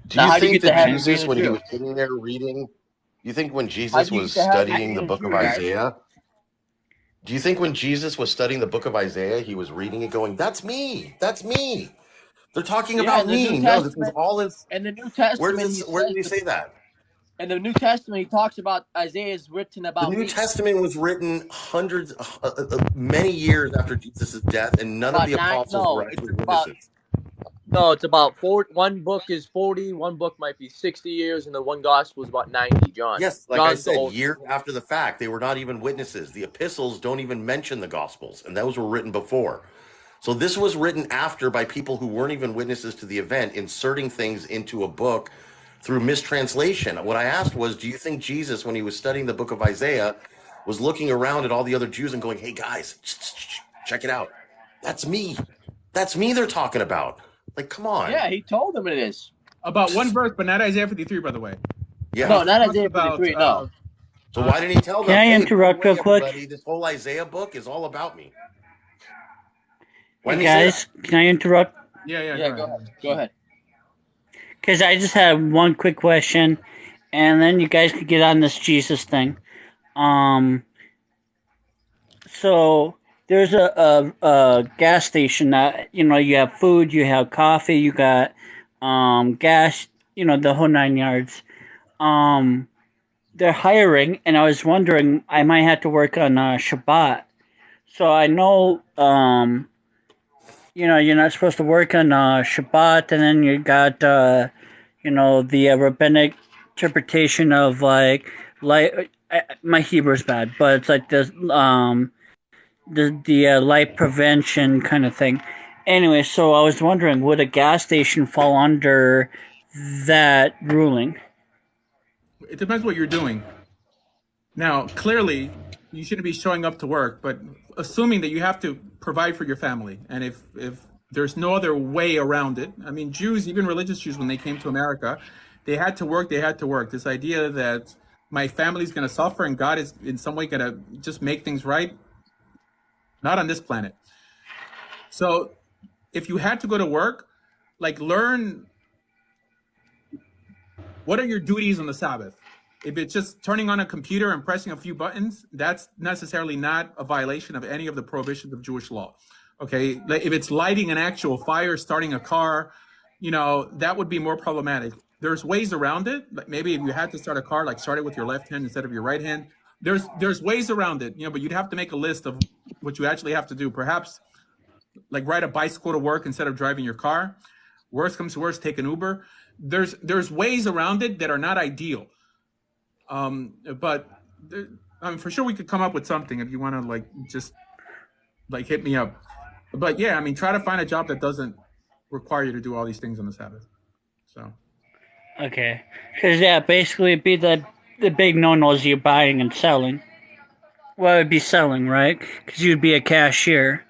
Do you think that Jesus, when he was sitting there reading, you think when Jesus was studying the book of Isaiah, do you think when Jesus was studying the book of Isaiah, he was reading it going, that's me, that's me. They're talking about me. No, this was all in the New Testament. Where did he say that? In the New Testament, he talks about Isaiah's written about The New Testament was written many years after Jesus' death, and none of the apostles were actually witnesses. No, it's about 40. One book is 40. One book might be 60 years, and the one gospel is about 90. John. Yes, like John's I said, years after the fact, they were not even witnesses. The epistles don't even mention the gospels, and those were written before. So this was written after by people who weren't even witnesses to the event, inserting things into a book through mistranslation. What I asked was, do you think Jesus, when he was studying the book of Isaiah, was looking around at all the other Jews and going, hey guys, check it out. That's me. That's me they're talking about. Like, come on. Yeah, he told them it is. About one verse, but not Isaiah 53, by the way. Yeah. No, not Isaiah 53, no. So why didn't he tell them? Can I interrupt real quick? This whole Isaiah book is all about me. Hey guys, can I interrupt? Yeah, go ahead. Because I just have one quick question, and then you guys could get on this Jesus thing. So there's a gas station that, you have food, you have coffee, you got gas, the whole 9 yards. They're hiring, and I was wondering, I might have to work on Shabbat. So I know, you're not supposed to work on Shabbat, and then you got, the rabbinic interpretation of my Hebrew's bad, but it's like this, the light prevention kind of thing. Anyway, so I was wondering, would a gas station fall under that ruling? It depends what you're doing. Now, clearly, you shouldn't be showing up to work, but assuming that you have to provide for your family, and if there's no other way around it, I mean, Jews, even religious Jews, when they came to America, they had to work. This idea that my family's going to suffer and God is in some way going to just make things right. Not on this planet. So if you had to go to work, like learn what are your duties on the Sabbath. If it's just turning on a computer and pressing a few buttons, that's necessarily not a violation of any of the prohibitions of Jewish law. Okay, if it's lighting an actual fire, starting a car, that would be more problematic. There's ways around it. Like maybe if you had to start a car, like start it with your left hand instead of your right hand. There's ways around it, but you'd have to make a list of what you actually have to do. Perhaps like ride a bicycle to work instead of driving your car. Worst comes to worst, take an Uber. There's ways around it that are not ideal. But for sure we could come up with something if you want to just hit me up. But yeah, try to find a job that doesn't require you to do all these things on the Sabbath. So. Okay, because basically it'd be the big no-nos you're buying and selling. Well, it'd be selling, right? Because you'd be a cashier.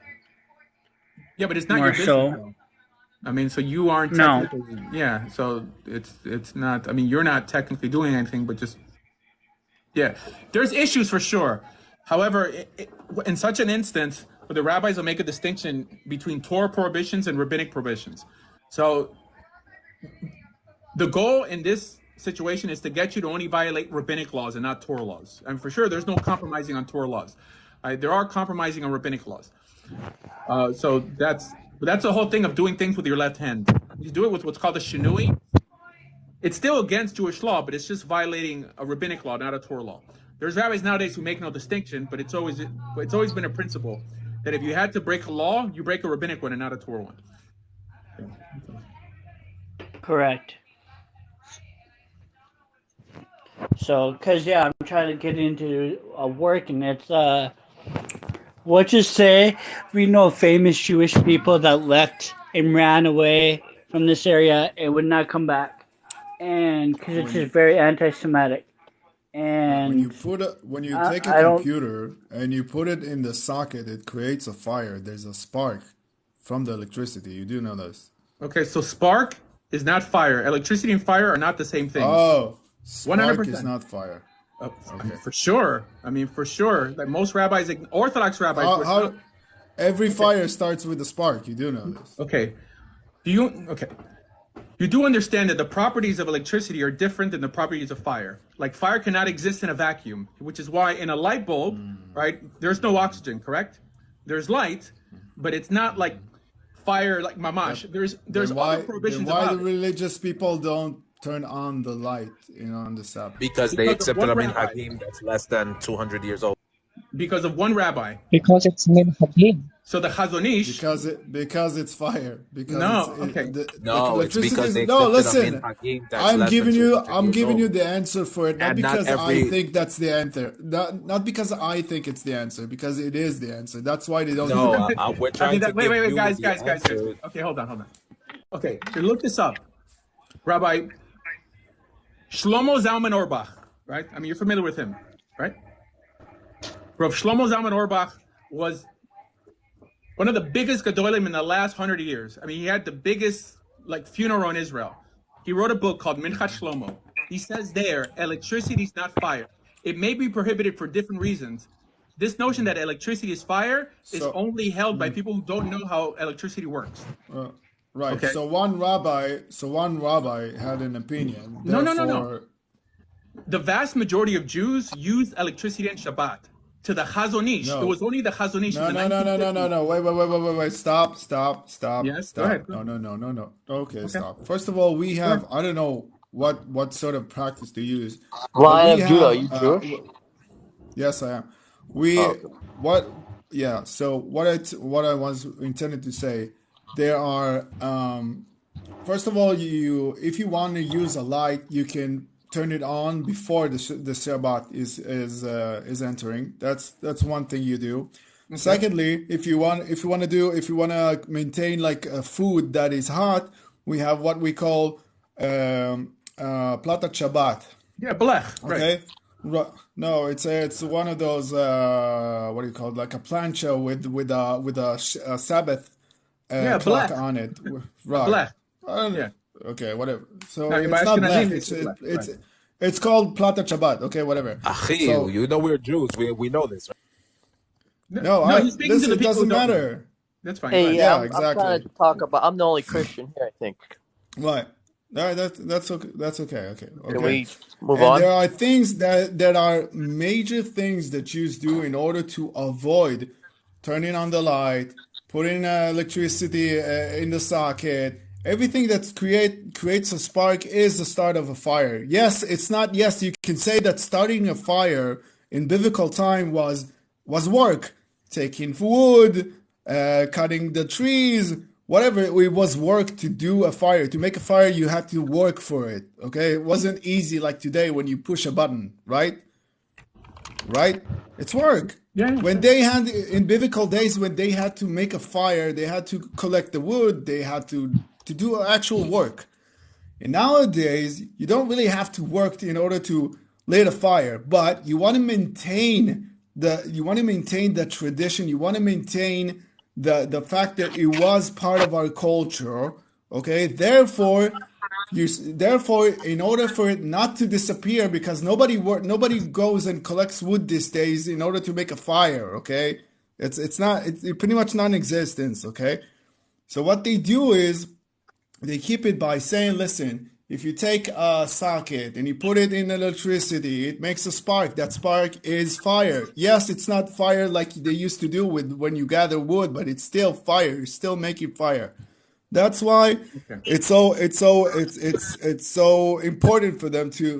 Yeah, but it's not your business. So you aren't technically. No. Yeah, so it's not. You're not technically doing anything, but just. Yeah, there's issues for sure. However, in such an instance, the rabbis will make a distinction between Torah prohibitions and rabbinic prohibitions. So the goal in this situation is to get you to only violate rabbinic laws and not Torah laws. And for sure, there's no compromising on Torah laws. There are compromising on rabbinic laws. So that's the whole thing of doing things with your left hand. You do it with what's called a shinui. It's still against Jewish law, but it's just violating a rabbinic law, not a Torah law. There's rabbis nowadays who make no distinction, but it's always been a principle that if you had to break a law, you break a rabbinic one and not a Torah one. Correct. So, because I'm trying to get into work, and it's what you say. We know famous Jewish people that left and ran away from this area and would not come back, and because it's just very anti-Semitic. And when you take a computer and you put it in the socket, it creates a fire. There's a spark from the electricity. You do know this. Okay, so spark is not fire. Electricity and fire are not the same thing. Oh, spark 100%. Is not fire. Okay. For sure. For sure. Like most rabbis, like Orthodox rabbis. Every fire starts with a spark. You do know this. Okay. You do understand that the properties of electricity are different than the properties of fire. Like fire cannot exist in a vacuum, which is why in a light bulb, right, there's no oxygen, correct? There's light, but it's not like fire, like mamash. There's other prohibitions about it. Why the religious people don't turn on the light, on the Sabbath? Because they accepted a minhagim that's less than 200 years old. Because of one rabbi. Because it's minhagim. So the Chazon Ish. Because it's fire. Because it's because they listen. I'm giving you the answer for it, not because I think that's the answer. Not because I think it's the answer, because it is the answer. That's why they don't. No, we're trying to wait, guys. Okay, hold on. Okay, so look this up. Rabbi Shlomo Zalman Auerbach, right? You're familiar with him, right? Rav Shlomo Zalman Auerbach was one of the biggest Gedolim in the last 100 years. He had the biggest funeral in Israel. He wrote a book called Minchat Shlomo. He says there, electricity is not fire. It may be prohibited for different reasons. This notion that electricity is fire is only held by people who don't know how electricity works. Right. Okay. So one rabbi had an opinion. No. The vast majority of Jews use electricity on Shabbat. To the Chazon Ish. It was only the Chazon Ish. No. Wait. Stop. Yes, stop. Go ahead. No. Okay, stop. First of all, we have, I don't know what sort of practice to use. Lion of Judah, are you Jewish? Yes, I am. So what I was intended to say, there are, first of all, if you want to use a light, you can turn it on before the Shabbat is entering. That's one thing you do. Okay. Secondly, if you want to maintain a food that is hot, we have what we call Platat Shabbat. Yeah, blech. Okay. Right. No, it's one of those what do you call it? Like a plancha with a Sabbath clock on it. Right. Blech. Yeah. Okay, whatever. So it's not blech. It's called Plata Shabbat. Okay, whatever. Achil, you know we're Jews. We know this, right? No, he's speaking to the it people who doesn't don't know. matter. That's fine. Go Hey, ahead. yeah, Yeah, I'm exactly. trying to talk about. I'm the only Christian here, I think. Right. All right, that's okay. That's okay. Okay. Can we move And on? there are things that are major things that Jews do in order to avoid turning on the light, putting electricity in the socket. Everything that creates a spark is the start of a fire. Yes, it's not. Yes, you can say that starting a fire in biblical time was work, taking wood, cutting the trees, whatever. It was work to do a fire. To make a fire, you had to work for it. Okay, it wasn't easy like today when you push a button, right? Right? It's work. Yeah. When they had in biblical days, when they had to make a fire, they had to collect the wood. They had to do actual work. And nowadays, you don't really have to work in order to light a fire, but you want to maintain the tradition. You want to maintain the fact that it was part of our culture. Okay, therefore, in order for it not to disappear, because nobody goes and collects wood these days in order to make a fire. Okay, it's pretty much non-existence. Okay, so what they do is they keep it by saying, listen, if you take a socket and you put it in electricity, it makes a spark. That spark is fire. Yes, it's not fire like they used to do with when you gather wood, but it's still fire. You're still making fire. That's why it's so important for them to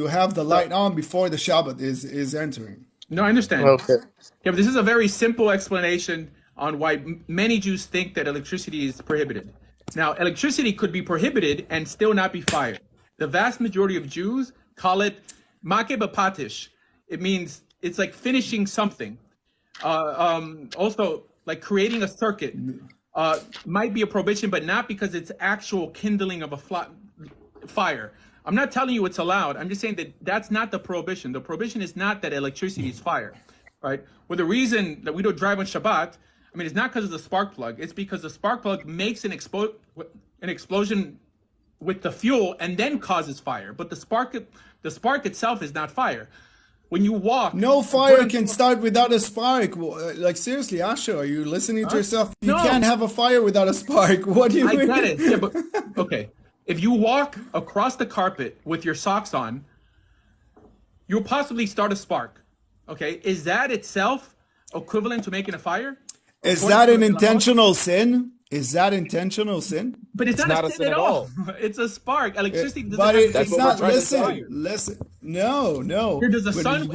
have the light on before the Shabbat is entering. No, I understand. Okay. Yeah, but this is a very simple explanation on why many Jews think that electricity is prohibited. Now, electricity could be prohibited and still not be fire. The vast majority of Jews call it make b'patish. It means it's like finishing something. Also, like creating a circuit might be a prohibition, but not because it's actual kindling of a fire. I'm not telling you it's allowed. I'm just saying that that's not the prohibition. The prohibition is not that electricity is fire, right? Well, the reason that we don't drive on Shabbat, I mean, it's not because of the spark plug. It's because the spark plug makes an explosion with the fuel and then causes fire. But the spark itself is not fire. When you walk, no fire can start without a spark. Like seriously, Asher, are you listening to yourself? You can't have a fire without a spark. What do you mean? I get it. Yeah, but okay. If you walk across the carpet with your socks on, you'll possibly start a spark. Okay, is that itself equivalent to making a fire? Is that an intentional sin? Is that intentional sin? But it's not a sin at all. It's a spark. Electricity doesn't but have it's not. Listen. No. Here, does the sun?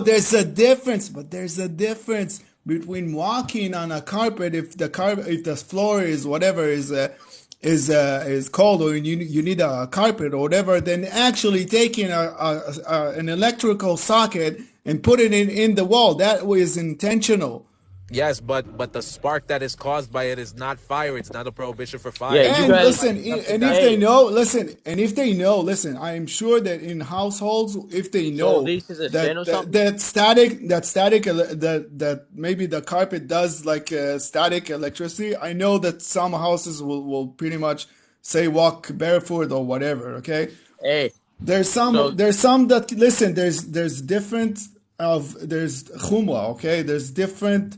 There's a difference. But there's a difference between walking on a carpet if the floor is whatever is cold or you need a carpet or whatever, than actually taking an electrical socket and putting it in the wall. That was intentional. Yes, but the spark that is caused by it is not fire. It's not a prohibition for fire. Yeah, and listen, if they know, listen, I am sure that in households, if they know that maybe the carpet does like static electricity, I know that some houses will pretty much say walk barefoot or whatever. Okay. Hey. There's some that listen. There's different there's chumrah. Okay. There's different.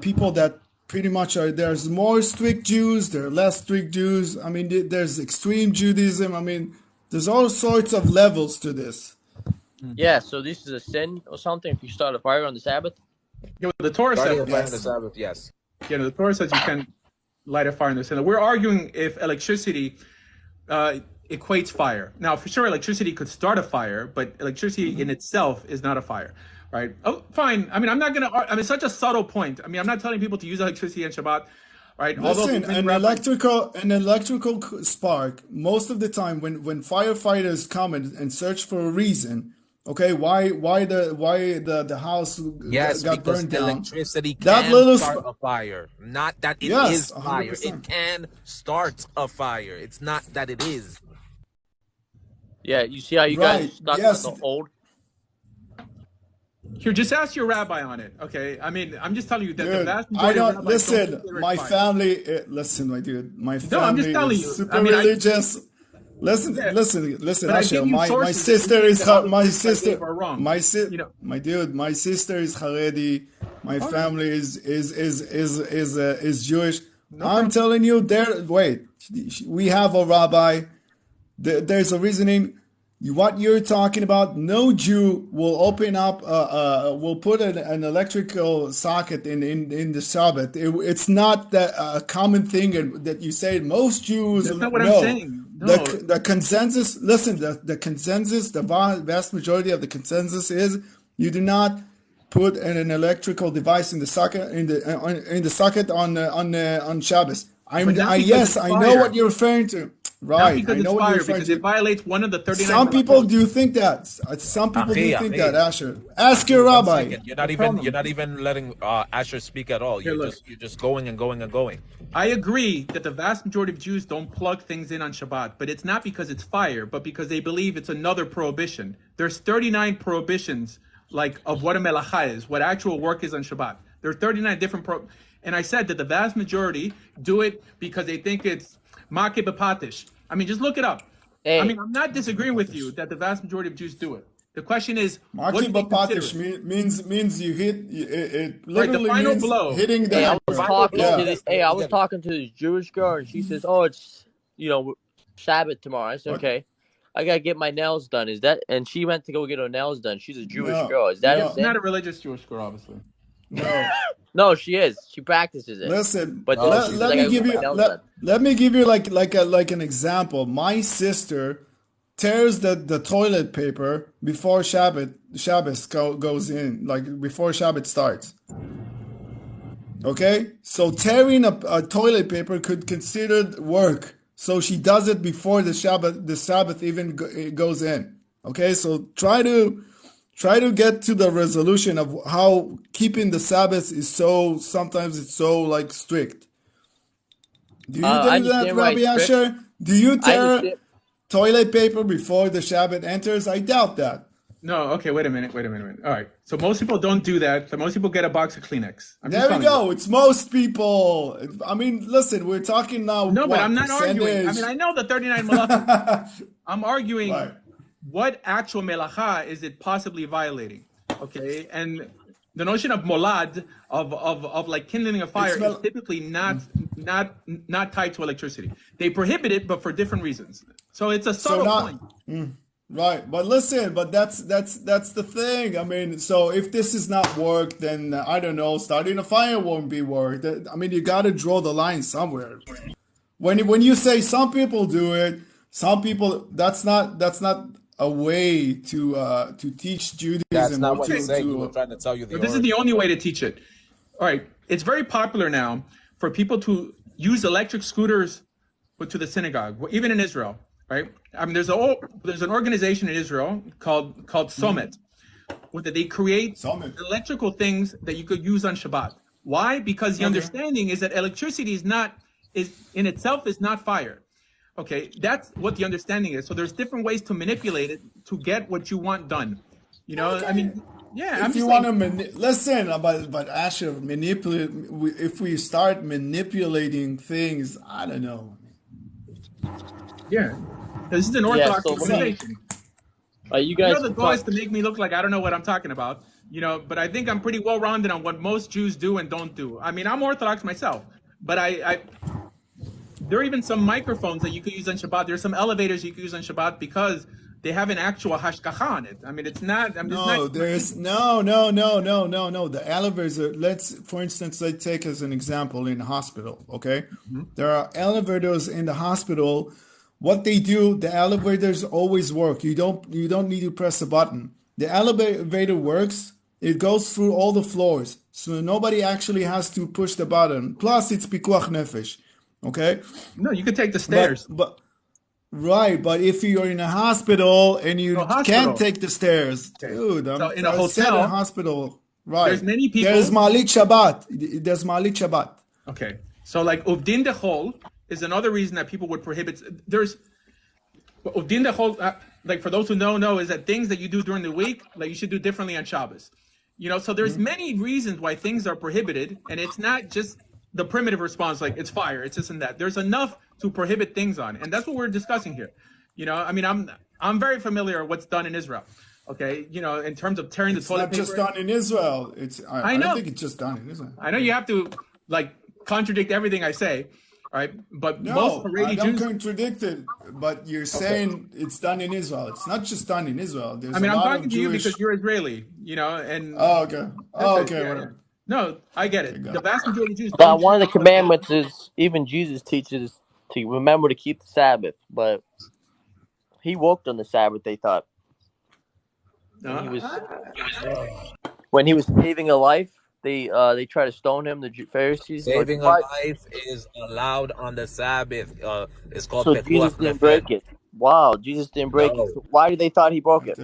People that pretty much are, there's more strict Jews, there are less strict Jews. I mean, there's extreme Judaism. I mean, there's all sorts of levels to this. Yeah, so this is a sin or something if you start a fire on the Sabbath? Yeah, the Torah says on the Sabbath, yes. Yeah, the Torah says you can light a fire on the Sabbath. We're arguing if electricity equates fire. Now, for sure, electricity could start a fire, but electricity in itself is not a fire. Right. Oh, fine. I mean, I'm not going to. I mean, it's such a subtle point. I mean, I'm not telling people to use electricity on Shabbat. Right. Listen, an electrical spark. Most of the time, when firefighters come and search for a reason, okay, why the house got burned down? Electricity can start a fire. Not that it is fire. 100%. It can start a fire. It's not that it is. Yeah. You see how you guys stuck on the old. Here, just ask your rabbi on it, okay? I mean, I'm just telling you that the vast majority of rabbis listen. My family, listen, my dude. My family I'm just telling is you. super religious. Listen, Yeah, listen, but I Asher. give you My sources that you sister think is that other my sources I sister gave are wrong. You know, my dude. My sister is Haredi. My all right, family is Jewish. no I'm problem. telling you, wait. We have a rabbi. There's a reasoning. What you're talking about, no Jew will open up, will put an electrical socket in the Shabbat. It's not a common thing that you say. Most Jews, That's not what I'm no. saying. No, The consensus, listen, the consensus, the vast majority of the consensus is you do not put an electrical device in the socket in the socket on Shabbos. but not because Yes, it's I know what fire. you're referring to. Not Right, I because know it's what you're fire, referring because it to. violates one of the 39 Some people malachot. do think that. Some people do think that, Achi. Asher. Ask your One rabbi. second. No You're problem. not even letting Asher speak at all. Here, look. You're just going and going and going. I agree that the vast majority of Jews don't plug things in on Shabbat, but it's not because it's fire, but because they believe it's another prohibition. There's 39 prohibitions, like of what a melacha is, what actual work is on Shabbat. There are 39 different and I said that the vast majority do it because they think it's make bepatish. I mean, just look it up. I mean, Hey, I'm not disagreeing with you that the vast majority of Jews do it. The question is, what Maki do they consider bapatish it? means you hit. It Right, the literally final means blow. hitting the hey, I was hammer. talking to Yeah. this. Hey, I was talking to this Jewish girl, and she says, "Oh, it's Sabbath tomorrow." I said, What? "Okay, I gotta get my nails done." Is that? And she went to go get her nails done. She's a Jewish No, girl. Is that a Yeah, she's no, not sin? a religious Jewish girl, obviously. no. No, she is. She practices it. Listen, But then she says, let "I me gotta go give get my you nails done." let me give you like an example. My sister tears the toilet paper before Shabbos goes in, like before Shabbat starts. Okay, so tearing a toilet paper could considered work. So she does it before the Sabbath even goes in. Okay, so try to get to the resolution of how keeping the Sabbath is so sometimes it's so like strict. Do you I do that, understand why Rabbi it's strict. Asher? Do you I tear understand. toilet paper before the Shabbat enters? I doubt that. No, okay, wait a minute. All right. So most people don't do that. So most people get a box of Kleenex. I'm just There we telling you. go. It's most people. I mean, listen, we're talking now No, but I'm what not arguing. I percentage? mean, I know the 39 malachot. I'm arguing Right. what actual melacha is it possibly violating? Okay, and the notion of molad of like kindling a fire is typically not tied to electricity. They prohibit it, but for different reasons. So it's a So subtle not point. right, but listen, but that's the thing. I mean, so if this is not work, then I don't know. Starting a fire won't be work. I mean, you got to draw the line somewhere. When you say some people do it, some people that's not a way to teach That's Judaism not or what he's saying. He was to trying to tell you the But this is origin. the only way to teach it. All right, it's very popular now for people to use electric scooters, but to the synagogue, even in Israel. Right? I mean, there's an organization in Israel called Somet, where they create electrical things that you could use on Shabbat. Why? Because the understanding is that electricity is in itself is not fire. Okay, that's what the understanding is. So there's different ways to manipulate it to get what you want done. You know, I mean, yeah, I'm if you just want saying. to listen, but Asher, manipulate. If we start manipulating things, I don't know. Yeah, this is an Yeah. Orthodox So let me. organization. You I know guys the can goal is talk. to make me look like I don't know what I'm talking about, you know, but I think I'm pretty well rounded on what most Jews do and don't do. I mean, I'm Orthodox myself, but there are even some microphones that you could use on Shabbat. There's some elevators you could use on Shabbat because they have an actual hashgacha on it. I mean, it's not. I'm just not. No, there's no. The elevators are, for instance, let's take as an example in a hospital, okay? There are elevators in the hospital. What they do, the elevators always work. You don't need to press a button. The elevator works. It goes through all the floors. So nobody actually has to push the button. Plus it's pikuach nefesh. Okay? No, you could take the stairs. Right, but if you're in a hospital and you can't take the stairs, dude, So in a I said a hotel, hospital, right? there's many people. There's Malit Shabbat. There's Malit Shabbat. Okay, so like Uvdin Dechol is another reason that people would prohibit. There's Uvdin Dechol, like for those who know, is that things that you do during the week, like you should do differently on Shabbos. You know, so there's many reasons why things are prohibited, and it's not just the primitive response, like it's fire, it's this and that. There's enough to prohibit things on, and that's what we're discussing here. You know, I mean, I'm very familiar with what's done in Israel. Okay, you know, in terms of tearing It's the toilet not just paper. done in Israel. I I don't know. think it's just done in Israel. I know you have to like contradict everything I say, all right? But most No, I Haredi don't Jews. contradict it, but you're saying it's done in Israel. It's not just done in Israel. There's I a mean, I'm lot of talking to you because Jewish. you're Israeli, you know, and Oh, okay. that's Oh, it. okay. Yeah, yeah. Whatever. No, I get Okay, it. got The it. vast majority of Jews Now, don't one tear of the the toilet paper. commandments is even Jesus teaches to remember to keep the Sabbath, but he walked on the Sabbath. They thought when he was when he was saving a life, they try to stone him. The Pharisees, but Saving a why? life is allowed on the Sabbath. It's called So Jesus pekuach didn't nefesh. break it. Wow, Jesus didn't break it. No. So why did they thought he broke it?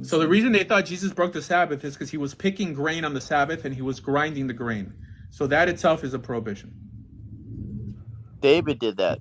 So the reason they thought Jesus broke the Sabbath is because he was picking grain on the Sabbath and he was grinding the grain. So that itself is a prohibition. David did that.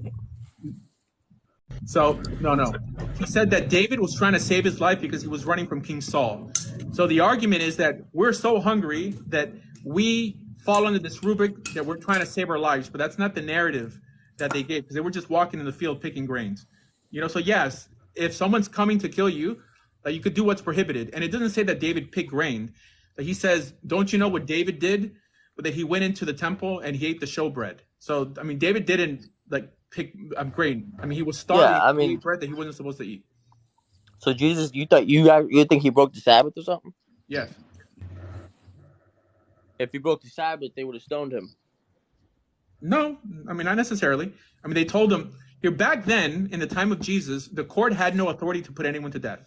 So no. He said that David was trying to save his life because he was running from King Saul. So the argument is that we're so hungry that we fall under this rubric that we're trying to save our lives, but that's not the narrative that they gave because they were just walking in the field picking grains. You know, so yes, if someone's coming to kill you, you could do what's prohibited. And it doesn't say that David picked grain. He says, don't you know what David did? That he went into the temple and he ate the showbread. So, I mean, David didn't pick grain. I mean, he was starving. Yeah, I He mean, ate bread that he wasn't supposed to eat. so Jesus, you thought you think he broke the Sabbath or something? Yes. If he broke the Sabbath, they would have stoned him. No, I mean, not necessarily. I mean, they told him here back then in the time of Jesus, the court had no authority to put anyone to death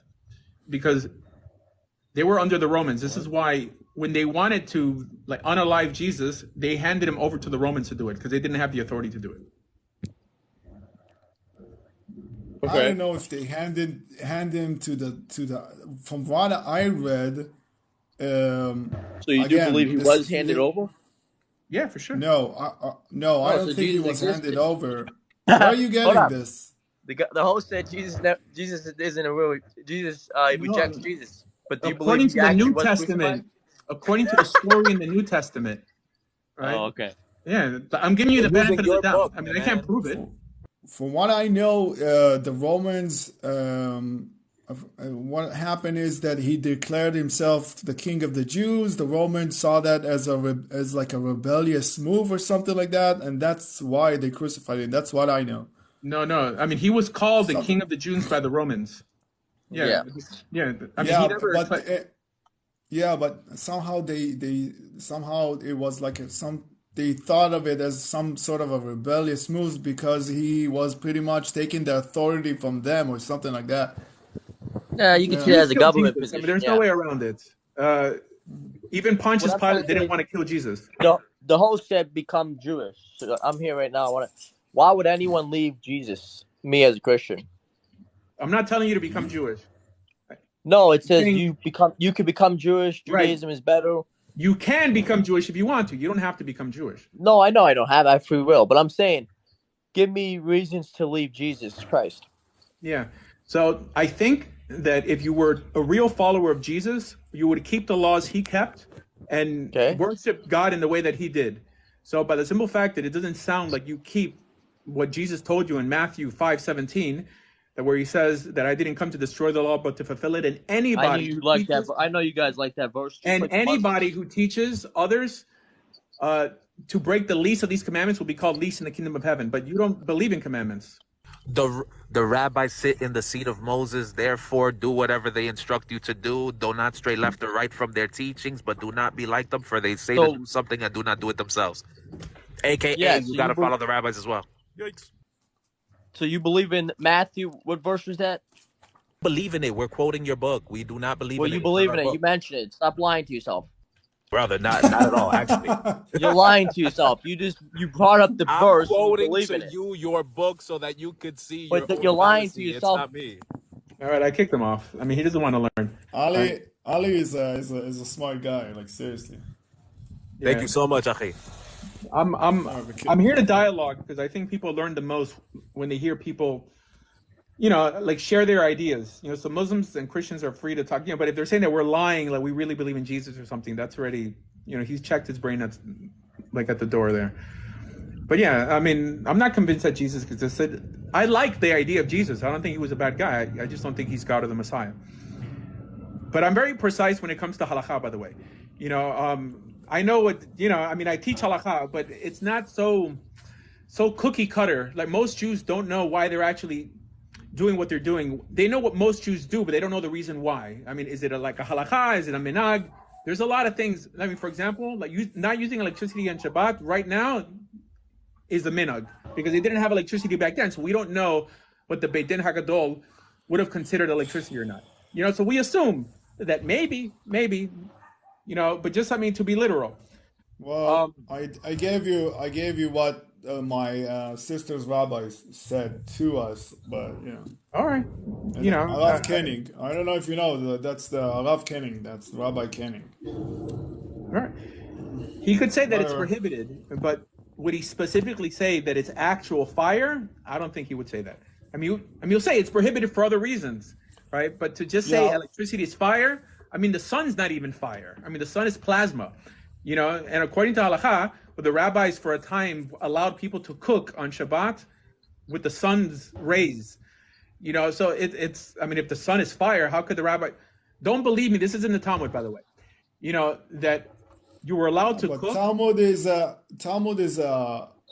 because they were under the Romans. This is why when they wanted to unalive Jesus, they handed him over to the Romans to do it because they didn't have the authority to do it. Okay. I don't know if they hand him to the. From what I read, so you again, do believe he was handed over? Yeah, for sure. No, I don't so think Jesus he was existed. handed over. Where are you getting this? The host said Jesus isn't a real Jesus. He rejects Jesus. But do you according believe to the New was Testament, crucified? according to the story in the New Testament, right? Oh, okay. Yeah, I'm giving you the benefit of the doubt. I mean, I can't prove it. From what I know, the Romans, what happened is that he declared himself the king of the Jews. The Romans saw that as like a rebellious move or something like that, and that's why they crucified him. That's what I know. No. I mean, he was called the king of the Jews by the Romans. Yeah. I mean, he never. But somehow somehow it was like they thought of it as some sort of a rebellious move because he was pretty much taking the authority from them or something like that. Yeah, you can see that as a government position. I mean, there's no way around it. Even Pontius Pilate didn't want to kill Jesus. The host said become Jewish. So I'm here right now. Why would anyone leave Jesus? Me as a Christian. I'm not telling you to become Jewish. No, it says you can become Jewish. Judaism is better. You can become Jewish if you want to. You don't have to become Jewish. No, I know I don't have free will, but I'm saying, give me reasons to leave Jesus Christ. Yeah. So I think that if you were a real follower of Jesus, you would keep the laws he kept and worship God in the way that he did. So by the simple fact that it doesn't sound like you keep what Jesus told you in Matthew 5:17, where he says that I didn't come to destroy the law, but to fulfill it. And anybody I know you guys like that verse. And anybody who teaches others to break the least of these commandments will be called least in the kingdom of heaven. But you don't believe in commandments. The rabbis sit in the seat of Moses. Therefore, do whatever they instruct you to do. Do not stray left or right from their teachings, but do not be like them, for they say to do something and do not do it themselves. AKA, you got to follow the rabbis as well. Yikes. So you believe in Matthew? What verse was that? Believe in it. We're quoting your book. We do not believe in it. Well, you believe in it. You mentioned it. Stop lying to yourself. Brother, not at all, actually. You're lying to yourself. You brought up the verse. I'm quoting to you your book so that you could see but you're lying to yourself. It's not me. All right, I kicked him off. I mean, he doesn't want to learn. Ali is a smart guy. Like, seriously. Thank you so much, Achi. I'm here to dialogue because I think people learn the most when they hear people, share their ideas. So Muslims and Christians are free to talk. But if they're saying that we're lying, like we really believe in Jesus or something, that's already, he's checked his brain. That's at the door there. But yeah, I mean, I'm not convinced that Jesus existed. I like the idea of Jesus. I don't think he was a bad guy. I just don't think he's God or the Messiah. But I'm very precise when it comes to halakha, by the way. I know what, I teach halakha, but it's not so cookie cutter. Like most Jews don't know why they're actually doing what they're doing. They know what most Jews do, but they don't know the reason why. Is it like a halakha? Is it a minag? There's a lot of things. For example, like not using electricity on Shabbat right now is a minag, because they didn't have electricity back then. So we don't know what the Beit Din Hagadol would have considered electricity or not. So we assume that maybe, but just, to be literal. Well, I gave you what my sister's rabbis said to us, but all right, Rav Kenning. I don't know if you know that's the Rav Kenning. That's Rabbi Kenning. All right, he could say that it's prohibited, but would he specifically say that it's actual fire? I don't think he would say that. He'll say it's prohibited for other reasons, right? But to just say electricity is fire, the sun's not even fire. The sun is plasma, and according to halakha, the rabbis for a time allowed people to cook on Shabbat with the sun's rays, so it's, if the sun is fire, how could the rabbi, don't believe me, this is in the Talmud, by the way, that you were allowed to cook. Talmud is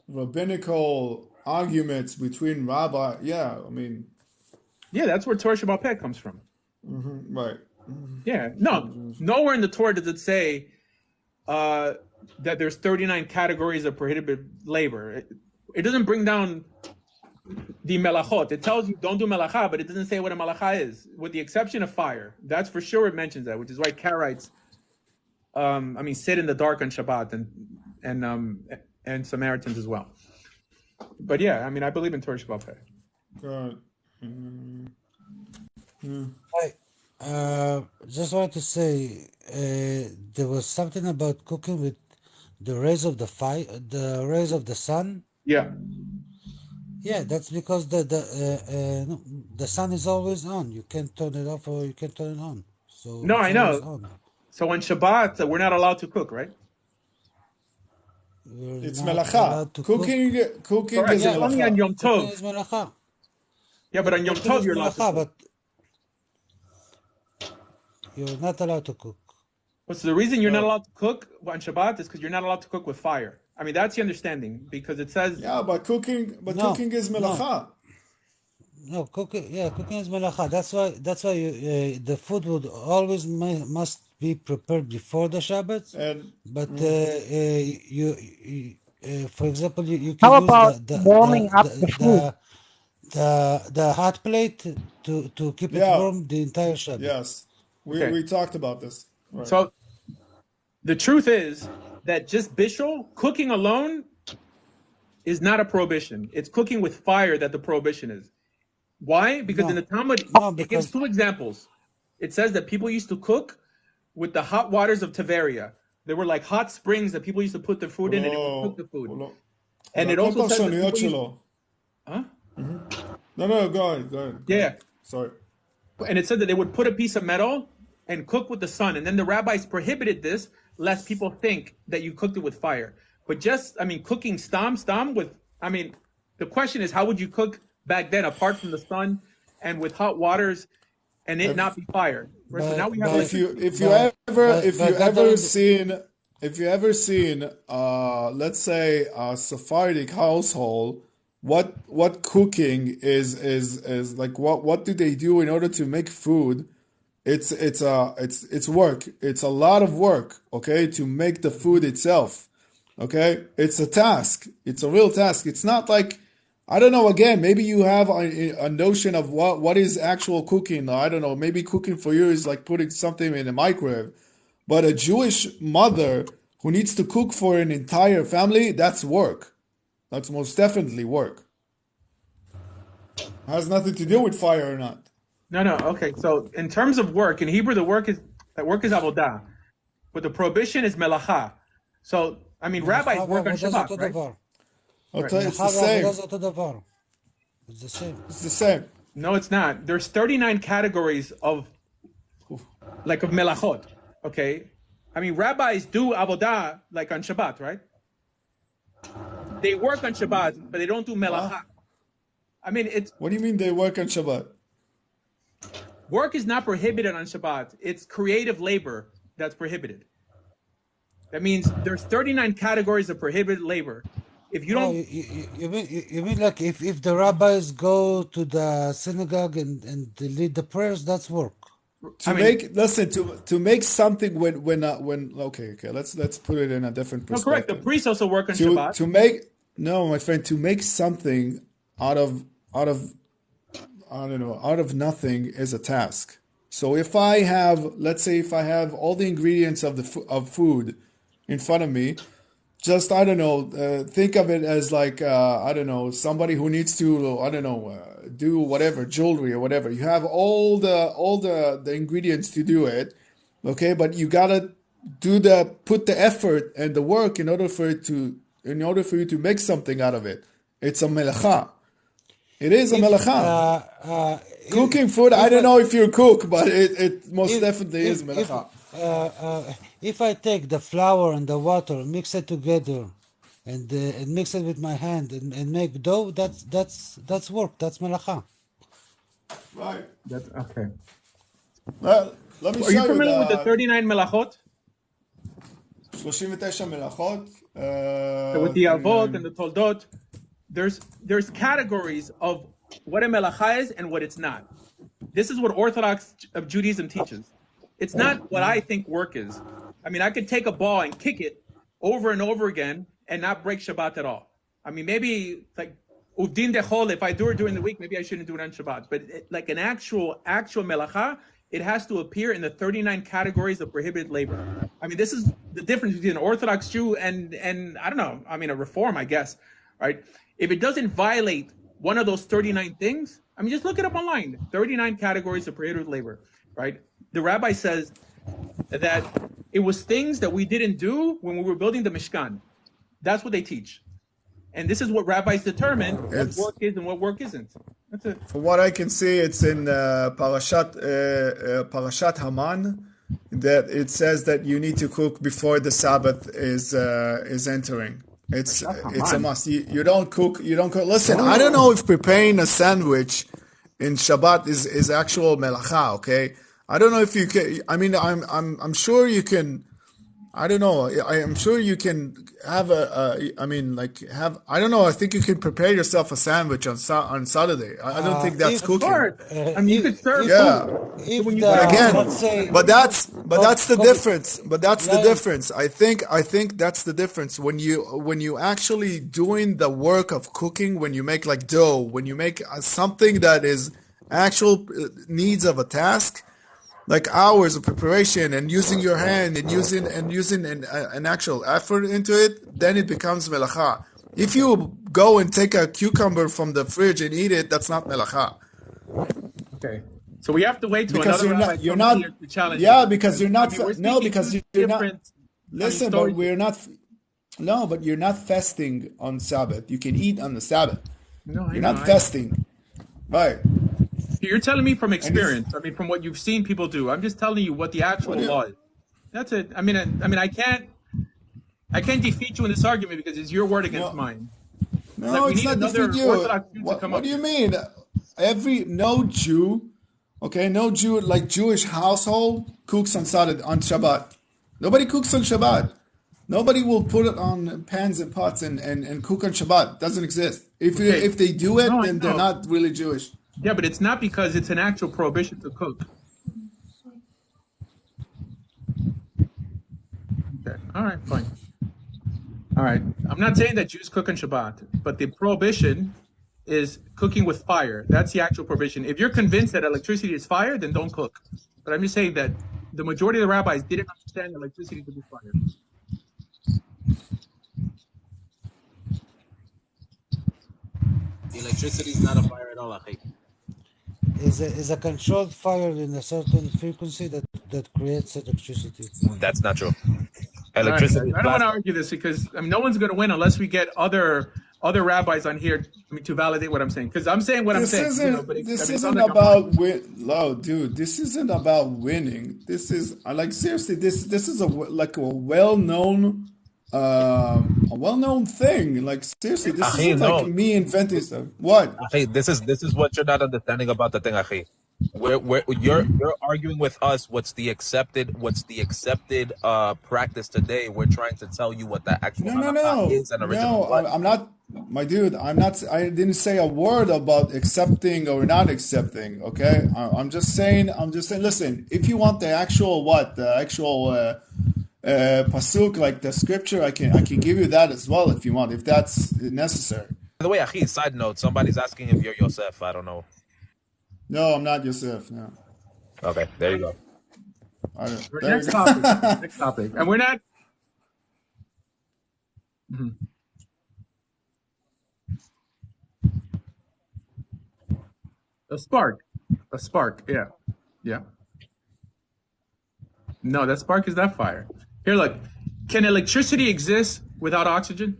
rabbinical arguments between rabbi. Yeah, that's where Torah Shabbat Peh comes from. Right. Yeah, nowhere in the Torah does it say that there's 39 categories of prohibited labor. It doesn't bring down the melachot. It tells you don't do melacha, but it doesn't say what a melacha is, with the exception of fire. That's for sure it mentions that, which is why Karaites, sit in the dark on Shabbat, and Samaritans as well. But yeah, I believe in Torah Shabbat Peh. Good. Just wanted to say there was something about cooking with the rays of the rays of the sun. Yeah. Yeah, that's because the sun is always on. You can't turn it off or you can turn it on. So no, I know. On. So on Shabbat, we're not allowed to cook, right? It's melacha. Cooking is melacha. Only on Yom Tov. Is melacha. Yeah, but on Yom Tov you're allowed to cook. But you're not allowed to cook. So the reason you're not allowed to cook on Shabbat is because you're not allowed to cook with fire. That's the understanding, because it says. Yeah, but cooking is melacha. No, cooking is melacha. That's why the food would always must be prepared before the Shabbat. But for example, you can use warming up the food? The hot plate to keep it warm the entire Shabbat. Yes, we talked about this. Right. So the truth is that just bishul, cooking alone, is not a prohibition. It's cooking with fire that the prohibition is. Why? Because in the Talmud, it gives two examples. It says that people used to cook with the hot waters of Tiberia. There were like hot springs that people used to put their food in and it would cook the food. And it also says that huh? No, go ahead. Yeah. Sorry. And it said that they would put a piece of metal and cook with the sun. And then the rabbis prohibited this, lest people think that you cooked it with fire. But just, cooking stam with, the question is, how would you cook back then, apart from the sun and with hot waters, and it not be fire? Right? So now we have. If you ever seen, let's say a Sephardic household, what cooking is like? What do they do in order to make food? It's work. It's a lot of work. Okay, to make the food itself. Okay, it's a task. It's a real task. It's not like, I don't know, again, maybe you have a notion of what is actual cooking. I don't know, maybe cooking for you is like putting something in a microwave. But a Jewish mother who needs to cook for an entire family, that's work. That's most definitely work. Has nothing to do with fire or not. No. Okay, so in terms of work, in Hebrew, work is avodah, but the prohibition is melacha. So, rabbis work on Shabbat, right? Okay, it's the same. It's the same. It's the same. No, it's not. There's 39 categories of melachot. Okay, rabbis do avodah like on Shabbat, right? They work on Shabbat, but they don't do melacha. I mean, it's. What do you mean they work on Shabbat? Work is not prohibited on Shabbat. It's creative labor that's prohibited. That means there's 39 categories of prohibited labor. If you don't, you mean like if the rabbis go to the synagogue and lead the prayers, that's work. To make something when okay, let's put it in a different perspective. No, correct. The priests also work on Shabbat. My friend, to make something out of nothing is a task. So if I have, let's say, all the ingredients of food in front of me, just think of it as like somebody who needs to do whatever, jewelry or whatever. You have all the ingredients to do it, okay, but you gotta put the effort and the work in order for you to make something out of it. It's a melacha. It is a melacha. Cooking food, I don't know if you cook, but it most definitely is melacha. If I take the flour and the water, mix it together, and mix it with my hand and make dough, that's work. That's melacha. Right. That's okay. Well, let me show you. Are you familiar with the 39 melachot? 39 melachot. With the avot and the toldot, there's categories of what a melacha is and what it's not. This is what Orthodox of Judaism teaches. It's not what I think work is. I mean, I could take a ball and kick it over and over again and not break Shabbat at all. I mean, maybe like Uvdin dechol, if I do it during the week, maybe I shouldn't do it on Shabbat. But like an actual melacha, it has to appear in the 39 categories of prohibited labor. I mean, this is the difference between an Orthodox Jew and I don't know, I mean, a Reform, I guess, right? If it doesn't violate one of those 39 things, I mean, just look it up online. 39 categories of prohibited labor, right? The rabbi says that it was things that we didn't do when we were building the Mishkan. That's what they teach. And this is what rabbis determine what work is and what work isn't. That's it. From what I can see, it's in Parashat Haman that it says that you need to cook before the Sabbath is entering. It's a must. You don't cook. Listen, I don't know if preparing a sandwich in Shabbat is actual melacha. Okay, I don't know if you can. I mean, I'm sure you can. I don't know. I'm sure you can have I don't know. I think you can prepare yourself a sandwich on Saturday. I don't think that's cooking. I mean, you could serve. But that's the difference. But that's the difference. I think that's the difference when you actually doing the work of cooking. When you make like dough, when you make something that is actual needs of a task. Like hours of preparation and using your hand and using an actual effort into it, then it becomes melacha. If you go and take a cucumber from the fridge and eat it, that's not melacha. Okay, so we have to wait till because another you're not to challenge. Yeah, because you're not. I mean, no, because you're not. Listen, but we're not. No, but you're not fasting on Sabbath. You can eat on the Sabbath. No, you're not fasting, right? You're telling me from experience. I mean, from what you've seen people do. I'm just telling you what the actual law is. That's it. I mean, I can't defeat you in this argument because it's your word against mine. No, it's not defeat you. What do you mean? No Jew, like Jewish household cooks on Shabbat. Nobody cooks on Shabbat. Nobody will put it on pans and pots and cook on Shabbat. Doesn't exist. If they do it, then they're not really Jewish. Yeah, but it's not because it's an actual prohibition to cook. Okay, all right, fine. All right, I'm not saying that Jews cook on Shabbat, but the prohibition is cooking with fire. That's the actual prohibition. If you're convinced that electricity is fire, then don't cook. But I'm just saying that the majority of the rabbis didn't understand electricity to be fire. The electricity is not a fire at all, Achik. Is a controlled fire in a certain frequency that creates electricity. That's not true. Electricity. Right. I don't want to argue this because no one's going to win unless we get other rabbis on here to validate what I'm saying. Because I'm saying what I'm saying. This isn't about dude. This isn't about winning. This is seriously. This is a well-known a well-known thing. Like seriously, this Achi, isn't like no. me inventing stuff. What? Achi, this is what you're not understanding about the thing, Achi. You're arguing with us what's the accepted practice today. We're trying to tell you what the actual halakha is and originally what. I'm not, my dude. I'm not. I didn't say a word about accepting or not accepting. Okay, I'm just saying. Listen, if you want the actual pasuk, like the scripture, I can give you that as well if you want, if that's necessary. By the way, Achi, side note, somebody's asking if you're Yosef. I don't know. No, I'm not Yosef. No. Okay, there you go. Next topic. Next topic. And we're not. A spark. Yeah. Yeah. No, that spark is that fire. Here, look. Can electricity exist without oxygen?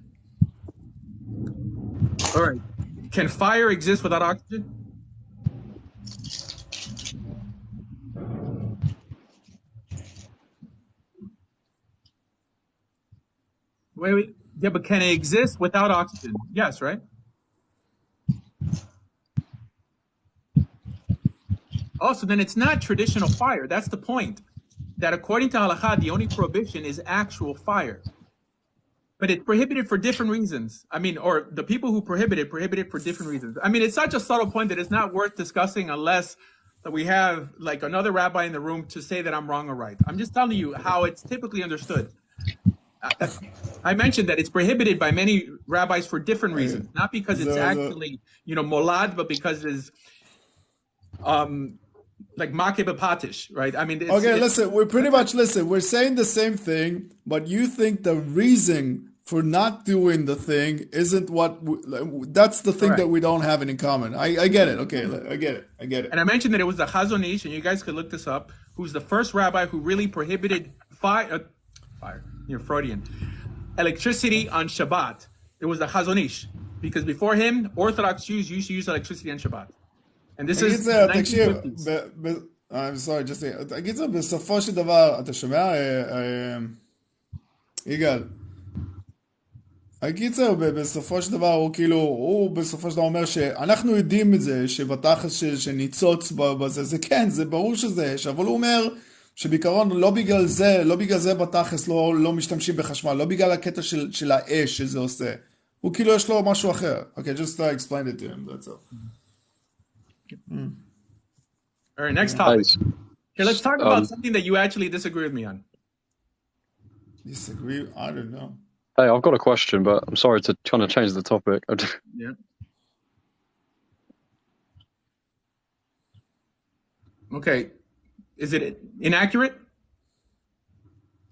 All right. Can fire exist without oxygen? Wait. Yeah, but can it exist without oxygen? Yes, right? Oh, so then it's not traditional fire. That's the point. That according to halakha, the only prohibition is actual fire. But it's prohibited for different reasons. I mean, or the people who prohibit it for different reasons. I mean, it's such a subtle point that it's not worth discussing unless that we have like another rabbi in the room to say that I'm wrong or right. I'm just telling you how it's typically understood. I mentioned that it's prohibited by many rabbis for different reasons, not because it's actually, molad, but because it is like makeh b'patish, right? I mean, listen, we're pretty much, we're saying the same thing, but you think the reason for not doing the thing isn't that's the thing that we don't have in common. I get it. Okay, I get it. And I mentioned that it was the Chazon Ish, and you guys could look this up, who's the first rabbi who really prohibited fire, Freudian, electricity on Shabbat. It was the Chazon Ish, because before him, Orthodox Jews used to use electricity on Shabbat. And this is 1950s. I'm sorry, just תגיד זה, בסופו של דבר, אתה שומע, יגאל? הקיצר, בסופו של דבר, הוא בסופו של דבר אומר שאנחנו יודעים את זה, שבתכלס שניצוץ בזה, זה כן, זה ברור שזה אש, אבל הוא אומר שבעיקרון לא בגלל זה בתכלס לא משתמשים בחשמל, לא בגלל הקטע של האש שזה עושה. הוא יש לו משהו אחר. Okay, just explain it to him, that's all. All right, next topic. Okay, let's talk about something that you actually disagree with me on. Disagree? I don't know. Hey, I've got a question, but I'm sorry to kind of change the topic. Yeah. Okay. Is it inaccurate?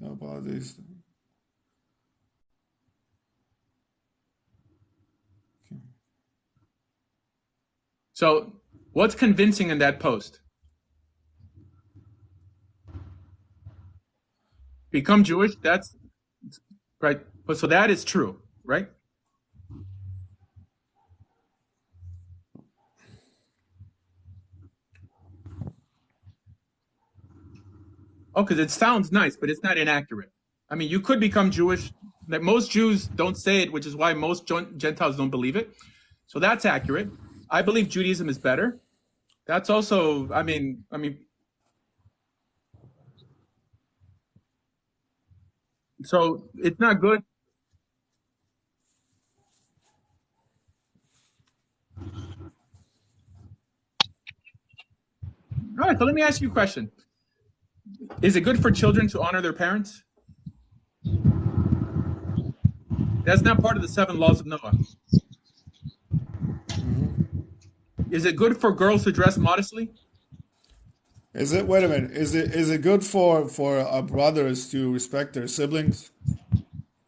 No, apologies. Okay. So, what's convincing in that post? Become Jewish, that's right. But so that is true, right? Oh, because it sounds nice, but it's not inaccurate. I mean, you could become Jewish. Like most Jews don't say it, which is why most Gentiles don't believe it. So that's accurate. I believe Judaism is better. That's also, I mean, so it's not good. All right, so let me ask you a question. Is it good for children to honor their parents? That's not part of the 7 laws of Noah. Is it good for girls to dress modestly? Is it? Wait a minute. Is it good for brothers to respect their siblings?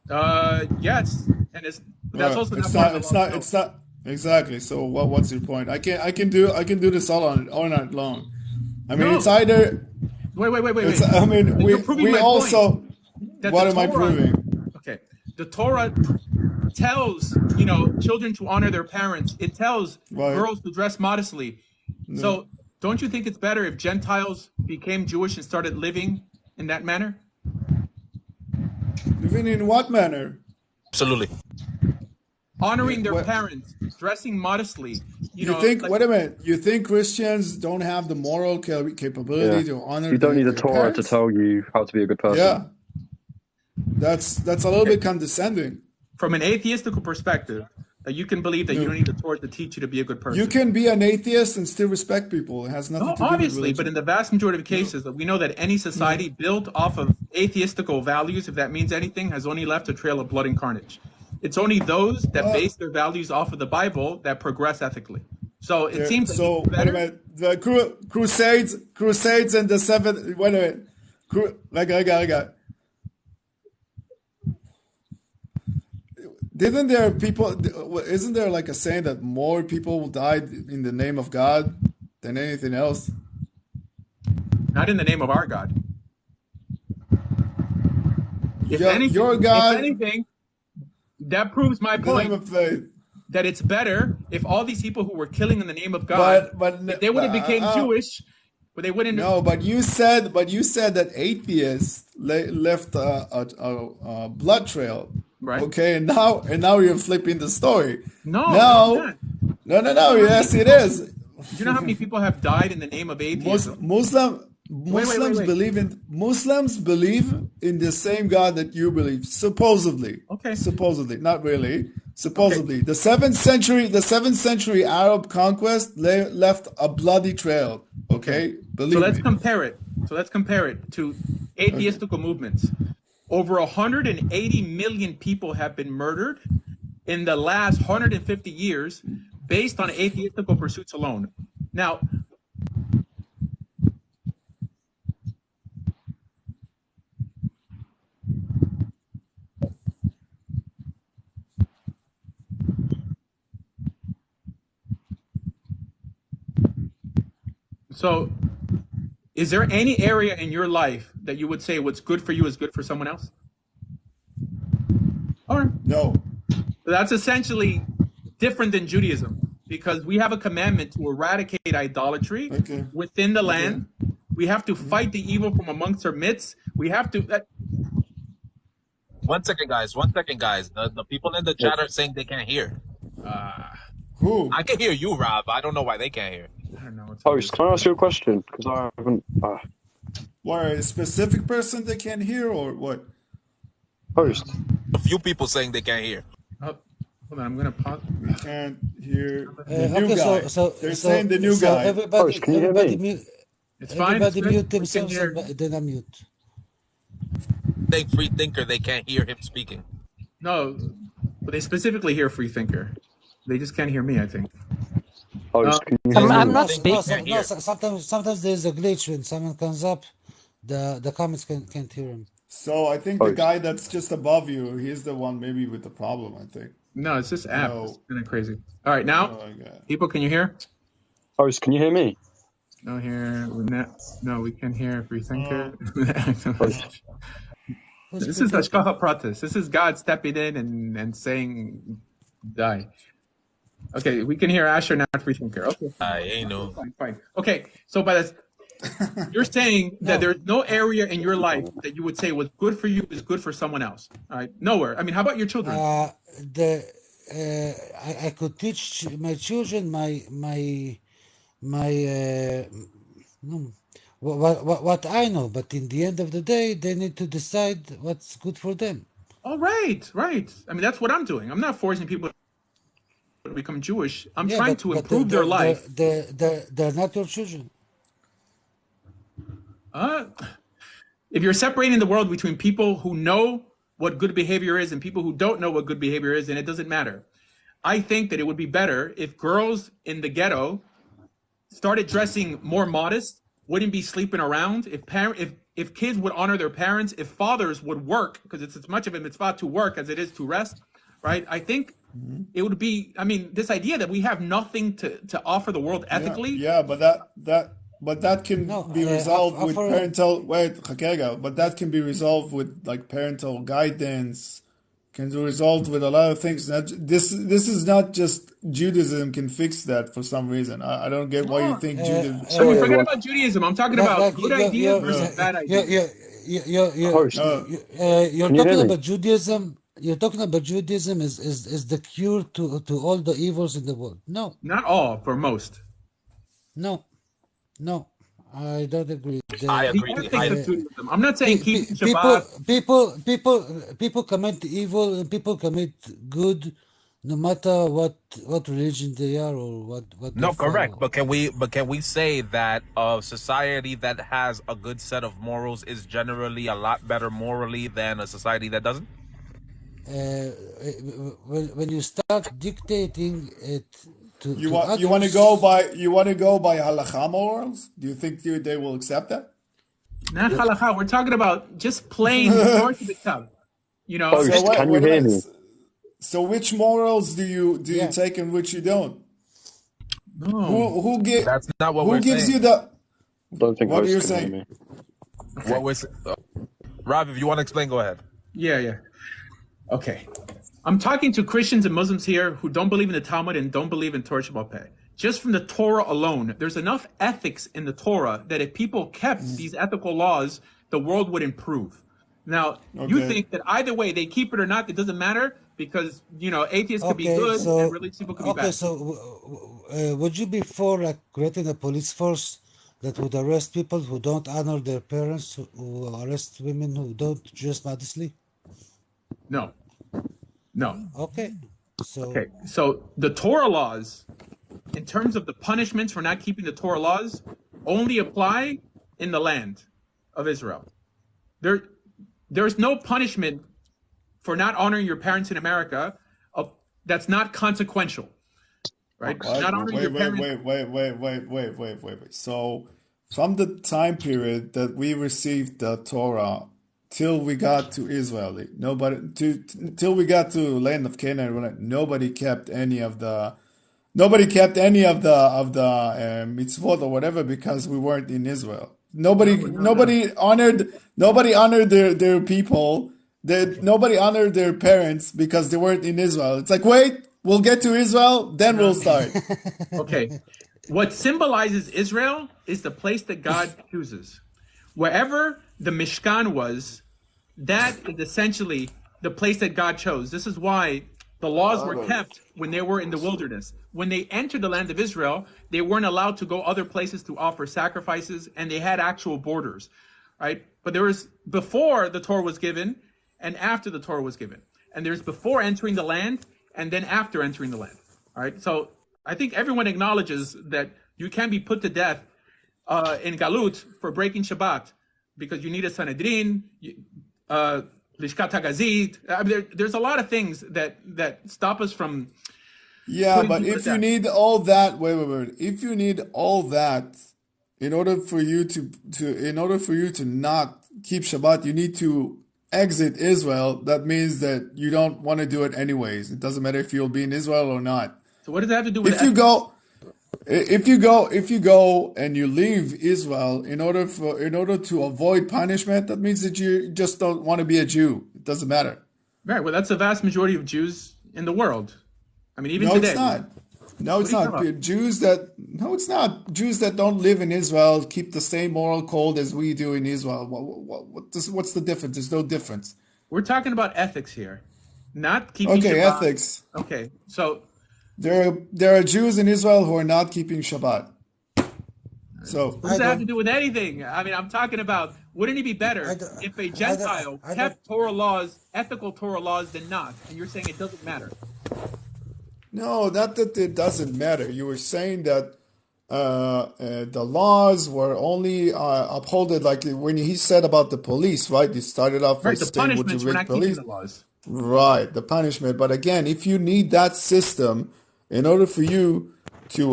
Yes, and that's also not. It's not exactly. So what's your point? I can do this all night long. I mean, it's either. Wait. I mean, we also. What am I proving? Okay, the Torah tells children to honor their parents. It tells girls to dress modestly. No. So don't you think it's better if Gentiles became Jewish and started living in that manner? Even in what manner? Absolutely. Honoring their parents, dressing modestly. You think, wait a minute, you think Christians don't have the moral capability to honor You don't need the their Torah parents? to tell you how to be a good person. Yeah. That's a little bit condescending. From an atheistical perspective, that you can believe that you don't need the Torah to teach you to be a good person. You can be an atheist and still respect people. It has nothing to do with Obviously, religion. but in the vast majority of cases, that we know that any society built off of atheistical values, if that means anything, has only left a trail of blood and carnage. It's only those that base their values off of the Bible that progress ethically. So it seems like so. Wait a minute. The Crusades and the seven. Wait a minute. Didn't there people? Isn't there like a saying that more people died in the name of God than anything else? Not in the name of our God. If your God. If anything, that proves my point. That it's better if all these people who were killing in the name of God, if they would have became Jewish, but they wouldn't. No, but you said that atheists left a blood trail. Right. Okay, and now you're flipping the story. No. Yes, it is. Do you know how many people have died in the name of atheism? Muslims believe in the same God that you believe, supposedly. Okay. Supposedly, not really. Supposedly, okay. The 7th century Arab conquest left a bloody trail. Okay, believe me. So let's compare it to atheistical movements. Over 180 million people have been murdered in the last 150 years based on atheistical pursuits alone. Now, so is there any area in your life that you would say what's good for you is good for someone else? All right. No. That's essentially different than Judaism because we have a commandment to eradicate idolatry within the land. We have to fight the evil from amongst our midst. We have to... One second, guys. The people in the chat are saying they can't hear. Who? I can hear you, Rob. I don't know why they can't hear. I don't know. Host, can I ask you a question? Because I haven't... What, a specific person they can't hear or what? Host. A few people saying they can't hear. Oh, hold on, I'm going to pause. We can't hear the new guy. They're saying the new guy. Host, can you hear me? It's fine. Everybody mute themselves and then unmute. Saying free thinker, they can't hear him speaking. No, but they specifically hear free thinker. They just can't hear me, I think. I'm not speaking. No, sometimes there's a glitch when someone comes up, the comments can't hear him. So I think the guy that's just above you, he's the one maybe with the problem, I think. No, it's this app. It's kind of crazy. All right, now, people, can you hear? Host, can you hear me? No, no, we can hear free thinker. This is Hashgacha Pratis. This is God stepping in and saying, die. Okay, we can hear Asher, not free thinker. Okay. I ain't no. Fine. Okay, so by this, you're saying that there's no area in your life that you would say what's good for you is good for someone else. All right, nowhere. I mean, how about your children? I could teach my children what I know, but in the end of the day, they need to decide what's good for them. Oh, right. I mean, that's what I'm doing. I'm not forcing people to become Jewish. I'm trying to improve their life. They're not your children. If you're separating the world between people who know what good behavior is and people who don't know what good behavior is, then it doesn't matter. I think that it would be better if girls in the ghetto started dressing more modest, wouldn't be sleeping around, if kids would honor their parents, if fathers would work, because it's as much of a mitzvah to work as it is to rest, right? I think it would be, I mean, this idea that we have nothing to offer the world ethically. Yeah, but that can be resolved with parental. But that can be resolved with like parental guidance can result with a lot of things. This is not just Judaism can fix that for some reason. I don't get why you think Judaism. I mean, forget about Judaism. I'm talking about good ideas versus bad ideas. You're Can you hear talking me? about Judaism. You're talking about Judaism is the cure to all the evils in the world. No, Not all, for most. no, no. I don't agree. I The agree ethics of highly. Judaism. I'm not saying keeping People, Shabbat. people commit evil and people commit good, no matter what religion they are or what they No, correct. follow. But can we say that a society that has a good set of morals is generally a lot better morally than a society that doesn't? Uh, when you start dictating it to You others, want to go by halakha morals? Do you think they will accept that? Not halakha. We're talking about just plain Torah B'Tav. You know, Host, just can you hear me? So which morals do you yeah. take and which you don't? no. That's not what Who we're gives saying. you the I don't think what host you're can hear saying? me. What we're Rob, if you want to explain, go ahead. Yeah. Okay. I'm talking to Christians and Muslims here who don't believe in the Talmud and don't believe in Torah Shabbat Peh. Just from the Torah alone, there's enough ethics in the Torah that if people kept these ethical laws, the world would improve. Now, you Okay. think that either way, they keep it or not, it doesn't matter because, atheists could be Okay, good and so religious people could be bad. would you be for like creating a police force that would arrest people who don't honor their parents, who arrest women who don't dress modestly? No. Okay, Okay. So the Torah laws, in terms of the punishments for not keeping the Torah laws, only apply in the land of Israel. There's no punishment for not honoring your parents in America that's not consequential, right? Not honoring your parents. Wait. So from the time period that we received the Torah till we got to Israel, till we got to land of Canaan, nobody kept any of the mitzvot or whatever because we weren't in Israel. Nobody honored their people. Nobody honored their parents because they weren't in Israel. It's like, wait, we'll get to Israel, then we'll start. Okay. What symbolizes Israel is the place that God chooses. Wherever the Mishkan was, that is essentially the place that God chose. This is why the laws were kept when they were in the wilderness. When they entered the land of Israel, they weren't allowed to go other places to offer sacrifices, and they had actual borders, right? But there was before the Torah was given and after the Torah was given. And there's before entering the land and then after entering the land, all right? So I think everyone acknowledges that you can be put to death in Galut for breaking Shabbat because you need a Sanhedrin, Lishkat HaGazit. There's a lot of things that stop us from. Yeah, but if you need all that, wait. If you need all that, in order for you to not keep Shabbat, you need to exit Israel. That means that you don't want to do it anyways. It doesn't matter if you'll be in Israel or not. So what does that have to do with? If you go and you leave Israel in order to avoid punishment, that means that you just don't want to be a Jew. It doesn't matter. Right. Well, that's the vast majority of Jews in the world. I mean, even no, today. It's not. No, it's not. Jews that don't live in Israel keep the same moral code as we do in Israel. What's the difference? There's no difference. We're talking about ethics here, not keeping Okay, Shabbat. ethics. Okay, so there are Jews in Israel who are not keeping Shabbat. So what does that have to do with anything? I mean, I'm talking about, wouldn't it be better if a Gentile kept Torah laws, ethical Torah laws, than not? And you're saying it doesn't matter. No, not that it doesn't matter. You were saying that the laws were only upheld, like when he said about the police, right? He started off with the punishments for not keeping the laws. Right, the punishment. But again, if you need that system in order for you to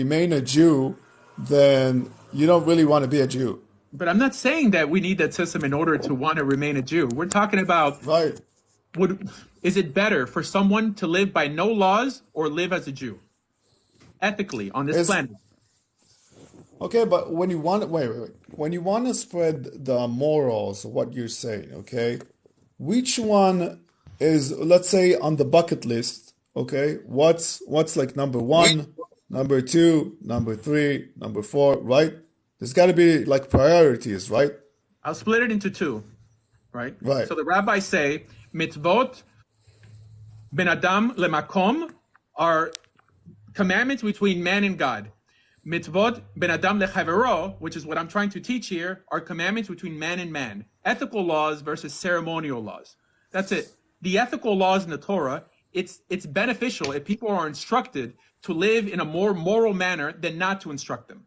remain a Jew, then you don't really want to be a Jew. But I'm not saying that we need that system in order to want to remain a Jew. We're talking about is it better for someone to live by no laws or live as a Jew ethically on this planet? Okay, but when you want when you want to spread the morals, what you're saying, okay, which one is, let's say, on the bucket list? Okay, what's like number one, number two, number three, number four, right? There's got to be like priorities, right? I'll split it into two, right? Right. So the rabbis say mitzvot ben adam lemakom are commandments between man and God. Mitzvot ben adam lechavero, which is what I'm trying to teach here, are commandments between man and man. Ethical laws versus ceremonial laws. That's it. The ethical laws in the Torah, it's beneficial if people are instructed to live in a more moral manner than not to instruct them.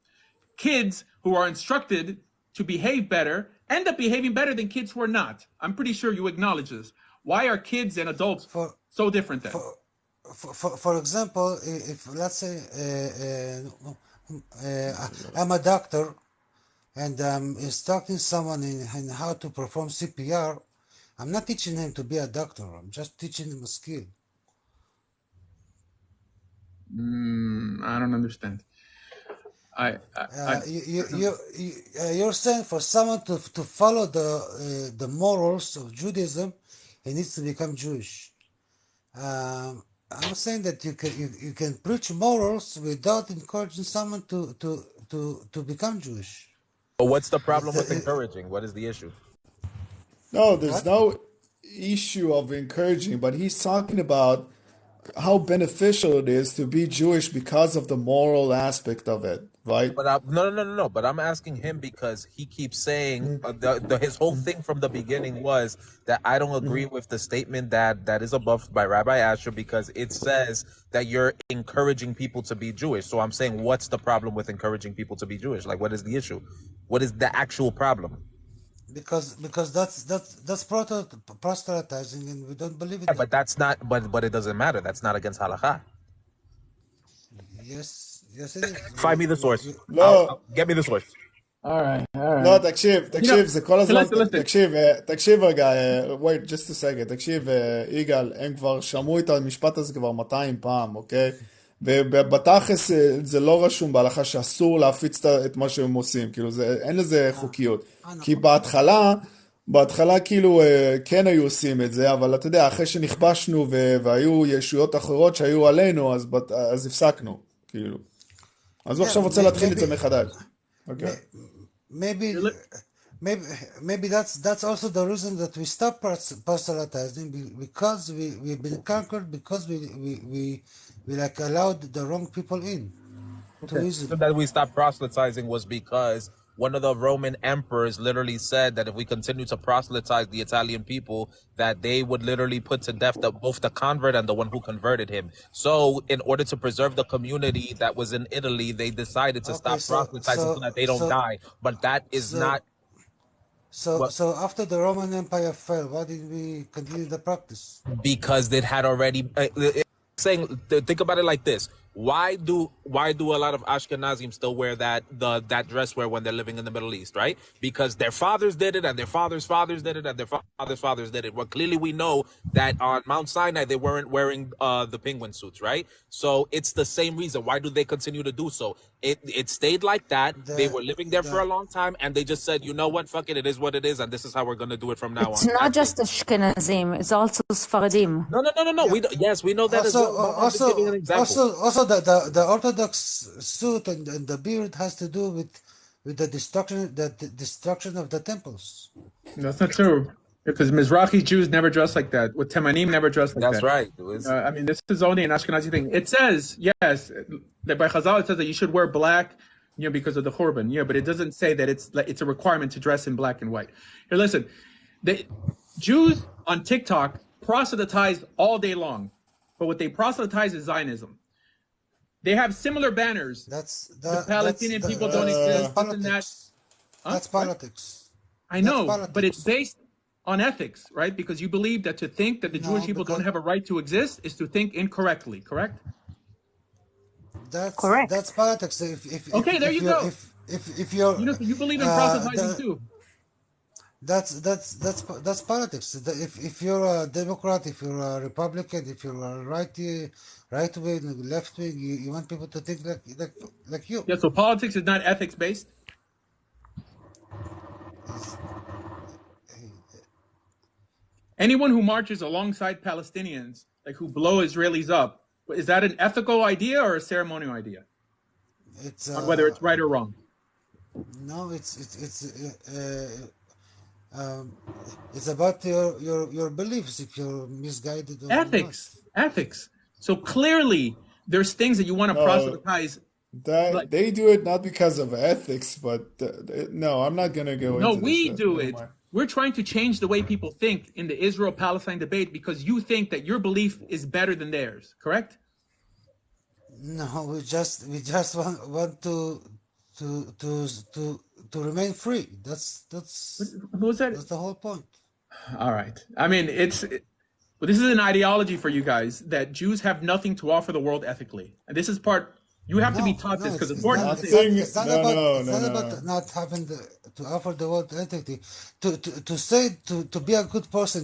Kids who are instructed to behave better end up behaving better than kids who are not. I'm pretty sure you acknowledge this. Why are kids and adults so different then? For example, if let's say I'm a doctor and I'm instructing someone in how to perform CPR, I'm not teaching him to be a doctor. I'm just teaching him a skill. I don't understand. You're saying for someone to follow the morals of Judaism, he needs to become Jewish. I'm saying that you can preach morals without encouraging someone to become Jewish. But what's the problem with encouraging? What is the issue? No, there's no issue of encouraging, but he's talking about how beneficial it is to be Jewish because of the moral aspect of it, right? But no. But I'm asking him because he keeps saying his whole thing from the beginning was that I don't agree with the statement that is above by Rabbi Asher because it says that you're encouraging people to be Jewish. So I'm saying, what's the problem with encouraging people to be Jewish? Like, what is the issue? What is the actual problem? Because that's proselytizing, and we don't believe in it. But that's not. But it doesn't matter. That's not against halakha. Yes, it is. Find me the source. Get me the source. All right. לא, תקשיב, זה כל הזמן, תקשיב רגע, wait, just a second, תקשיב, יגאל, הם כבר שמעו את המשפט הזה כבר 200 פעם, אוקיי? ובתכלס זה לא רשום בהלכה שאסור להפיץ את מה שהם עושים, כאילו אין לזה חוקיות, כי בהתחלה כאילו כן היו עושים את זה, אבל אתה יודע, אחרי שנכבשנו והיו ישויות אחרות שהיו עלינו, אז הפסקנו, כאילו. אז הוא עכשיו רוצה להתחיל את זה מחדש. Okay. Maybe that's also the reason that we stop proselytizing because we've been conquered because we like allowed the wrong people in. Okay. So that we stopped proselytizing was because one of the Roman emperors literally said that if we continue to proselytize the Italian people, that they would literally put to death both the convert and the one who converted him. So in order to preserve the community that was in Italy, they decided to stop proselytizing so that they don't die. But that is not... So after the Roman Empire fell, why did we continue the practice? Because it had already... think about it like this. Why do a lot of Ashkenazim still wear that dress wear when they're living in the Middle East, right? Because their fathers did it, and their fathers' fathers did it, and their fathers' fathers did it. Well, clearly we know that on Mount Sinai they weren't wearing the penguin suits, right? So it's the same reason. Why do they continue to do so? It stayed like that. They were living there for a long time, and they just said, you know what, fuck it, it is what it is, and this is how we're going to do it from now on. It's not just Ashkenazim, it's also Sfaradim. No. Yeah. We know that as well. Also, give you an example. Also, the Orthodox suit and the beard has to do with the destruction of the temples. That's not true. Because Mizrahi Jews never dress like that. With Temanim never dress like that. That's right. I mean, this is only an Ashkenazi thing. It says, yes, that by Chazal it says that you should wear black, because of the Churban. But it doesn't say that it's a requirement to dress in black and white. Here, listen, the Jews on TikTok proselytize all day long, but what they proselytize is Zionism. They have similar banners. The Palestinian people don't exist. That's politics. I know, but it's based on ethics, right? Because you believe that to think that the Jewish people don't have a right to exist is to think incorrectly, correct? That's correct. That's politics. There you go. If you're, you believe in proselytizing too. That's politics. If you're a Democrat, if you're a Republican, if you're a right wing, left wing, you want people to think like you. Yeah. So politics is not ethics based. Anyone who marches alongside Palestinians, like who blow Israelis up, is that an ethical idea or a ceremonial idea? It's On whether it's right or wrong. no, it's about your beliefs, if you're misguided or not. Ethics. So clearly, there's things that you want to No, proselytize. that they do it not because of ethics, but no, I'm not gonna go No, into this. we do Never it. mind. We're trying to change the way people think in the Israel-Palestine debate because you think that your belief is better than theirs. Correct? No, we just want to remain free. That's What was that? That's the whole point. All right. I mean, but this is an ideology for you guys that Jews have nothing to offer the world ethically, and this is part. You have to be taught this because it's important. It's not about not having to offer the world ethically. To say to be a good person,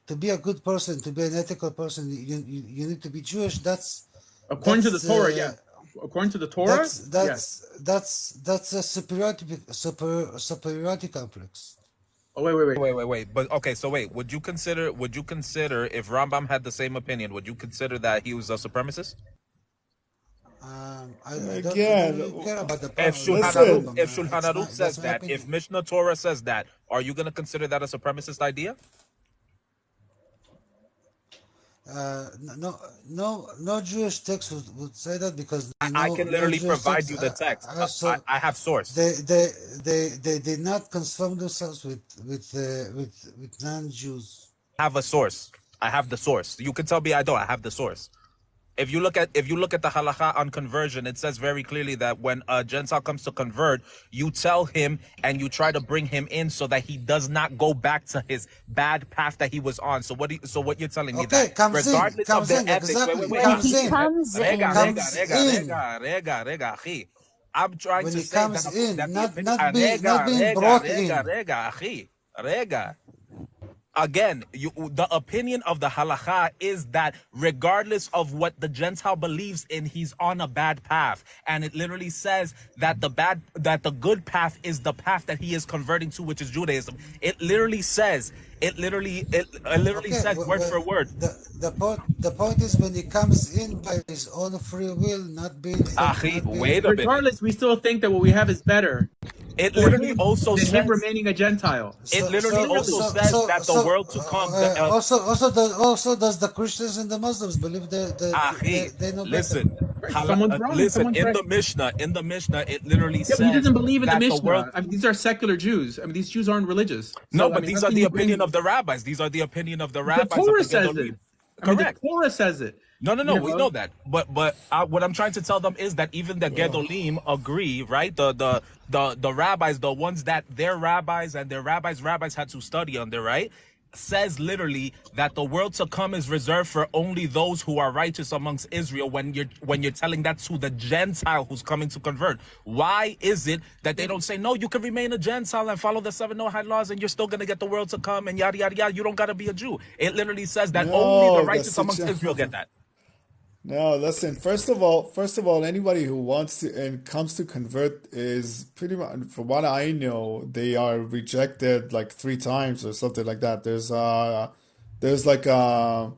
to be a good person, to be an ethical person, you need to be Jewish. That's according to the Torah. Yeah, according to the Torah. That's a superiority complex. Oh wait. But okay, so wait. Would you consider if Rambam had the same opinion? Would you consider that he was a supremacist? I don't really care about the if Shulchan Aruch says that, if Mishnah Torah says that, are you going to consider that a supremacist idea? No Jewish text would say that because I can literally provide you the text. I have source. They did not confirm themselves with non-Jews. I have a source. I have the source. You can tell me I don't. I have the source. If you look at the halakha on conversion, it says very clearly that when a Gentile comes to convert, you tell him and you try to bring him in so that he does not go back to his bad path that he was on. So what you're telling me that regardless of the ethics, I'm trying to say that again, the opinion of the halakha is that regardless of what the Gentile believes in, he's on a bad path. And it literally says that the good path is the path that he is converting to, which is Judaism. It literally says says word for word. The point is when he comes in by his own free will, not being regardless, we still think that what we have is better. It literally also says him remaining a Gentile. It literally also says that the world to come. Also, does the Christians and the Muslims believe they know listen, better? Someone's wrong. Listen, in the Mishnah, it literally says. But he doesn't believe in the Mishnah. World... I mean, these are secular Jews. I mean, these Jews aren't religious. No, but these are the opinion of the rabbis. These are the opinion of the rabbis. The Torah says it. Correct. The Torah says it. No, we know that. But what I'm trying to tell them is that even the Gedolim agree, right? The rabbis, the ones that their rabbis and their rabbis had to study under, right? Says literally that the world to come is reserved for only those who are righteous amongst Israel when you're telling that to the Gentile who's coming to convert. Why is it that they don't say, no, you can remain a Gentile and follow the 7 Noahide laws and you're still going to get the world to come and yada, yada, yada. You don't got to be a Jew. It literally says that only the righteous amongst Israel get that. No, listen. First of all, anybody who wants to and comes to convert is pretty much, from what I know, they are rejected like 3 times or something like that. There's like I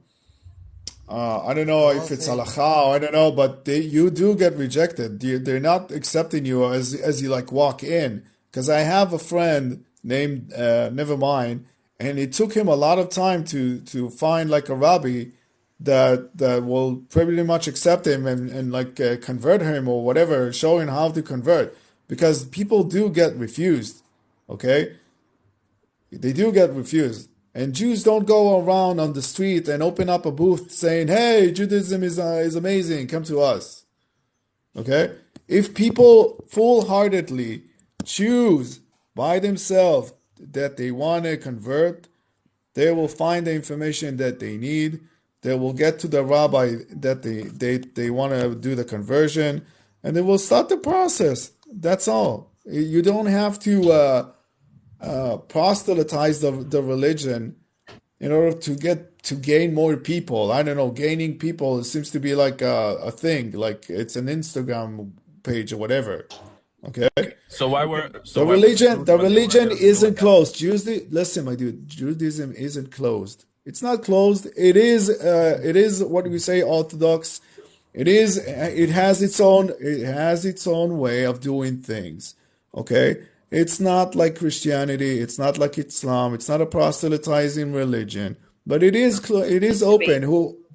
don't know if it's halakha, I don't know, but you do get rejected. They're not accepting you as you like walk in. Because I have a friend named Nevermind, and it took him a lot of time to find like a rabbi that will pretty much accept him and like convert him or whatever, show him how to convert, because people do get refused. Okay, they do get refused, and Jews don't go around on the street and open up a booth saying, "Hey, Judaism is amazing, come to us." Okay, if people full-heartedly choose by themselves that they want to convert, they will find the information that they need. They will get to the rabbi that they want to do the conversion, and they will start the process. That's all. You don't have to proselytize the religion in order to gain more people. I don't know. Gaining people seems to be like a thing, like it's an Instagram page or whatever. Okay, So why were the religion isn't closed. Listen, my dude, Judaism isn't closed. It's not closed. It is what we say orthodox. It has its own way of doing things. Okay, it's not like Christianity. It's not like Islam. It's not a proselytizing religion. But it is open.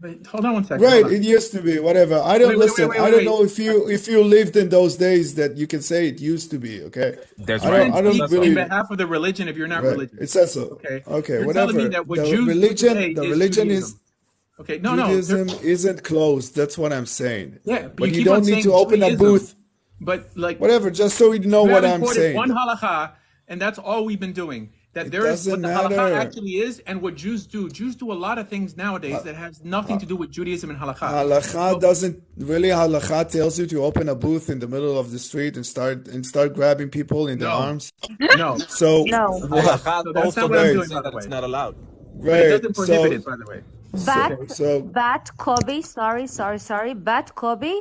Wait, hold on one second. Right, Hold on. it used to be, whatever. I don't listen. I don't know if you lived in those days that you can say it used to be. Okay, That's You right. can't I don't speak really. in behalf of the religion if you're not Right, religious. it says so. Okay. Okay, You're telling me whatever. that what Jews do today The is religion is Judaism. Okay. No. Judaism isn't closed. That's what I'm saying. Yeah, But you you keep on don't need saying to open a Judaism, booth. but like Whatever, just so you know you what haven't I'm quoted saying. one halakha, and that's all we've been doing. That It there is what doesn't the halakha matter. actually is, and what Jews do. Jews do a lot of things nowadays that has nothing to do with Judaism and halakha. Halakha doesn't really. Halakha tells you to open a booth in the middle of the street and start grabbing people in their No, arms. no, So No. what? Halakha so that's not also what I'm doesn't doing, say by the that it's way. not allowed. But it Right. doesn't prohibit it, by the way. Bat Kobe, sorry. Bat Kobe,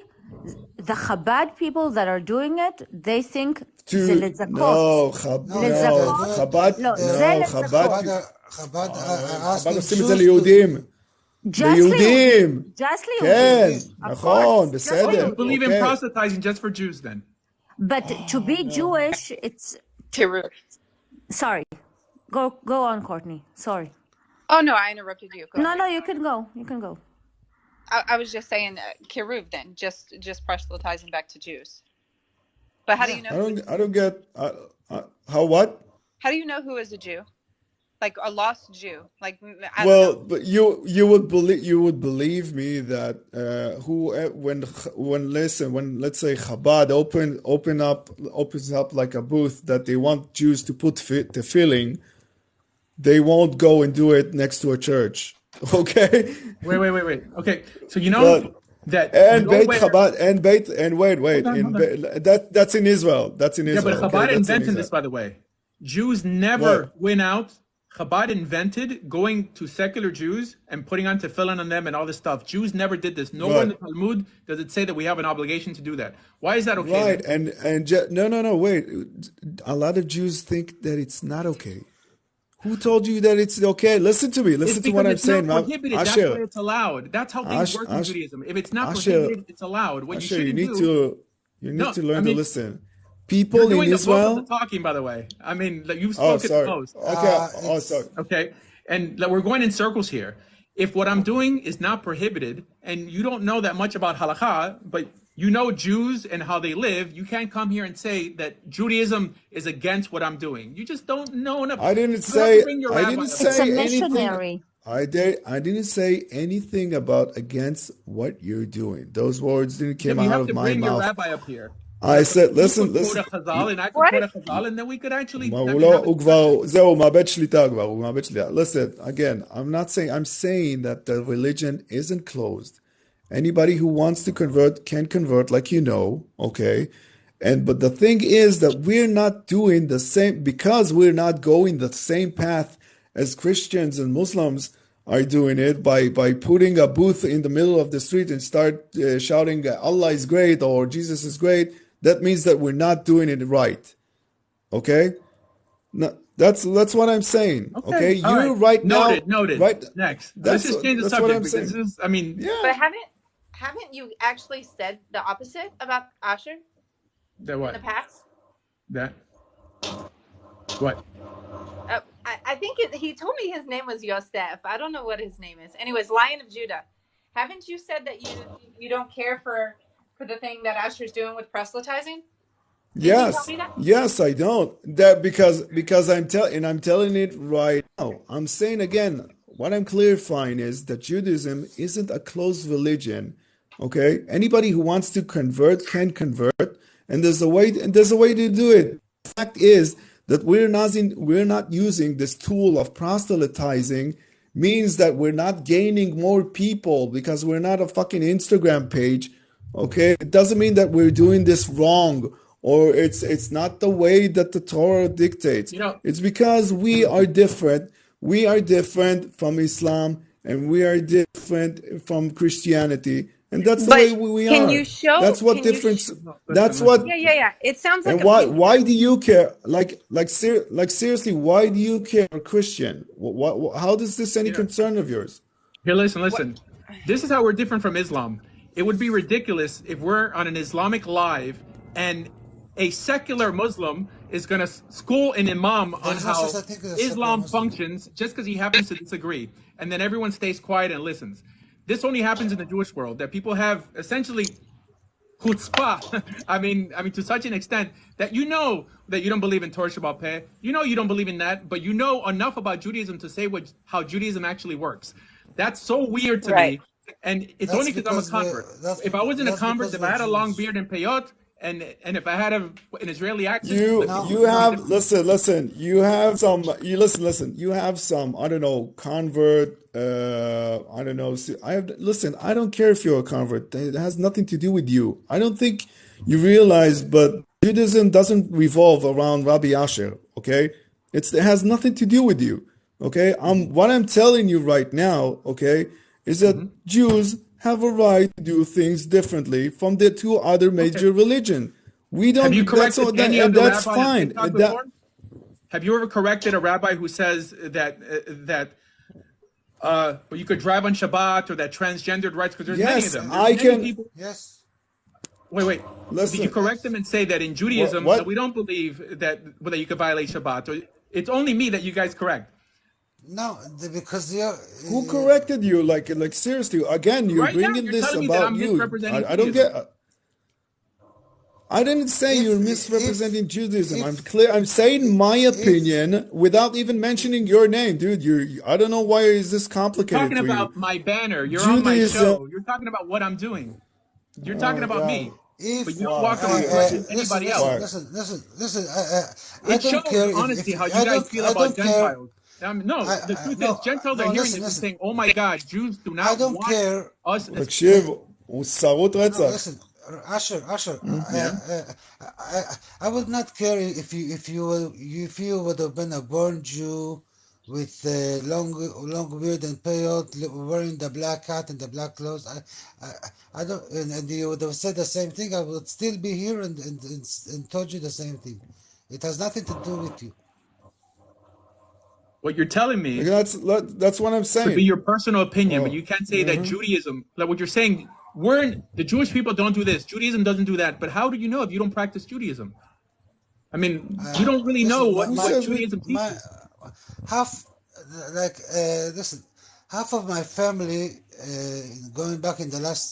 the Chabad people that are doing it, they think זה לזכות. No, לזכות. לא, זה לזכות. Chabad חב"ד עושים את זה ליהודים. ליהודים. כן, נכון, בסדר. You believe in proselytizing just for Jews then? But to be Jewish, it's... Sorry. Go on, Courtney. Sorry. Oh, no, I interrupted you. Go ahead. No, you can go. I was just saying kiruv then, just proselytizing back to Jews. But how do you know? I don't get how what? How do you know who is a Jew? Like a lost Jew? Like I well, don't know. but you would believe me that when let's say Chabad opens up like a booth that they want Jews to put the filling, they won't go and do it next to a church. Okay. Wait. Okay, so you know that and Beit Chabad and wait. That's in Israel. That's in Israel. Yeah, but Chabad invented this, by the way. Jews never went out. Chabad invented going to secular Jews and putting on tefillin on them and all this stuff. Jews never did this. Nowhere in the Talmud does it say that we have an obligation to do that. Why is that okay? Right, no, wait. A lot of Jews think that it's not okay. Who told you that it's okay? Listen to me. Listen to what I'm saying. It's not prohibited. That's why it's allowed. That's how things work in Judaism. If it's not prohibited, it's allowed. What you shouldn't do... You need to learn to listen. People in Israel... You're talking, by the way. I mean, you've spoken the most. Okay. Sorry. Okay. And we're going in circles here. If what I'm doing is not prohibited, and you don't know that much about halakha, but you know Jews and how they live, you can't come here and say that Judaism is against what I'm doing. You just don't know enough. I didn't say it's a missionary. I didn't say anything about against what you're doing. Those words didn't come out of my mouth. You have to bring your rabbi up here. I said, listen. And I could quote a Chazal, and then we could actually... Listen, again, I'm saying that the religion isn't closed. Anybody who wants to convert can convert, like you know, okay? But the thing is that we're not doing the same, because we're not going the same path as Christians and Muslims are doing it by putting a booth in the middle of the street and start shouting Allah is great or Jesus is great. That means that we're not doing it right. Okay? No, that's what I'm saying. Okay? You right now. Noted. Right. Next. Let's just change the subject because this is, But haven't you actually said the opposite about Asher? That what? In the past? That? What? I think he told me his name was Yosef. I don't know what his name is. Anyways, Lion of Judah. Haven't you said that you don't care for the thing that Asher's doing with proselytizing? Yes, I don't. That because I'm telling it right now. I'm saying again, what I'm clarifying is that Judaism isn't a closed religion. Okay? Anybody who wants to convert can convert, and there's a way to do it. The fact is that we're not using this tool of proselytizing means that we're not gaining more people because we're not a fucking Instagram page. Okay? It doesn't mean that we're doing this wrong or it's not the way that the Torah dictates. It's because we are different. We are different from Islam and we are different from Christianity. and that's the But way we can you are. show? That's what Can you? difference. No, That's listen, what. listen. Yeah. It sounds like And why opinion. do you care? Like seriously, why do you care, Christian? How does this any Here, concern of yours? here, listen, What? listen. This is how we're different from Islam. It would be ridiculous if we're on an Islamic live and a secular Muslim is going to school an imam There on is no such how a thing as a secular Islam Muslim. functions just because he happens to disagree. And then everyone stays quiet and listens. This only happens in the Jewish world, that people have essentially chutzpah. To such an extent that you know that you don't believe in Torah Shabbat Peh. You know you don't believe in that, but you know enough about Judaism to say how Judaism actually works. That's so weird to Right. me, and it's That's only because I'm a because we. convert. If I wasn't a That's convert, because if I we're had a long Jews. beard and peyot, and if I had an Israeli accent, You the No, people you would be have different. listen. You have some. You listen. You have some. I don't know, convert. I don't know. I have listen. I don't care if you're a convert. It has nothing to do with you. I don't think you realize, but Judaism doesn't revolve around Rabbi Asher. Okay, it has nothing to do with you. Okay, what I'm telling you right now. Okay, is that Jews have a right to do things differently from the two other Okay. major religion. We Have you don't. That's all. corrected any And other that's rabbi on fine. TikTok before? Have you ever corrected a rabbi who says that you could drive on Shabbat, or that transgendered rights? Because there's many of Yes, them. There's I many can. people. yes. Wait. Did you Listen. correct them and say that in What? Judaism that we What? don't believe that you could violate Shabbat? Or it's only me that you guys correct. No, because you're. Who corrected you? Like seriously? Again, you're Right now, bringing you're this telling me that about I'm you. misrepresenting I don't Judaism. get. I didn't say If you're if misrepresenting Judaism. I'm if clear. I'm saying my if opinion without even mentioning your name, dude. I don't know why is this You're complicated talking for you. about my banner. You're on my Judaism. show. You're talking about what I'm doing. You're Oh talking my about God. me, but if you don't Why? walk around See, correcting listen, anybody else. listen, why? listen, listen, listen. I It don't shows, care honestly, how if you guys feel I about don't care. Gentiles. No, the truth is, No, Gentiles are no. hearing Listen, this and listen. saying, "Oh my God, Jews do I not don't want care. us as." תקשיב, הוא שרוט No, רצח. listen, Asher. Yeah. I would not care if you would have been a born Jew with long beard and peyot, wearing the black hat and the black clothes. I don't, and you would have said the same thing. I would still be here and told you the same thing. It has nothing to do with you. What you're telling me That's what I'm could be saying. your personal opinion, but Oh, you can't say that Judaism, like what you're saying, the Jewish people don't do this, Judaism doesn't do that. But how do you know if you don't practice Judaism? You don't really know Listen, what, who what says we? Judaism my teaches. half listen, half of my family going back in the last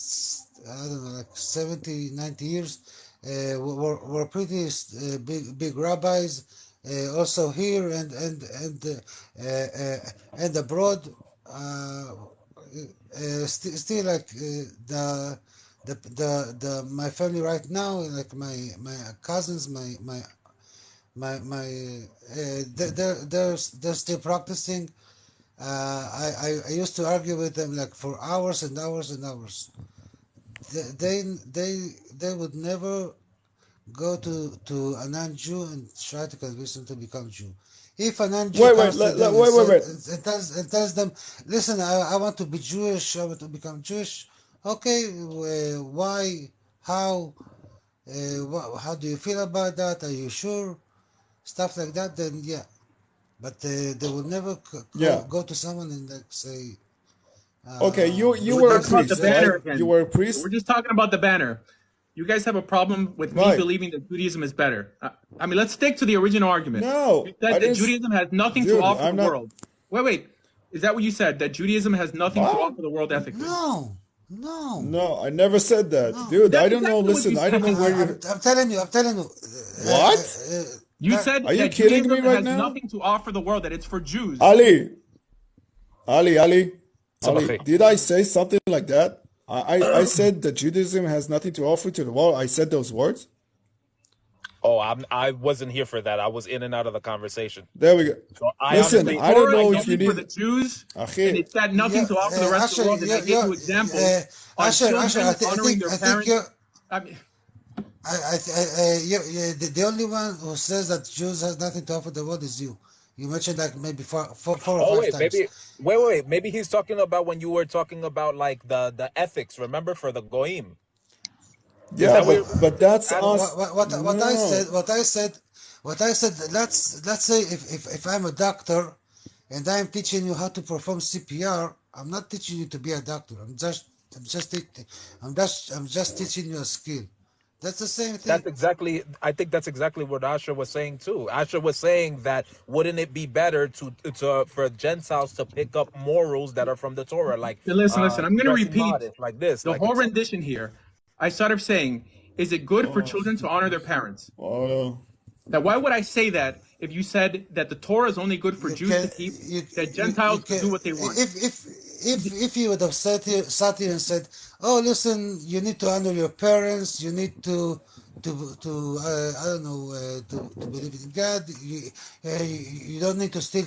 I don't know like 70, 90 years were pretty big rabbis, also here and abroad, still like my family right now, like my cousins, they're still practicing. I used to argue with them like for hours and hours and hours. They would never go to a non-Jew and try to convince them to become Jew. If a non-Jew comes to them and Wait. says and tells them, listen, I want to be Jewish, I want to become Jewish. Okay, why? How? How do you feel about that? Are you sure? Stuff like that. Then yeah, but they will never Yeah. go to someone and like say, Okay, you We're were a talking about the priest, right? banner You again. were a We're priest, just talking about the banner. You guys have a problem with me right? believing that Judaism is better. Let's stick to the original argument. You No, said I that didn't. Judaism has nothing to Dude, offer I'm the not. world. Wait. Is that what you said? That Judaism has nothing to What? offer the world ethically? no, no, No, I never said that, no. dude. I That's don't know. exactly what you Listen, I don't said. know where you. I'm telling you, What? You said Are you that kidding me Judaism right has now? nothing to offer the world, that it's for Jews. Ali, did I say something like that? I said that Judaism has nothing to offer to the world. I said those words. Oh, I wasn't here for that. I was in and out of the conversation. There we go. So I Listen, The honestly, I don't Torah I know is if don't. you only for need. the Jews, and Akhi, it's got nothing to offer the rest of the Asher, world. And I gave you examples on Asher, children honoring their I think parents. you're. The only one who says that Jews has nothing to offer the world is you. You mentioned like maybe four or Oh, 5 times. wait. Maybe he's talking about when you were talking about like the ethics. Remember for the goyim. Yeah, but that's us. What I No. said. Let's say if I'm a doctor, and I'm teaching you how to perform CPR, I'm not teaching you to be a doctor. I'm just teaching you a skill. That's the same thing. I think that's exactly what Asher was saying too. Asher was saying that wouldn't it be better for Gentiles to pick up morals that are from the Torah, like Listen. I'm going to dressing repeat modest, like this, the like whole rendition here. I started saying, is it good for children to honor their parents? Now, why would I say that if you said that the Torah is only good for Jews to keep, that Gentiles can do what they want? If you would have sat here and said, "Oh, listen, you need to honor your parents. You need to I don't know to believe in God. You don't need to steal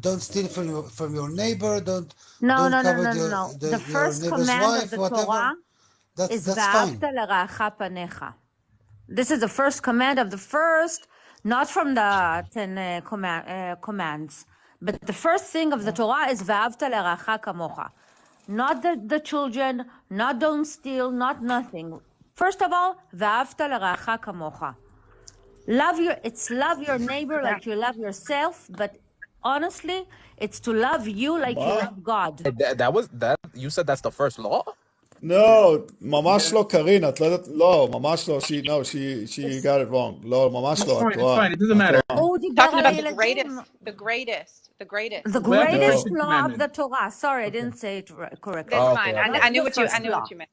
don't steal from your neighbor. Don't covet The your first neighbor's command wife, of the whatever." Torah is That's fine. "V'ahavta l'ra'acha panecha." This is the first command of the first, not from the 10 commands, but the first thing of the Torah is "V'ahavta l'ra'acha kamocha." Not the children, not don't steal, not nothing. First of all, "V'ahavta l'ra'acha kamocha." Love your neighbor like you love yourself, but honestly, it's to love you like you love God. that. You said that's the first law. No, ממש לא, קרין, את לא יודעת, לא, ממש לא, she got it wrong. לא, ממש לא, את טועה. It doesn't matter. Talking about the greatest. The greatest law of the Torah. Sorry, I didn't say it correctly. That's fine. I knew what you meant.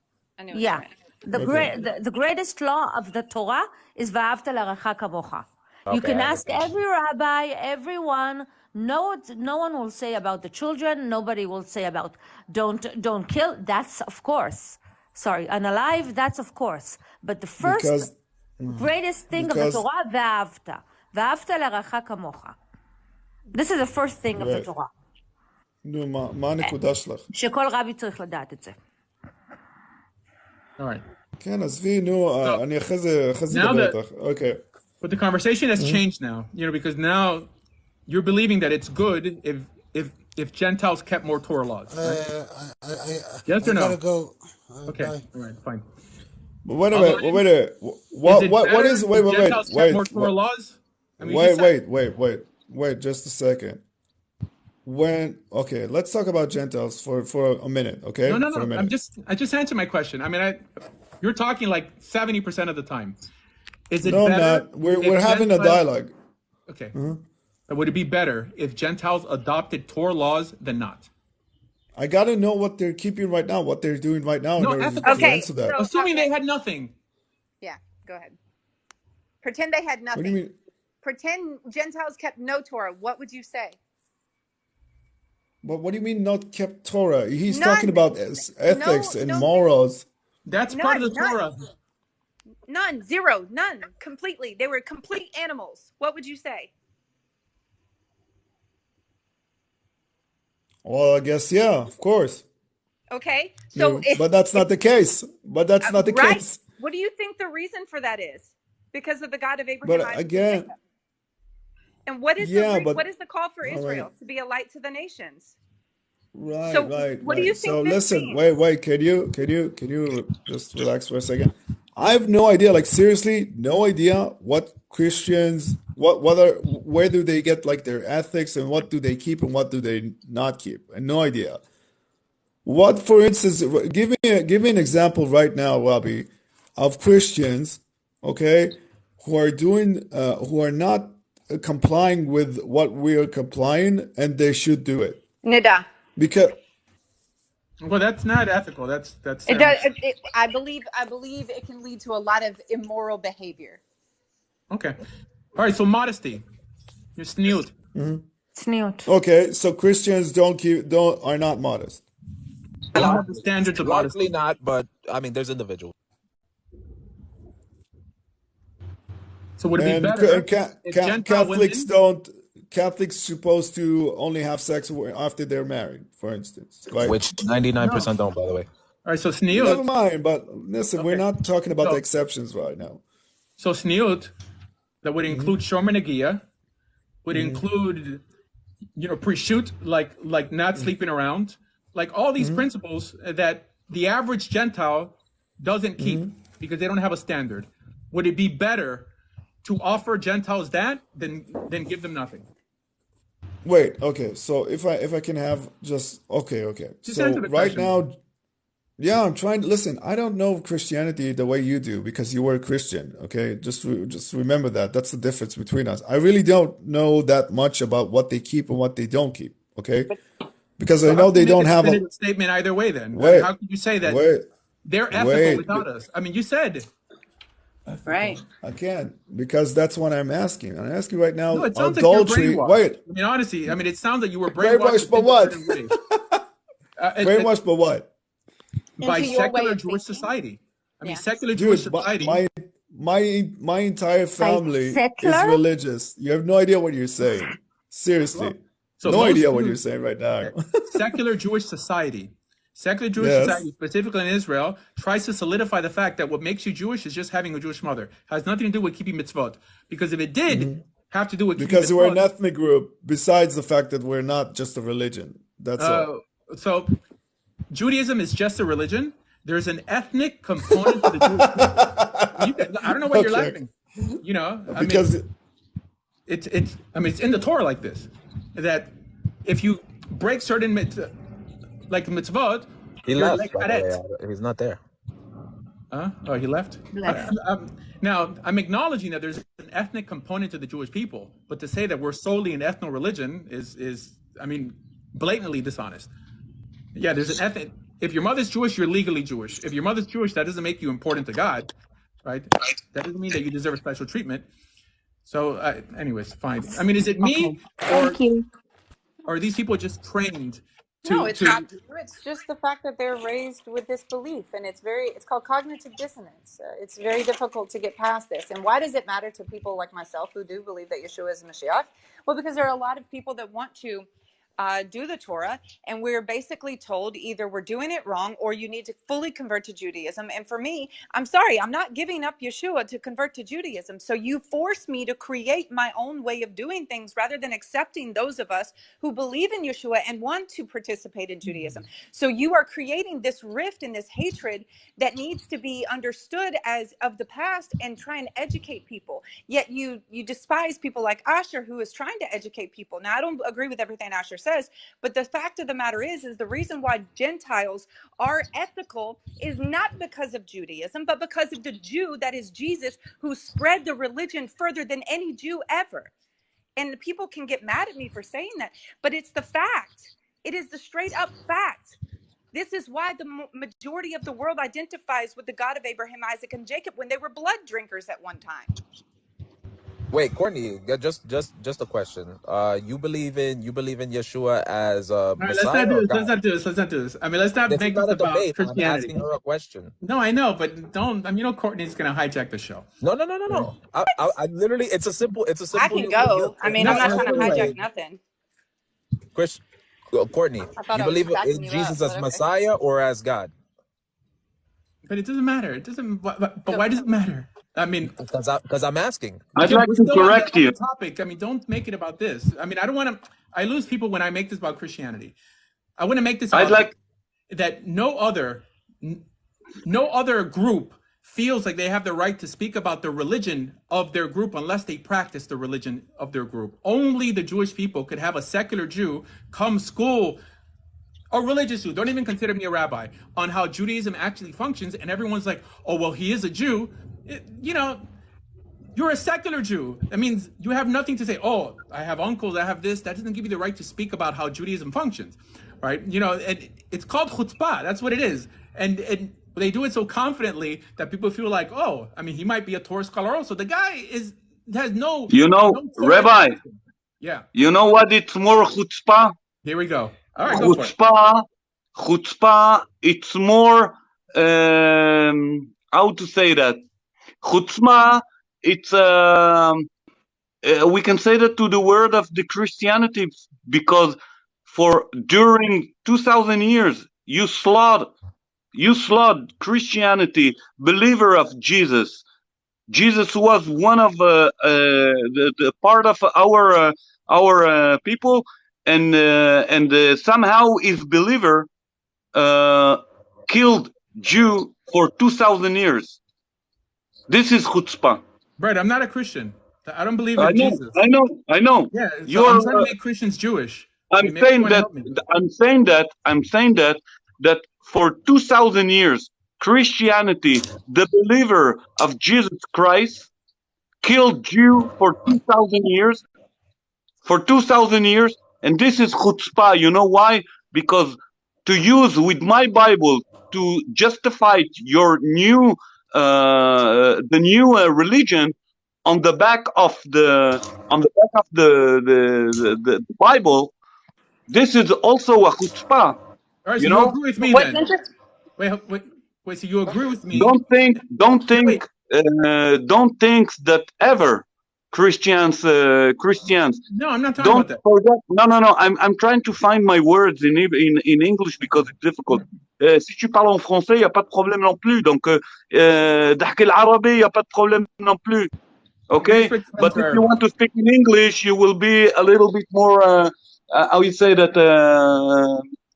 The greatest law of the Torah is "V'ahavta l'ra'acha kamocha." You can ask every rabbi, everyone. No one will say about the children. Nobody will say about don't kill. That's of course. Sorry, unalive. That's of course. But the first greatest thing of the Torah, "V'ahavta l'ra'acha kamocha." This is the first thing of the Torah. נו, מה הנקודה שלך? שכל רבי צריך לדעת את זה. All right. כן, עזבי, נו, אני אחרי זה אדבר איתך. Okay. But the conversation has changed now, because now you're believing that it's good if Gentiles kept more Torah laws. Right? Yes or no? Gotta go. Okay. Bye. All right. Fine. But wait a minute. What is? Wait. Gentiles kept more Torah laws? I mean, wait. Just a second. Let's talk about Gentiles for a minute. Okay. No. For a minute. I just answered my question. I mean, you're talking like 70% of the time. Is it better? No, not. We're having a dialogue. Okay. Would it be better if Gentiles adopted Torah laws than not? I gotta know what they're keeping right now, what they're doing right now. No, in order to answer that. So, assuming they had nothing. Yeah, go ahead. Pretend they had nothing. What do you mean? Pretend Gentiles kept no Torah. What would you say? But what do you mean not kept Torah? He's talking about ethics and morals. That's part of the Torah. None. Zero. None. Completely. They were complete animals. What would you say? Well, I guess, yeah, of course. Okay. So, but that's not the case. But that's not the case. What do you think the reason for that is? Because of the God of Abraham, but again, and what is what is the call for Israel? To be a light to the nations. Right. What do you think? So listen, wait. Can you just relax for a second? I have no idea. Like seriously, no idea what Christians, where do they get like their ethics and what do they keep and what do they not keep? And no idea. What, for instance, give me an example right now, Rabbi, of Christians, okay, who are not complying with what we are complying, and they should do it. Nida. Because. Well, that's not ethical. That's. I believe it can lead to a lot of immoral behavior. Okay. All right. So modesty. You're sneut. Sneut. Okay. So Christians are not modest. They don't have the standards of modesty. Likely not, but I mean, there's individuals. So would it be better? Catholics supposed to only have sex after they're married, for instance, right? Which 99% don't, by the way. All right, so sneut. Never mind, but listen, we're not talking about the exceptions right now. So sneut, that would include shomer negia, would include, pre-shoot, like not sleeping around, like all these principles that the average Gentile doesn't keep because they don't have a standard. Would it be better to offer Gentiles that than give them nothing? Wait, okay. So if I can have just okay. Just So answer the right question. now, yeah, I'm trying to listen. I don't know Christianity the way you do because you were a Christian, okay? Just remember that. That's the difference between us. I really don't know that much about what they keep and what they don't keep, okay? Because So I how know can you they make don't a have a definitive statement either way then? I mean, wait, how could you say that wait, they're ethical wait. without us? I mean, you said. Right. I can't because that's what I'm asking. I'm asking right No, now, it sounds like you're adultery. brainwashed. Wait, I mean, honestly, I mean, it sounds like you were brainwashed to brainwashed by think a what? certain way. Brainwashed by what? By Into your way secular of Jewish thinking. society. I mean, Yeah. secular Jewish Dude, society. my entire family is secular? religious. You have no idea what you're saying. Seriously. So No most idea what Jews, you're saying right now. secular Jewish society, Yes. specifically in Israel, tries to solidify the fact that what makes you Jewish is just having a Jewish mother. Has nothing to do with keeping mitzvot. Because if it did have to do with keeping Because we're an mitzvot, ethnic group, besides the fact that we're not just a religion. That's all. so Judaism is just a religion. There's an ethnic component to the Jewish people. I don't know why you're Okay. laughing. Because it's in the Torah like this, that if you break certain like mitzvot, He you're left, like by the way. karet. He's not there. Oh, he left? Now, I'm acknowledging that there's an ethnic component to the Jewish people, but to say that we're solely an ethno religion is blatantly dishonest. Yeah, there's an ethnic. If your mother's Jewish, you're legally Jewish. If your mother's Jewish, that doesn't make you important to God, right? That doesn't mean that you deserve special treatment. So, anyways, fine. I mean, is it me Thank you. or are these people just trained No, it's not you. It's just the fact that they're raised with this belief, and it's called cognitive dissonance. It's very difficult to get past this. And why does it matter to people like myself who do believe that Yeshua is Mashiach? Well, because there are a lot of people that want to do the Torah, and we're basically told either we're doing it wrong or you need to fully convert to Judaism. And for me, I'm sorry, I'm not giving up Yeshua to convert to Judaism. So you force me to create my own way of doing things rather than accepting those of us who believe in Yeshua and want to participate in Judaism. So you are creating this rift and this hatred that needs to be understood as of the past and try and educate people. Yet you despise people like Asher, who is trying to educate people. Now, I don't agree with everything Asher says, but the fact of the matter is the reason why Gentiles are ethical is not because of Judaism, but because of the Jew that is Jesus, who spread the religion further than any Jew ever. And people can get mad at me for saying that, but it's the fact. It is the straight up fact. This is why the majority of the world identifies with the God of Abraham, Isaac, and Jacob when they were blood drinkers at one time. Wait, Courtney, just a question. You believe in Yeshua as a All right, Messiah or God? Let's not do this. I mean, let's not This is make not this a about debate. I'm Christianity. asking her a question. No, I know, but don't. Courtney's going to hijack the show. No. I literally, it's a simple. I can go. I mean, I'm not trying to hijack nothing. Courtney, I you believe backing in you Jesus up, as but okay. Messiah or as God? But it doesn't matter. It doesn't. But why does it matter? I mean, because I'm asking. I'd like to correct you. Topic. I mean, don't make it about this. I mean, I don't want to. I lose people when I make this about Christianity. I want to make this about that no other group feels like they have the right to speak about the religion of their group unless they practice the religion of their group. Only the Jewish people could have a secular Jew come school, a religious Jew, don't even consider me a rabbi, on how Judaism actually functions, and everyone's like, oh, well, he is a Jew. You're a secular Jew. That means you have nothing to say, oh, I have uncles, I have this. That doesn't give you the right to speak about how Judaism functions, right? And it's called chutzpah. That's what it is. And they do it so confidently that people feel like, oh, I mean, he might be a Torah scholar also. The guy has no... Rabbi. Yeah. You know what it's more chutzpah? Here we go. All right, go for it. Chutzpah, it's more, how to say that? Chutzpah, it's, we can say that to the word of the Christianity, because during 2,000 years, you slaughtered Christianity, believer of Jesus. Jesus was one of the part of our people, and somehow his believer killed Jew for 2,000 years. This is chutzpah. Brett, I'm not a Christian. I don't believe I in know, Jesus. I know, I know. Yeah, so You're. I'm trying to make Christians Jewish. I'm Maybe you saying want to that. help me. I'm saying that for 2,000 years, Christianity, the believer of Jesus Christ, killed Jew for 2,000 years. For 2,000 years, and this is chutzpah. You know why? Because to use with my Bible to justify your new the new religion on the back of the the Bible, this is also a chutzpah. All right, so You you know? agree with me What's then? interesting? Wait. So you agree with me? Don't think No, wait. that ever Christians No, I'm not talking don't about that. forget. No. I'm trying to find my words in English because it's difficult. Si tu parles en français, y a pas de problème non plus. Donc, d'حكي العربي, y a pas de problème non plus. Okay, but if you want to speak in English, you will be a little bit more. How you say that?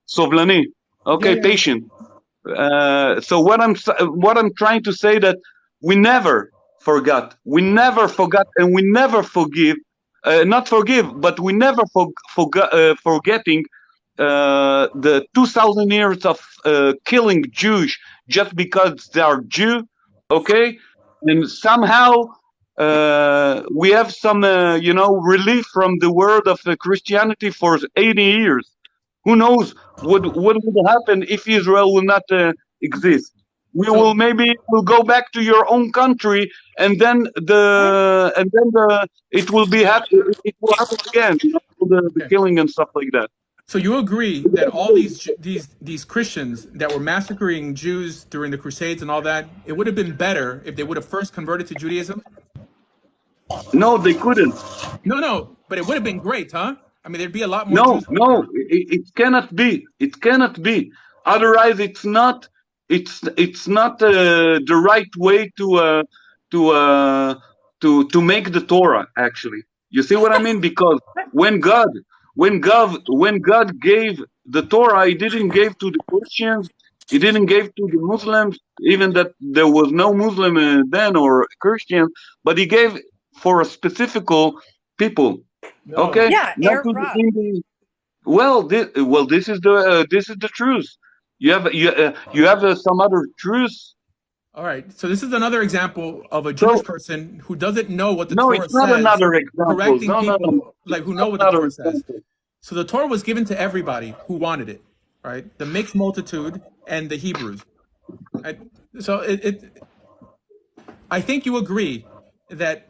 Sovlani. Okay, Yeah. patient. So what I'm trying to say that we never forgot, and we never forgive, not forgive, but we never forgetting the 2,000 years of killing Jews just because they are Jew, okay, and somehow we have some relief from the word of Christianity for 80 years. Who knows what would happen if Israel will not exist? We'll go back to your own country, and then it will happen again. The killing and stuff like that. So you agree that all these Christians that were massacring Jews during the Crusades and all that, it would have been better if they would have first converted to Judaism? No, they couldn't. No, but it would have been great, huh? I mean, there'd be a lot more No, Jews. it cannot be. It cannot be. Otherwise, it's not the right way to make the Torah. Actually, you see what I mean? Because when God gave the Torah, He didn't give to the Christians. He didn't give to the Muslims, even that there was no Muslim then or Christian, but He gave for a specific people. No. Okay, Yeah, not to Rob. this is the truth. You have some other truths. All right. So this is another example of a Jewish person who doesn't know what the No, Torah it's not says, another example. correcting No, people like who know what the another Torah says. example. So the Torah was given to everybody who wanted it, right? The mixed multitude and the Hebrews. Right? So I think you agree that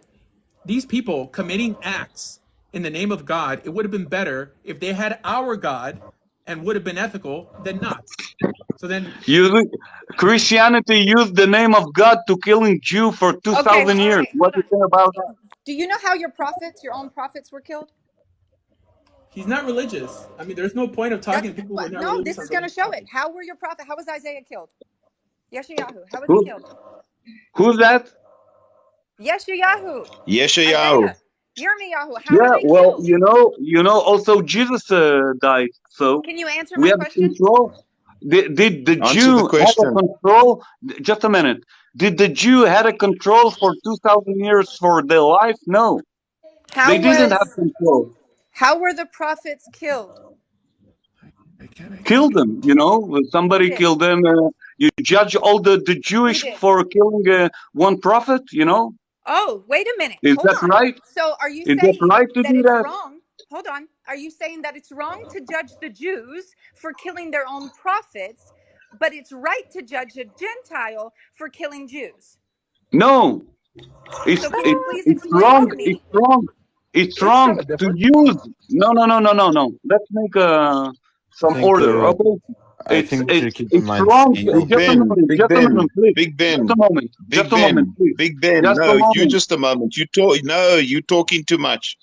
these people committing acts in the name of God, it would have been better if they had our God and would have been ethical than not. So then Christianity used the name of God to killing Jew for 2,000 years. What do you think about that? Do you know how your own prophets were killed? He's not religious. I mean, there's no point of talking to people who are not religious. This is going to show it. How were your prophet? How was Isaiah killed? Yeshayahu. How was he killed? Who's that? Yeshayahu. Yeshayahu. Yirmiyahu. How were they well, killed? also Jesus died. So can you answer we my have question? control. Did the Answer Jew the question. have a control? Just a minute. Did the Jew had a control for 2,000 years for their life? No, they didn't have control. How were the prophets killed? Killed them. Somebody killed them. You judge all the Jewish for killing one prophet. Oh, wait a minute. Is Hold that on. right? So are you Is saying that right to do it's that? wrong? Hold on. Are you saying that it's wrong to judge the Jews for killing their own prophets, but it's right to judge a Gentile for killing Jews? No. It's wrong. to me? It's wrong to use. No. Let's make some order. Okay. It's wrong. Just a moment, please. Big Ben. Just a moment. Please. Big Ben. Just No, a moment. you just a moment. You're talking too much.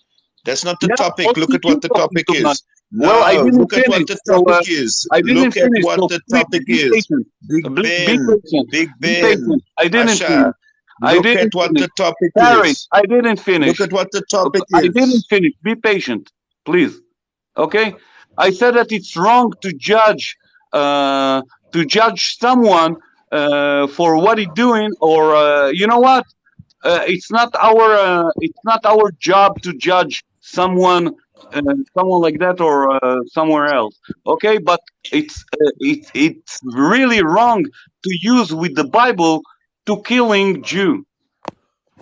That's not the topic. Look at what the topic is. No, well, I didn't look finish, at what the topic is. I didn't Look finish, at what the topic is. Big Ben. Big Ben. I didn't Asher, finish. I Look at didn't what finish. the topic Harry, is. I didn't finish. Look at what the topic I didn't is. finish. Be patient, please. Okay? I said that it's wrong to judge someone for what he's doing, or you know what? It's not our job to judge someone like that or somewhere else. Okay, but it's really wrong to use with the Bible to killing Jew.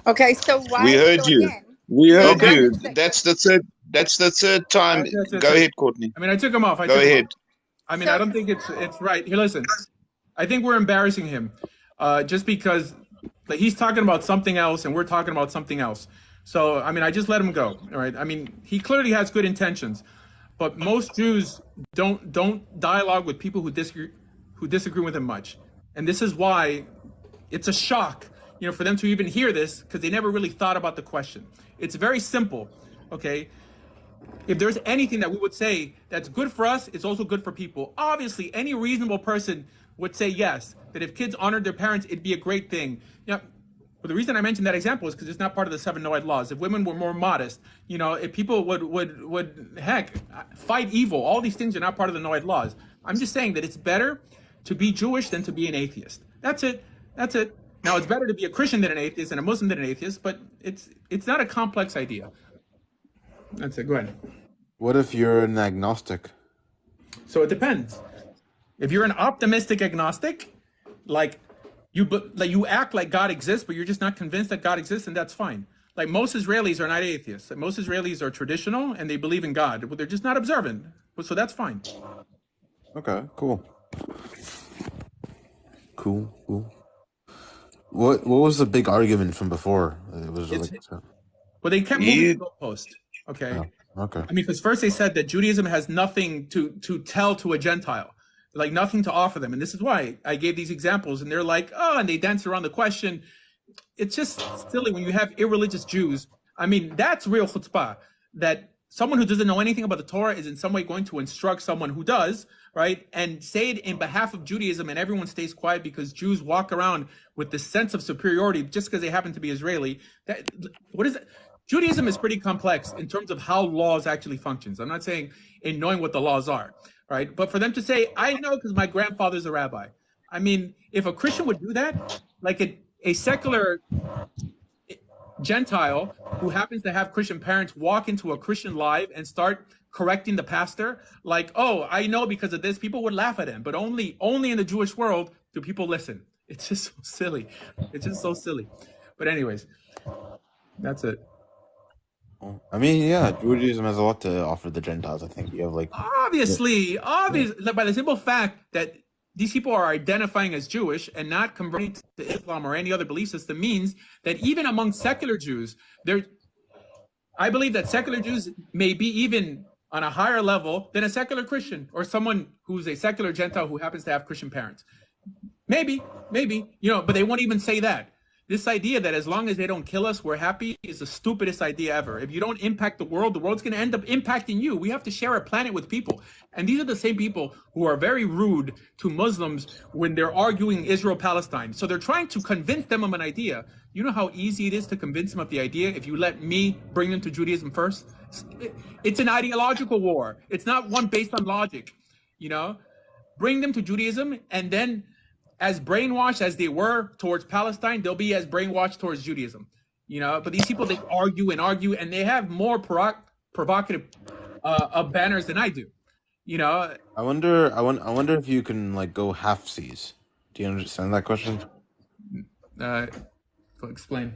Okay, so We why? heard So you. again, We you heard Okay. you. acknowledge that. That's the third. That's the third time. Go ahead, Courtney. I mean, I took him off. Go ahead. I mean, I So don't think it's right. Here, listen. I think we're embarrassing him, just because like he's talking about something else and we're talking about something else. So I mean, I just let him go. All right. I mean, he clearly has good intentions, but most Jews don't dialogue with people who disagree with him much, and this is why it's a shock, for them to even hear this because they never really thought about the question. It's very simple. Okay. If there's anything that we would say that's good for us, it's also good for people. Obviously, any reasonable person would say yes, that if kids honored their parents, it'd be a great thing. But the reason I mentioned that example is because it's not part of the 7 Noahide laws. If women were more modest, if people would fight evil, all these things are not part of the Noahide laws. I'm just saying that it's better to be Jewish than to be an atheist. That's it. Now, it's better to be a Christian than an atheist and a Muslim than an atheist, but it's not a complex idea. That's it. Go ahead. What if you're an agnostic? So it depends. If you're an optimistic agnostic, like you act like God exists, but you're just not convinced that God exists, and that's fine. Like most Israelis are not atheists. Most Israelis are traditional and they believe in God, but they're just not observant. So that's fine. Okay, cool. What was the big argument from before? It was Well, they kept moving the goalpost. Okay. Oh, okay. I mean, because first they said that Judaism has nothing to tell to a Gentile, like nothing to offer them. And this is why I gave these examples. And they're like, oh, and they dance around the question. It's just silly when you have irreligious Jews. I mean, that's real chutzpah, that someone who doesn't know anything about the Torah is in some way going to instruct someone who does, right? And say it in behalf of Judaism, and everyone stays quiet because Jews walk around with this sense of superiority just because they happen to be Israeli. What is it? Judaism is pretty complex in terms of how laws actually functions. I'm not saying in knowing what the laws are, right? But for them to say, I know because my grandfather's a rabbi. I mean, if a Christian would do that, like a secular Gentile who happens to have Christian parents walk into a Christian live and start correcting the pastor, like, oh, I know because of this, people would laugh at him. But only in the Jewish world do people listen. It's just so silly. It's just so silly. But anyways, that's it. I mean, yeah, Judaism has a lot to offer the Gentiles. I think you have obviously by the simple fact that these people are identifying as Jewish and not converting to Islam or any other belief system means that even among secular Jews, I believe that secular Jews may be even on a higher level than a secular Christian or someone who's a secular Gentile who happens to have Christian parents. Maybe, but they won't even say that. This idea that as long as they don't kill us, we're happy is the stupidest idea ever. If you don't impact the world's going to end up impacting you. We have to share a planet with people. And these are the same people who are very rude to Muslims when they're arguing Israel-Palestine. So they're trying to convince them of an idea. You know how easy it is to convince them of the idea if you let me bring them to Judaism first? It's an ideological war. It's not one based on logic. Bring them to Judaism, and then as brainwashed as they were towards Palestine, they'll be as brainwashed towards Judaism. But these people, they argue, and they have more provocative banners than I do. I wonder if you can go halfsies. Do you understand that question? Explain.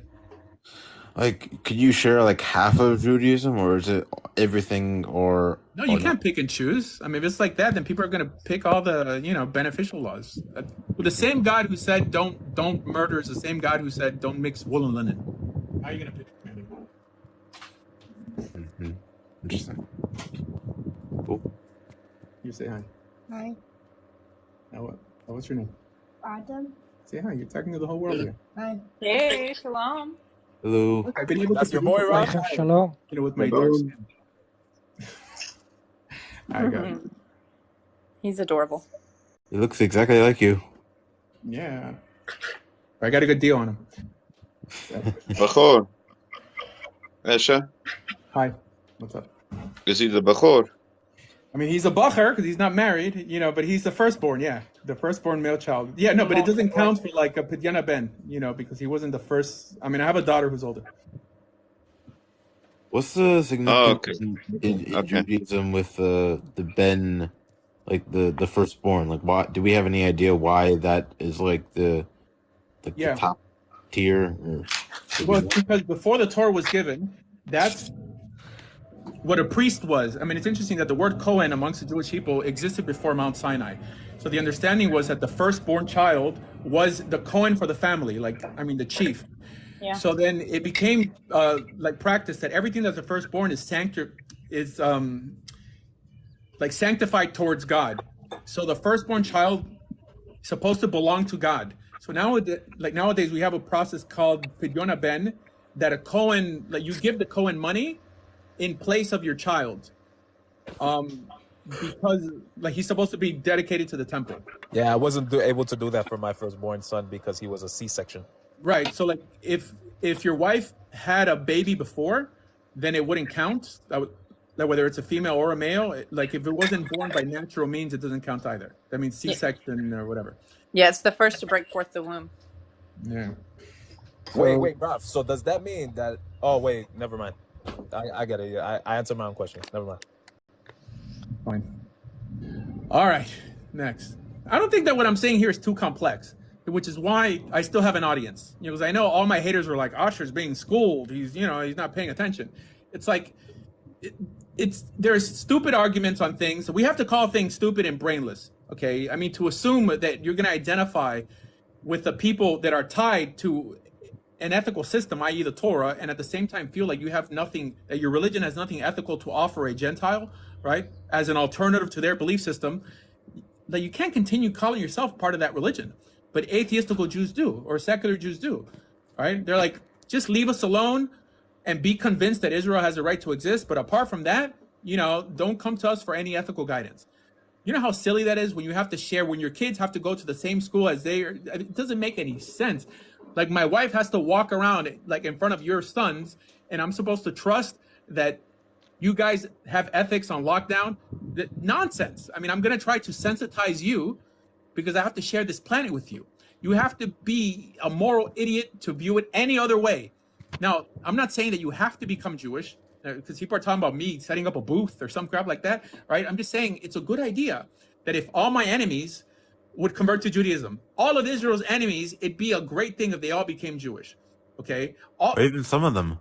Could you share half of Judaism, or is it everything? Or no, you can't pick and choose. I mean, if it's like that, then people are going to pick all the beneficial laws. The same God who said don't murder is the same God who said don't mix wool and linen. How are you going to pick? Mm-hmm. Interesting. Cool. You say hi. Hi. Now what's your name? Adam. Say hi. You're talking to the whole world here. Hi. Hey, shalom. Hello. I've been able That's to your boy, Rob? Shalom. With my dark skin. I got it. He's adorable. He looks exactly like you. Yeah. I got a good deal on him. Bachor. Esha. Hi, what's up? Is he the Bachor? I mean, he's a bacher because he's not married, you know, but he's the firstborn, yeah. The firstborn male child. Yeah, no, but it doesn't count for like a Pidyana Ben, you know, because he wasn't the first. I mean, I have a daughter who's older. What's the significance Okay. in Judaism with the Ben, like the firstborn? Like, why do we have any idea why that is like the top tier? Well, because before the Torah was given, that's what a priest was. I mean, it's interesting that the word Kohen amongst the Jewish people existed before Mount Sinai. So the understanding was that the firstborn child was the Kohen for the family, like, I mean, the chief. Yeah. So then it became like practice that everything that's the firstborn is like sanctified towards God. So the firstborn child is supposed to belong to God. So nowadays we have a process called Pidyona Ben, that a Kohen, like you give the Kohen money in place of your child, because like he's supposed to be dedicated to the temple. Yeah, I wasn't able to do that for my firstborn son because he was a C-section. Right. So like if your wife had a baby before, then it wouldn't count. Like whether it's a female or a male, like if it wasn't born by natural means, it doesn't count either. That means C-section or whatever. Yeah, it's the first to break forth the womb. Yeah. Wait, Ralph. So does that mean that? Oh, wait, never mind. I get it. Yeah, I answered my own question. Never mind. Fine. All right. Next. I don't think that what I'm saying here is too complex, which is why I still have an audience. You know, because I know all my haters were like, Asher's being schooled. He's not paying attention. It's like, there's stupid arguments on things. So we have to call things stupid and brainless. Okay. I mean, to assume that you're going to identify with the people that are tied to an ethical system, i.e. the Torah, and at the same time feel like you have nothing, that your religion has nothing ethical to offer a Gentile, right? As an alternative to their belief system, that you can't continue calling yourself part of that religion. But atheistical Jews do, or secular Jews do, right? They're like, just leave us alone and be convinced that Israel has a right to exist. But apart from that, don't come to us for any ethical guidance. You know how silly that is when you have to share, when your kids have to go to the same school as they are? It doesn't make any sense. Like my wife has to walk around like in front of your sons, and I'm supposed to trust that you guys have ethics on lockdown? Nonsense. I mean, I'm going to try to sensitize you because I have to share this planet with you. You have to be a moral idiot to view it any other way. Now, I'm not saying that you have to become Jewish, because people are talking about me setting up a booth or some crap like that, right? I'm just saying it's a good idea that if all my enemies would convert to Judaism, all of Israel's enemies, it'd be a great thing if they all became Jewish, okay? Or even some of them.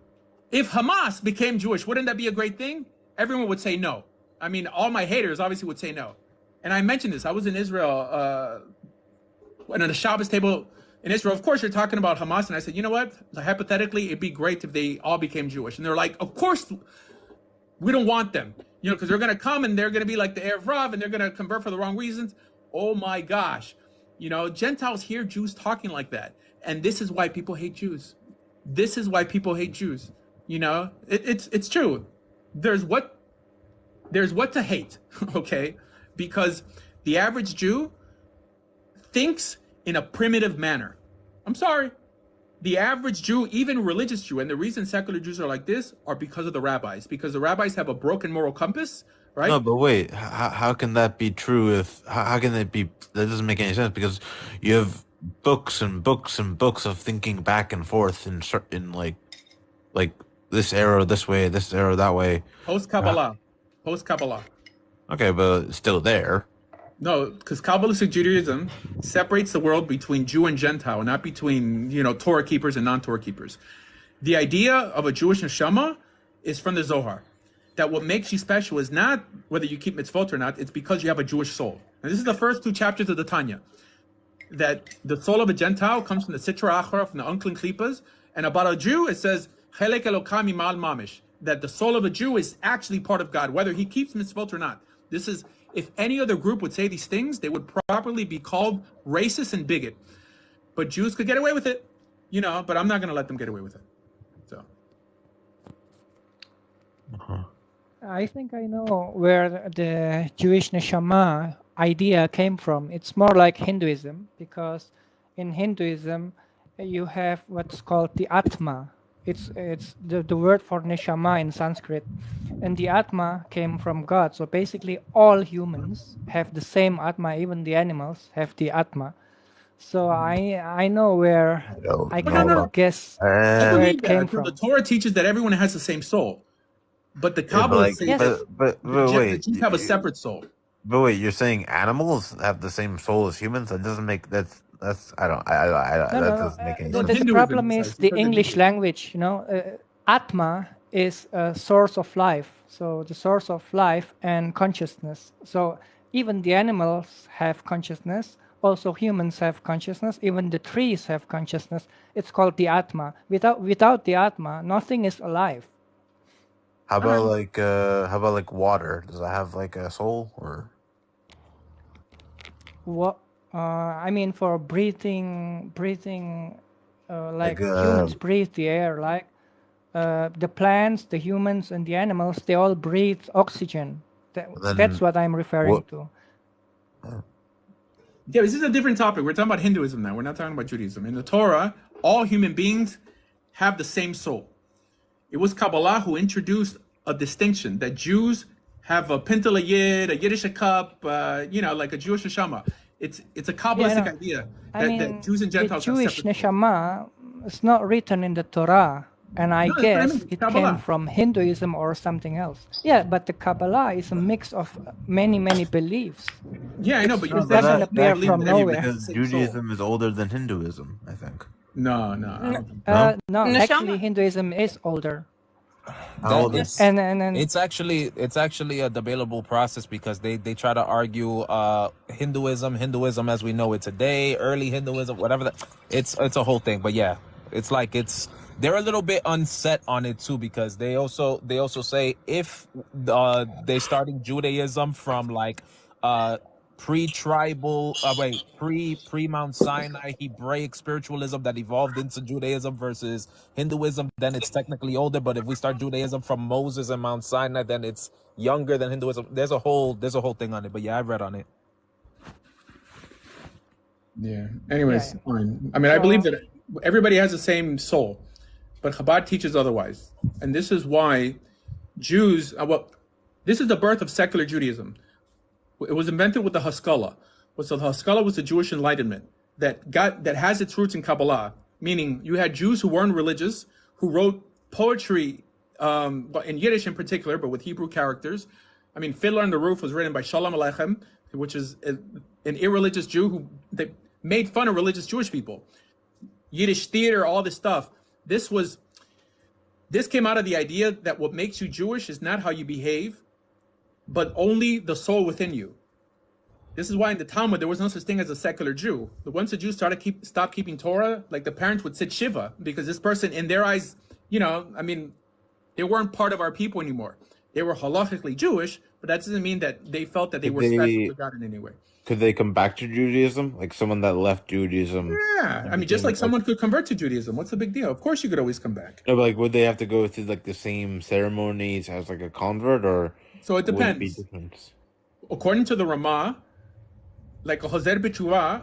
If Hamas became Jewish, wouldn't that be a great thing? Everyone would say no. I mean, all my haters obviously would say no. And I mentioned this. I was in Israel, and at a Shabbos table in Israel, of course, you're talking about Hamas. And I said, you know what? Hypothetically, it'd be great if they all became Jewish. And they're like, of course, we don't want them. Because they're going to come and they're going to be like the Erev Rav and they're going to convert for the wrong reasons. Oh my gosh. Gentiles hear Jews talking like that. And this is why people hate Jews. This is why people hate Jews. It's true. There's what to hate, okay? Because the average Jew thinks in a primitive manner. I'm sorry. The average Jew, even religious Jew, and the reason secular Jews are like this are because of the rabbis. Because the rabbis have a broken moral compass, right? No, but wait, how can that be true? How can that be? That doesn't make any sense because you have books and books and books of thinking back and forth in like this arrow this way, this arrow that way. Post Kabbalah. Okay, but it's still there. No, because Kabbalistic Judaism separates the world between Jew and Gentile, not between Torah keepers and non-Torah keepers. The idea of a Jewish neshama is from the Zohar. That what makes you special is not whether you keep mitzvot or not, it's because you have a Jewish soul. And this is the first 2 chapters of the Tanya. That the soul of a Gentile comes from the Sitra Achra, from the unclean klipas, and about a Jew, it says, Chelek Elokam Imal Mamish, that the soul of a Jew is actually part of God, whether he keeps mitzvot or not. This is, if any other group would say these things, they would properly be called racist and bigot. But Jews could get away with it, but I'm not going to let them get away with it. So. I think I know where the Jewish neshama idea came from. It's more like Hinduism, because in Hinduism, you have what's called the Atma. It's the word for neshama in Sanskrit, and the Atma came from God. So basically, all humans have the same Atma. Even the animals have the Atma. So I know where No, I Oh, no, kind no, of no. guess I Uh, where believe it came that. The from. Torah teaches that everyone has the same soul, but the yeah, but Kabbalah like, says Yes. that but the wait, Jews have a separate soul. but wait, you're saying animals have the same soul as humans? That doesn't make that's I No, that no. doesn't make any No, in The sense. problem Hinduism, is says the because in English Hinduism. language. Atma is a source of life. So the source of life and consciousness. So even the animals have consciousness. Also, humans have consciousness. Even the trees have consciousness. It's called the Atma. Without the Atma, nothing is alive. How about like water? Does it have like a soul or What I mean for breathing, like like humans breathe the air, like the plants, the humans, and the animals, they all breathe oxygen. That's then what I'm referring what? to. Yeah, this is a different topic. We're talking about Hinduism now. We're not talking about Judaism. In the Torah, all human beings have the same soul. It was Kabbalah who introduced a distinction that Jews have a pintel yid, a Yiddish cup, like a Jewish neshama. It's a Yeah, I Kabbalistic know. idea I that mean, Jews and the Gentiles have Jewish separate souls. neshama is not written in the Torah, and I No, that's what I guess mean. it came Kabbalah. from Hinduism or something else. Yeah, but the Kabbalah is a mix of many beliefs. Yeah, I know, but you're It But saying doesn't that you appear that believe from can't that be everyone nowhere. has the because same soul. Judaism is older than Hinduism. I think. No, I N- don't think. No, No, actually, Neshama. Hinduism is older. how That old is? it's And it's actually a debatable process because they try to argue Hinduism as we know it today, early Hinduism, whatever that it's a whole thing. But yeah, it's like they're a little bit unset on it too because they also say if they're starting Judaism from like pre-tribal pre Mount Sinai Hebraic spiritualism that evolved into Judaism versus Hinduism, then it's technically older. But if we start Judaism from Moses and Mount Sinai, then it's younger than Hinduism. There's a whole thing on it. But yeah, I've read on it. Yeah. yeah. Anyways, fine. I mean, I believe So that everybody has the same soul, but Chabad teaches otherwise, and this is why Jews. This is the birth of secular Judaism. It was invented with the Haskalah. So the Haskalah was the Jewish Enlightenment that has its roots in Kabbalah, meaning you had Jews who weren't religious who wrote poetry, but in Yiddish in particular, but with Hebrew characters. I mean, Fiddler on the Roof was written by Shalom Aleichem, which is an irreligious Jew who they made fun of religious Jewish people. Yiddish theater, all this stuff. This came out of the idea that what makes you Jewish is not how you behave, but only the soul within you. This is why in the Talmud there was no such thing as a secular Jew. Once the Jews stopped keeping Torah, like the parents would sit shiva because this person, in their eyes, they weren't part of our people anymore. They were halachically Jewish, but that doesn't mean that they felt that they Could were special they to God in any way. could they come back to Judaism? Like someone that left Judaism Yeah, and I mean, just became like someone could convert to Judaism. What's the big deal? Of course, you could always come back. no, but like would they have to go through like the same ceremonies as like a convert, or So it would it be depends. different? According to the Ramah, like a Hoser B'Tshuva,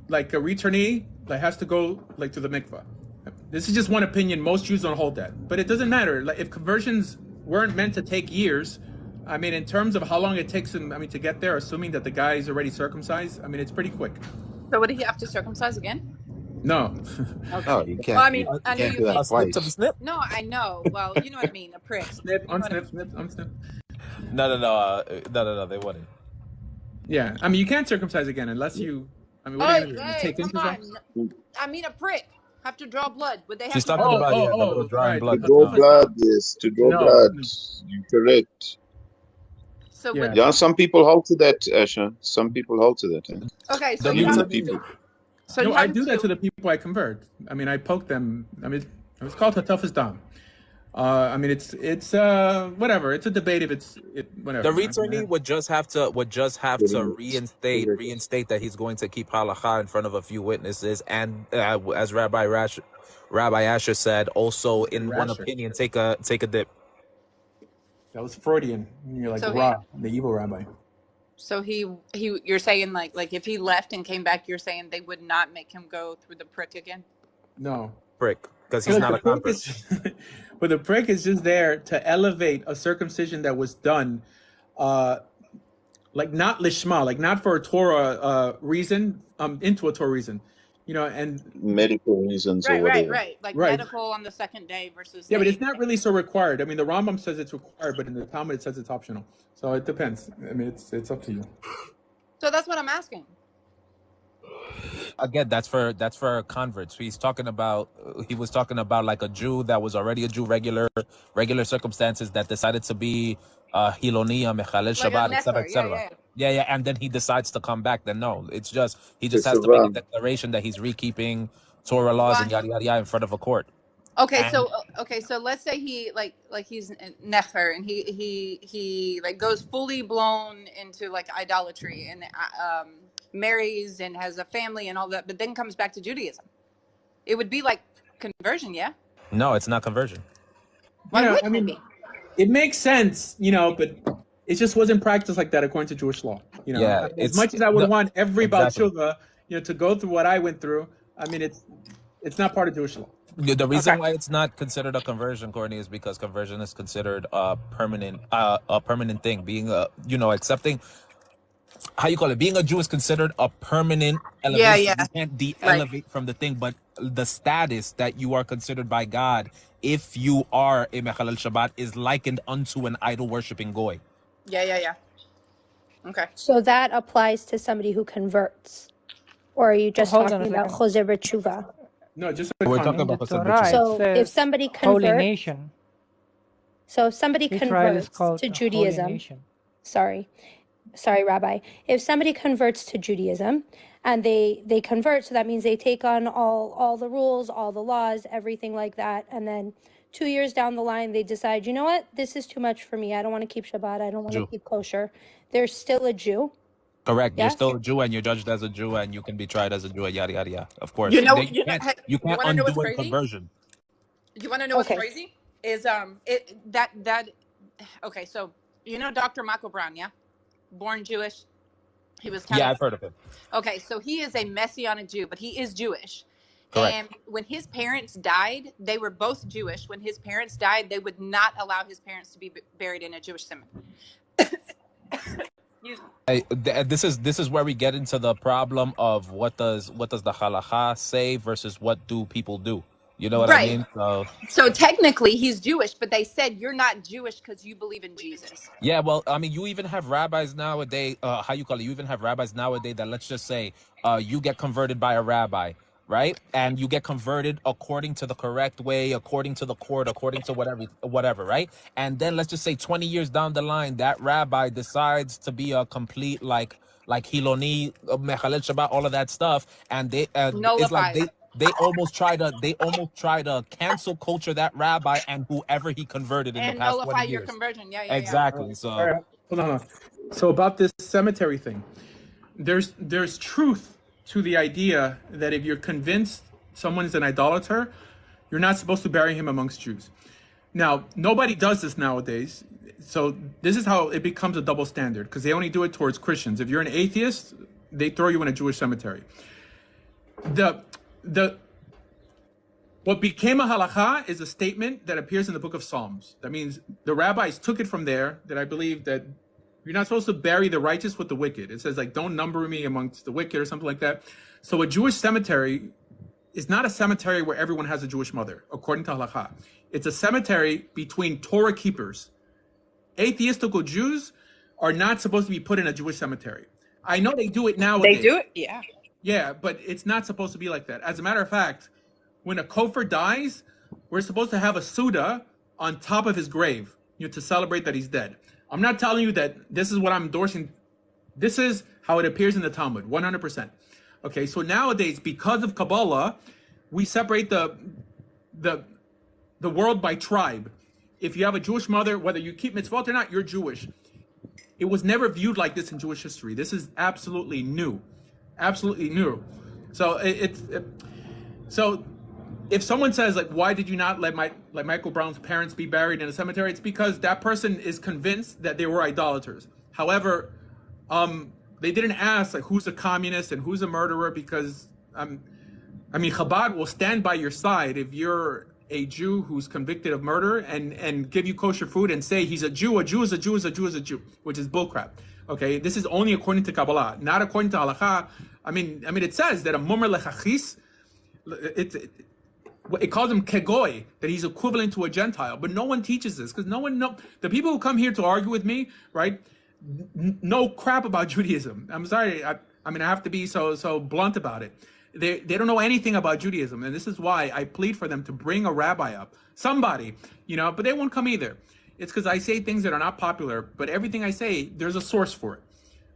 like a returnee, like has to go like to the mikvah. This is just one opinion. Most Jews don't hold that, but it doesn't matter. Like if conversions weren't meant to take years, I mean, in terms of how long it takes him, to get there, assuming that the guy is already circumcised, I mean, it's pretty quick. So would he have to circumcise again? No. Okay. No, you Well, I can't. mean, You I know can't you do that can't. A snip to the twice. snip. No, I know. Well, you know what I mean. A prick. Snip, You know what I unsnip, snip, unsnip. No, they wouldn't. Yeah, I mean, you can't circumcise again unless you. I mean, what are Oh, you gonna do? hey, Take come interest? on. I mean, a prick. Have to draw blood. Would they have She's to draw talking Oh, about blood? oh, the little oh, drawing right. To blood. draw Hatafas blood, dam. yes, to draw No, blood. no. You're correct. So Yeah. would Yeah, some people hold to that, Asher. Some people hold to that. Eh? okay. So The you Even have the reason to. people. So No, you I have do that to to. the people I convert. I mean, I poke them. I mean, it's called Hatafas dam. I mean, it's whatever. It's a debate if whatever. the returnee would just have to Correct. Correct. reinstate that he's going to keep halacha in front of a few witnesses, and as Rabbi Asher said, also in one Rasher. opinion, take a dip. That was Freudian. You're like So he. Ra, the evil rabbi. So he. You're saying like if he left and came back, you're saying they would not make him go through the prick again. No. Prick, because he's Look, not the a prick convert. is, but the prick is just there to elevate a circumcision that was done, like not lishma, like not for a Torah reason, into a Torah reason, and Medical reasons or Right, whatever. like right, medical on the second day versus yeah, the but it's eighth not day. really so required. I mean, the Rambam says it's required, but in the Talmud it says it's optional. So it depends. I mean, it's up to you. So that's what I'm asking. Again, that's for converts. He was talking about like a Jew that was already a Jew, regular circumstances, that decided to be Hiloniya, Mechalel Like a Shabbat, etc., nefer, yeah, etc. Yeah, and then he decides to come back. Then no, it's just he just has to make a Teshuvah. declaration that he's rekeeping Torah laws Well, and yada yada yada in front of a court. okay, And so let's say he like he's nefer and he like goes fully blown into like idolatry and marries and has a family and all that, but then comes back to Judaism. It would be like conversion, yeah? no, it's not conversion. Why I wouldn't it mean, be? it makes sense, but it just wasn't practiced like that according to Jewish law. Yeah, As much as I would want every Baal exactly. Tshuva, to go through what I went through, I mean, it's not part of Jewish law. The reason why it's not considered a conversion, Courtney, is because conversion is considered a permanent thing. Being accepting, how you call it, being a Jew is considered a permanent elevation. Yeah. You can't Right. de-elevate from the thing, but the status that you are considered by God, if you are a Mechalel Shabbat, is likened unto an idol worshipping goy. Yeah. Okay. So that applies to somebody who converts, or are you just Hold on a talking about second. Choser B'Tshuva? No, just We're talking In the about Torah, it So if says somebody holy converts, nation. so if somebody Israel is converts called to a holy Judaism, nation. sorry, Rabbi, if somebody converts to Judaism and they convert, so that means they take on all the rules, all the laws, everything like that, and then 2 years down the line they decide, you know what, this is too much for me. I don't want to keep Shabbat. I don't want to Jew. keep kosher. They're still a Jew. Correct. You're Yes. still a Jew, and you're judged as a Jew, and you can be tried as a Jew. Yada yada yada. Of course, You know, you can't you want to know what's undo a crazy? conversion. You want to know what's crazy? Is okay, so Dr. Michael Brown, yeah? Born Jewish. He was kind Yeah, of I've heard of him. okay, so he is a Messianic Jew, but he is Jewish. Correct. And when his parents died, they were both Jewish. When his parents died, they would not allow his parents to be buried in a Jewish cemetery. This is where we get into the problem of what does the halacha say versus what do people do. You know what I mean? So technically he's Jewish, but they said you're not Jewish because you believe in Jesus. Yeah, well, I mean, you even have rabbis nowadays. How you call it? You even have rabbis nowadays that, let's just say, you get converted by a rabbi, right? And you get converted according to the correct way, according to the court, according to whatever, right? And then let's just say 20 years down the line, that rabbi decides to be a complete like Hiloni, Mechalel Shabbat, all of that stuff, and they it's like they almost try to cancel culture that rabbi and whoever he converted in the and past nullify 20 your years. conversion. Yeah. Exactly. So All right, hold on. So about this cemetery thing, there's truth to the idea that if you're convinced someone is an idolater, you're not supposed to bury him amongst Jews. Now, nobody does this nowadays. So this is how it becomes a double standard, because they only do it towards Christians. If you're an atheist, they throw you in a Jewish cemetery. What became a halacha is a statement that appears in the book of Psalms. That means the rabbis took it from there, that I believe that you're not supposed to bury the righteous with the wicked. It says, like, don't number me amongst the wicked or something like that. So a Jewish cemetery is not a cemetery where everyone has a Jewish mother, according to halacha. It's a cemetery between Torah keepers. Atheistical Jews are not supposed to be put in a Jewish cemetery. I know they do it nowadays. They do it? Yeah. Yeah, but it's not supposed to be like that. As a matter of fact, when a kofar dies, we're supposed to have a Suda on top of his grave, to celebrate that he's dead. I'm not telling you that this is what I'm endorsing. This is how it appears in the Talmud, 100%. Okay, so nowadays, because of Kabbalah, we separate the world by tribe. If you have a Jewish mother, whether you keep mitzvot or not, you're Jewish. It was never viewed like this in Jewish history. This is absolutely new. Absolutely new. So so if someone says, like, why did you not let Michael Brown's parents be buried in a cemetery? It's because that person is convinced that they were idolaters. However, they didn't ask, like, who's a communist and who's a murderer, because I mean, Chabad will stand by your side if you're a Jew who's convicted of murder and give you kosher food and say he's a Jew, a Jew is a Jew is a Jew is a Jew, which is bullcrap. Okay, this is only according to Kabbalah, not according to Halakha. I mean, it says that a mumer lechachis, it calls him kegoy, that he's equivalent to a Gentile, but no one teaches this because no one know. The people who come here to argue with me, right, know crap about Judaism. I'm sorry, I have to be so blunt about it. They don't know anything about Judaism, and this is why I plead for them to bring a rabbi up, somebody, but they won't come either. It's because I say things that are not popular, but everything I say, there's a source for it,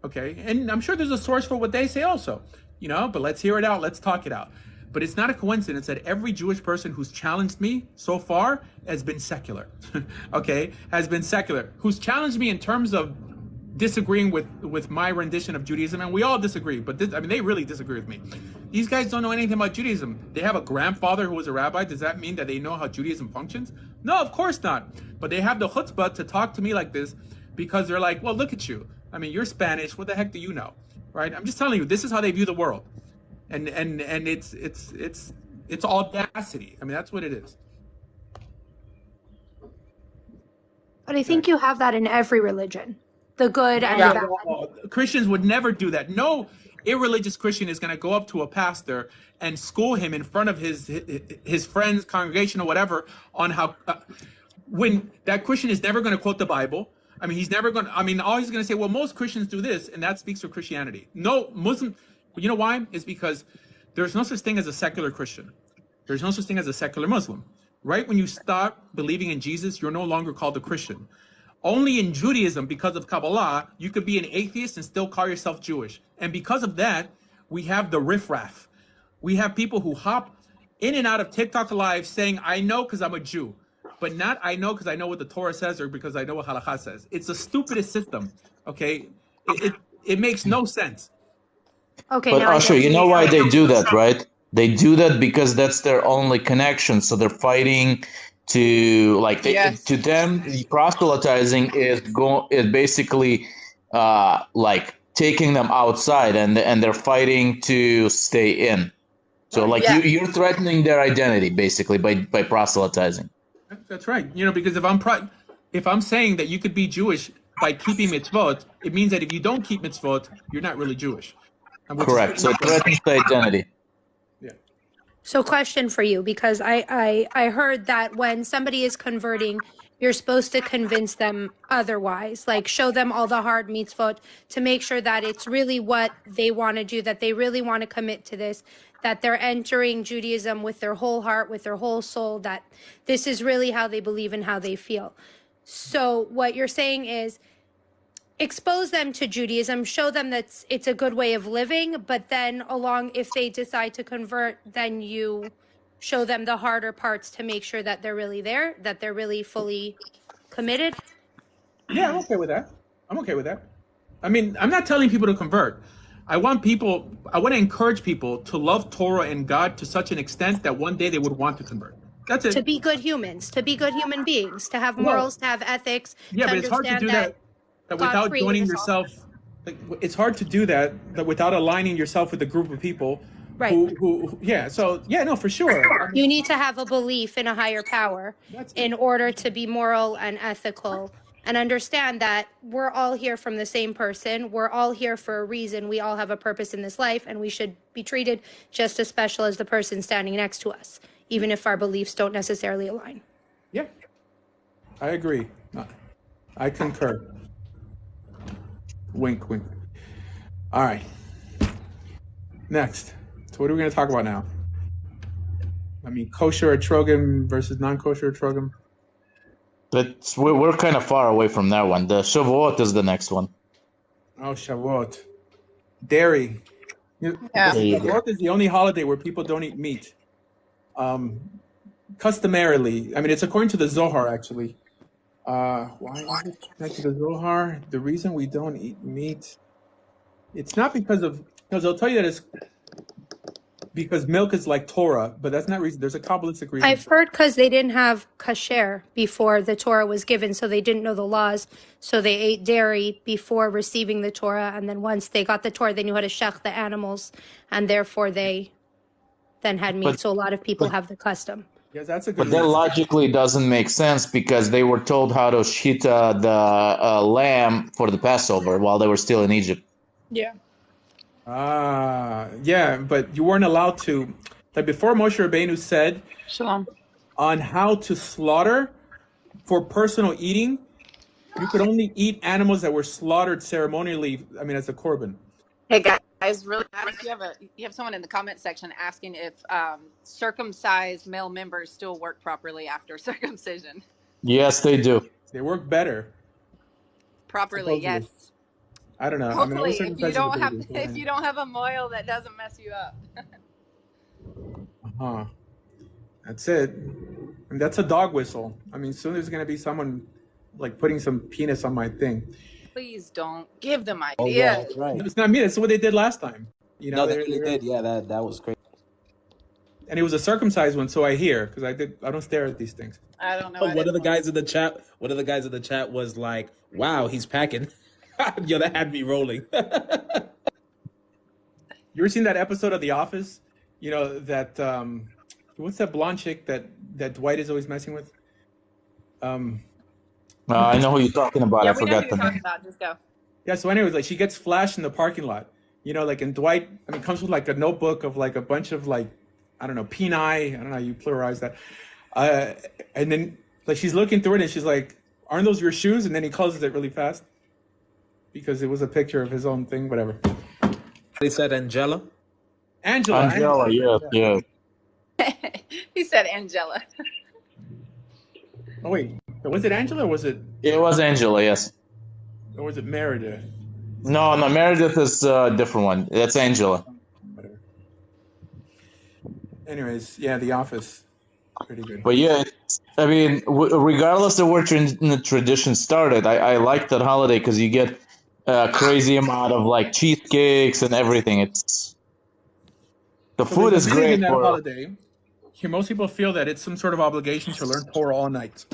okay? And I'm sure there's a source for what they say also, but let's hear it out, let's talk it out. But it's not a coincidence that every Jewish person who's challenged me so far has been secular, okay? Has been secular. Who's challenged me in terms of disagreeing with my rendition of Judaism, and we all disagree, but they really disagree with me. These guys don't know anything about Judaism. They have a grandfather who was a rabbi. Does that mean that they know how Judaism functions? No, of course not. But they have the chutzpah to talk to me like this because they're like, well, look at you. I mean, you're Spanish. What the heck do you know, right? I'm just telling you, this is how they view the world, and it's audacity. I mean, that's what it is. But I think you have that in every religion. The good and the bad. Christians would never do that. No irreligious Christian is going to go up to a pastor and school him in front of his friends, congregation, or whatever on how. When that Christian is never going to quote the Bible. I mean, he's never going to. I mean, all he's going to say, well, most Christians do this, and that speaks for Christianity. No Muslim. You know why? It's because there's no such thing as a secular Christian. There's no such thing as a secular Muslim. Right when you stop believing in Jesus, you're no longer called a Christian. Only in Judaism, because of Kabbalah, you could be an atheist and still call yourself Jewish. And because of that, we have the riffraff. We have people who hop in and out of TikTok live saying, I know because I'm a Jew, but not I know because I know what the Torah says or because I know what Halakha says. It's the stupidest system, okay? It makes no sense. Okay, but Asher, you know why they do that, right? They do that because that's their only connection. So they're fighting to to them, proselytizing is basically like taking them outside, and they're fighting to stay in. So you're threatening their identity basically by proselytizing. That's right. Because if I'm saying that you could be Jewish by keeping mitzvot, it means that if you don't keep mitzvot, you're not really Jewish. Correct. So it threatens the identity. So question for you, because I heard that when somebody is converting, you're supposed to convince them otherwise, like show them all the hard mitzvot to make sure that it's really what they want to do, that they really want to commit to this, that they're entering Judaism with their whole heart, with their whole soul, that this is really how they believe and how they feel. So what you're saying is expose them to Judaism, show them that it's a good way of living, but then if they decide to convert, then you show them the harder parts to make sure that they're really there, that they're really fully committed. Yeah, I'm okay with that. I mean, I'm not telling people to convert. I want to encourage people to love Torah and God to such an extent that one day they would want to convert. That's it. To be good humans, to be good human beings, to have morals, to have ethics. Yeah, but it's hard to do that without joining yourself. It's hard to do that without aligning yourself with a group of people. Right. No, for sure. You need to have a belief in a higher power in order to be moral and ethical and understand that we're all here from the same person. We're all here for a reason. We all have a purpose in this life, and we should be treated just as special as the person standing next to us, even if our beliefs don't necessarily align. Yeah, I agree. I concur. Wink, wink. All right. Next. So what are we going to talk about now? I mean, kosher etrogim versus non-kosher etrogim. We're kind of far away from that one. The Shavuot is the next one. Oh, Shavuot. Dairy. Shavuot is the only holiday where people don't eat meat. Customarily. I mean, it's according to the Zohar, actually. Why is it connected to the Zohar? The reason we don't eat meat, it's not because they'll tell you that it's because milk is like Torah, but that's not reason. There's a Kabbalistic reason. I've heard because they didn't have kasher before the Torah was given, so they didn't know the laws, so they ate dairy before receiving the Torah, and then once they got the Torah, they knew how to shech the animals, and therefore than had meat. So a lot of people have the custom. Yes, that's a good But that reason. logically doesn't make sense because they were told how to shita the lamb for the Passover while they were still in Egypt. Yeah. Yeah, but you weren't allowed to. Like before Moshe Rabbeinu said Shalom. on how to slaughter for personal eating, you could only eat animals that were slaughtered ceremonially, I mean, as a korban. Hey guys, really fast, you have someone in the comment section asking if circumcised male members still work properly after circumcision. Yes, they do. They work better. Properly, Supposedly. yes. I don't know. Hopefully, I mean, if you don't have if you don't have a moil that doesn't mess you up. That's it. And that's a dog whistle. I mean, soon there's going to be someone like putting some penis on my thing. Please don't give them ideas. Oh yeah, that's right. No, it's not me. That's what they did last time. You know, No, they really did. Yeah, that was crazy. And it was a circumcised one, so I hear because I don't stare at these things. I don't know. One of the guys in the chat. One of the guys in the chat was like, "Wow, he's packing." Yo, that had me rolling. You ever seen that episode of The Office? You know that what's that blonde chick that Dwight is always messing with? I know who you're talking about. Yeah, I we know forgot who the you're talking name. about. Just go. Yeah. So anyways, like she gets flashed in the parking lot. You know, like and Dwight, I mean, comes with like a notebook of like a bunch of like, I don't know, peni. I don't know how you pluralize that. And then like she's looking through it and she's like, "Aren't those your shoes?" And then he closes it really fast because it was a picture of his own thing. Whatever. They said Angela. Angela, yeah. He said Angela. Oh wait, was it Angela or was it? It was Angela, yes. Or was it Meredith? No, Meredith is a different one. That's Angela. Whatever. Anyways, yeah, The Office, pretty good. But yeah, I mean, regardless of where the tradition started, I like that holiday because you get a crazy amount of like cheesecakes and everything. It's the food is meaning great in that for holiday. Here, most people feel that it's some sort of obligation to learn Torah all night,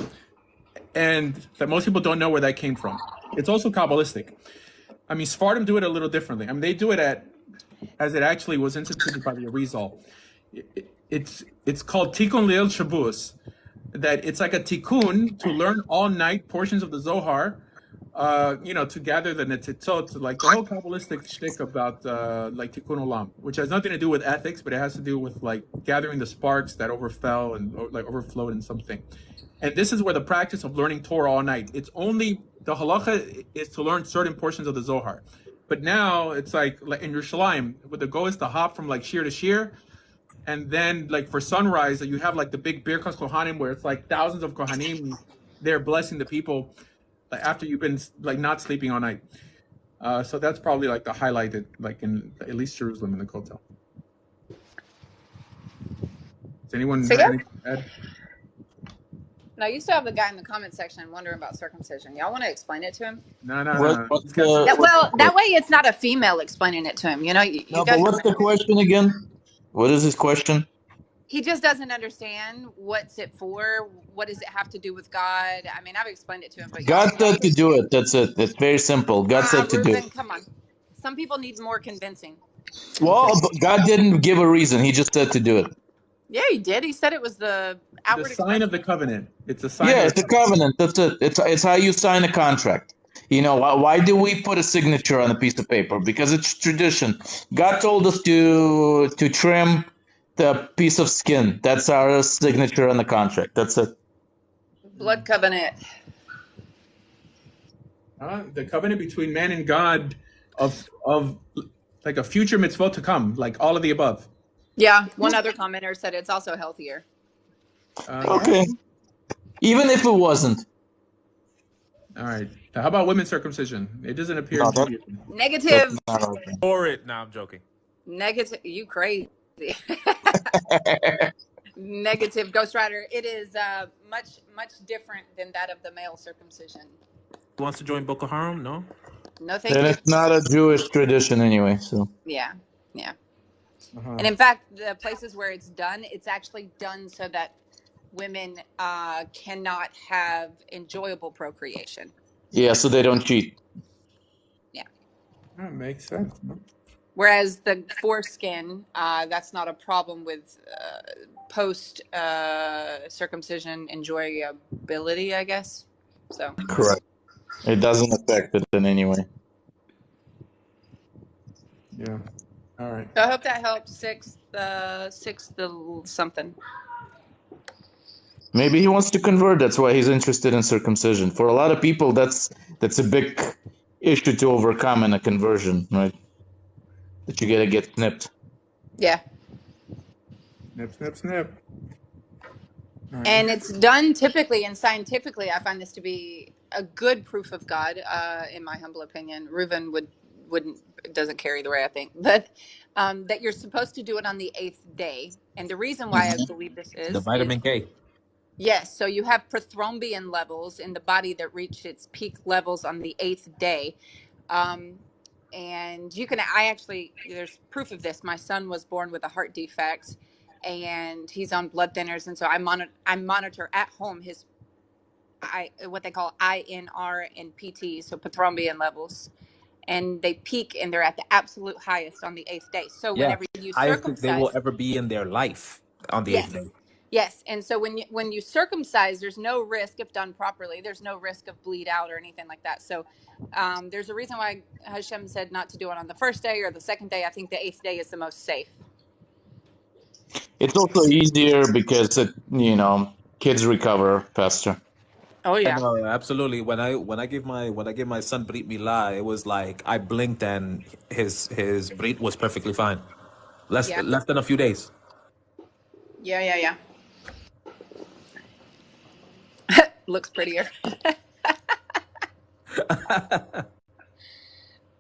and that most people don't know where that came from. It's also Kabbalistic. I mean, Sephardim do it a little differently. I mean, they do it as it actually was instituted by the Arizal. It's called Tikkun Leil Shabbos. That it's like a tikkun to learn all night portions of the Zohar. To gather the netzitzot, like the whole Kabbalistic shtick about like Tikkun Olam, which has nothing to do with ethics, but it has to do with like gathering the sparks that overfell and like overflowed in something. And this is where the practice of learning Torah all night. It's only the halacha is to learn certain portions of the Zohar, but now it's like in Yerushalayim, what the goal is to hop from like shir to shir, and then like for sunrise, you have like the big Birkas Kohanim where it's like thousands of Kohanim, they're blessing the people after you've been like not sleeping all night. So that's probably like the highlighted, like in at least Jerusalem in the Kotel. Does anyone have anything to add? No, you still have the guy in the comment section wondering about circumcision. Y'all want to explain it to him? No. That way it's not a female explaining it to him. You know, but what's the question again? What is his question? He just doesn't understand what's it for. What does it have to do with God? I mean, I've explained it to him, but God said to do it. That's it. It's very simple. God said to do it. Come on. Some people need more convincing. Well, God didn't give a reason. He just said to do it. Yeah, he did. He said it was the outward sign of the covenant. It's a sign. Yeah, it's a covenant. That's it. It's how you sign a contract. You know, why do we put a signature on a piece of paper? Because it's tradition. God told us to trim the piece of skin. That's our signature on the contract. That's it. Blood covenant. The covenant between man and God of like a future mitzvot to come, like all of the above. Yeah, one other commenter said it's also healthier. Okay. Even if it wasn't. All right. How about women's circumcision? It doesn't appear in Judaism. Negative. For it. No, I'm joking. Negative. You crazy. Negative, Ghost Rider. It is much different than that of the male circumcision. Wants to join Boko Haram? No. No, thank you. And it's not a Jewish tradition anyway. So. Yeah. And in fact, the places where it's done, it's actually done so that women cannot have enjoyable procreation. Yeah, so they don't cheat. Yeah. That makes sense. Whereas the foreskin, that's not a problem with post circumcision enjoyability, I guess. So Correct. It doesn't affect it in any way. Yeah. All right. I hope that helps. Sixth something. Maybe he wants to convert. That's why he's interested in circumcision. For a lot of people, that's a big issue to overcome in a conversion, right? That you gotta get snipped. Yeah. Snip, snip, snip. Right. And it's done typically and scientifically. I find this to be a good proof of God, in my humble opinion. Reuven doesn't carry the way I think, but that you're supposed to do it on the 8th day. And the reason why I believe this The is vitamin K. yes, so you have prothrombian levels in the body that reach its peak levels on the 8th day. And there's proof of this. My son was born with a heart defect and he's on blood thinners. And so I monitor at home what they call INR and PT, so prothrombian levels. And they peak and they're at the absolute highest on the 8th day. So Yeah, whenever you highest that they will circumcise, ever be in their life on the 8th day. yes. And so when you circumcise, there's no risk, if done properly, there's no risk of bleed out or anything like that. So there's a reason why Hashem said not to do it on the 1st day or the 2nd day. I think the 8th day is the most safe. It's also easier because kids recover faster. Oh yeah. No, absolutely. When I give my son Brit Milah, it was like I blinked and his Brit was perfectly fine. Less than a few days. Yeah. Looks prettier.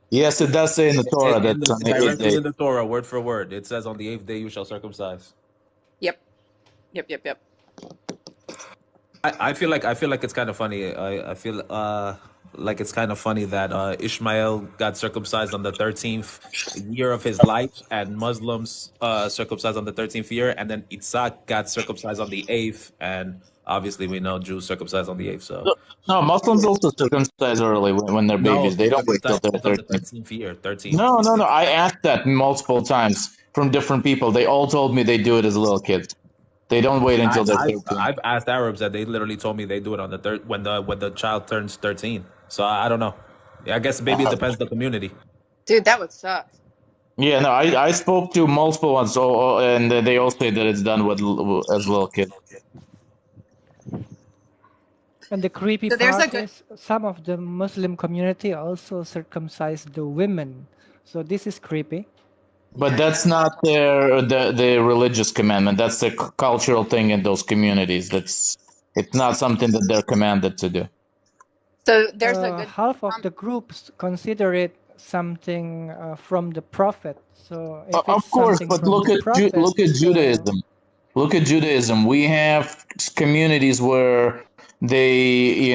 Yes, it does say in the Torah that on the 8th directly day. in the Torah, word for word, it says on the 8th day you shall circumcise. Yep. I feel like it's kind of funny. I feel like it's kind of funny that Ishmael got circumcised on the 13th year of his life, and Muslims circumcised on the 13th year, and then Isaac got circumcised on the 8th, and obviously we know Jews circumcised on the 8th. So no, Muslims also circumcise early when they're babies. They don't wait till they're on the 13. 13th year. 13th. No. I asked that multiple times from different people. They all told me they do it as little kids. They don't wait until they're 13. I've asked Arabs that they literally told me they do it on the when the child turns 13. So I don't know. I guess maybe it depends the community. Dude, that would suck. Yeah, no, I spoke to multiple ones, and they all say that it's done as little kids. And the creepy So part is some of the Muslim community also circumcise the women. So this is creepy. But that's not the religious commandment. That's the cultural thing in those communities. It's not something that they're commanded to do. So there's a good half of the groups consider it something from the prophet. So if of it's course, something but from look the at prophet, Judaism. Look at Judaism. We have communities where they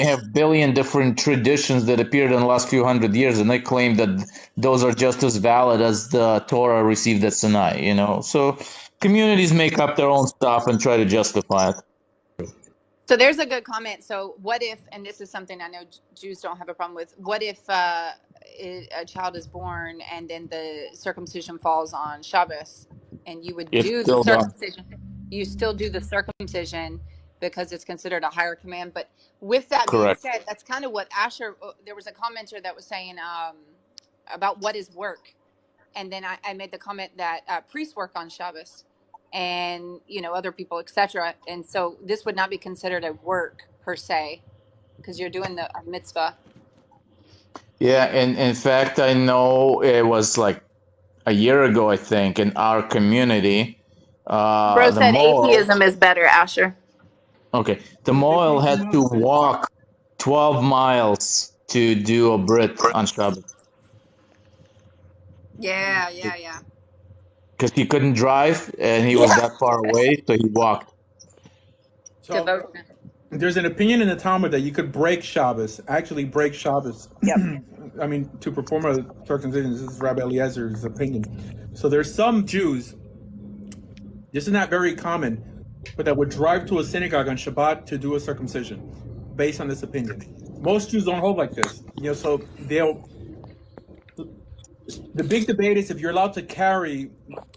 have billion different traditions that appeared in the last few hundred years, and they claim that those are just as valid as the Torah received at Sinai. So communities make up their own stuff and try to justify it. So there's a good comment. So what if, and this is something I know Jews don't have a problem with, what if a child is born and then the circumcision falls on Shabbos, and you would do the circumcision? You still do the circumcision because it's considered a higher command. But with that being said, that's kind of what Asher, there was a commenter that was saying about what is work. And then I made the comment that priests work on Shabbos, and other people, etc. And so this would not be considered a work per se, because you're doing the mitzvah. Yeah, and in fact, I know it was like a year ago, I think, in our community. Bro said atheism is better, Asher. Okay, the Moel had to walk 12 miles to do a Brit on Shabbos. Yeah. Because he couldn't drive and he was that far away, so he walked. So, there's an opinion in the Talmud that you could actually break Shabbos. Yep. I mean, to perform a circumcision. This is Rabbi Eliezer's opinion. So there's some Jews, this is not very common, but that would drive to a synagogue on Shabbat to do a circumcision based on this opinion. Most Jews don't hold like this. So The big debate is if you're allowed to carry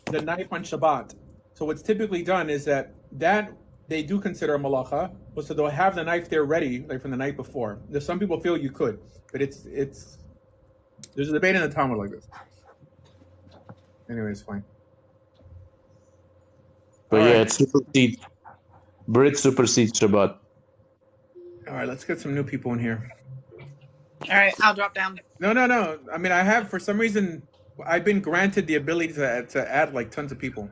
the knife on Shabbat. So what's typically done is that they do consider a malacha, so they'll have the knife there ready, like from the night before. There's some people feel you could, but it's there's a debate in the Talmud like this. Anyway, it's fine. But All yeah, right. it supersedes. Brit supersedes Shabbat. All right, let's get some new people in here. All right, I'll drop down. No. I mean, I have, for some reason, I've been granted the ability to add like tons of people.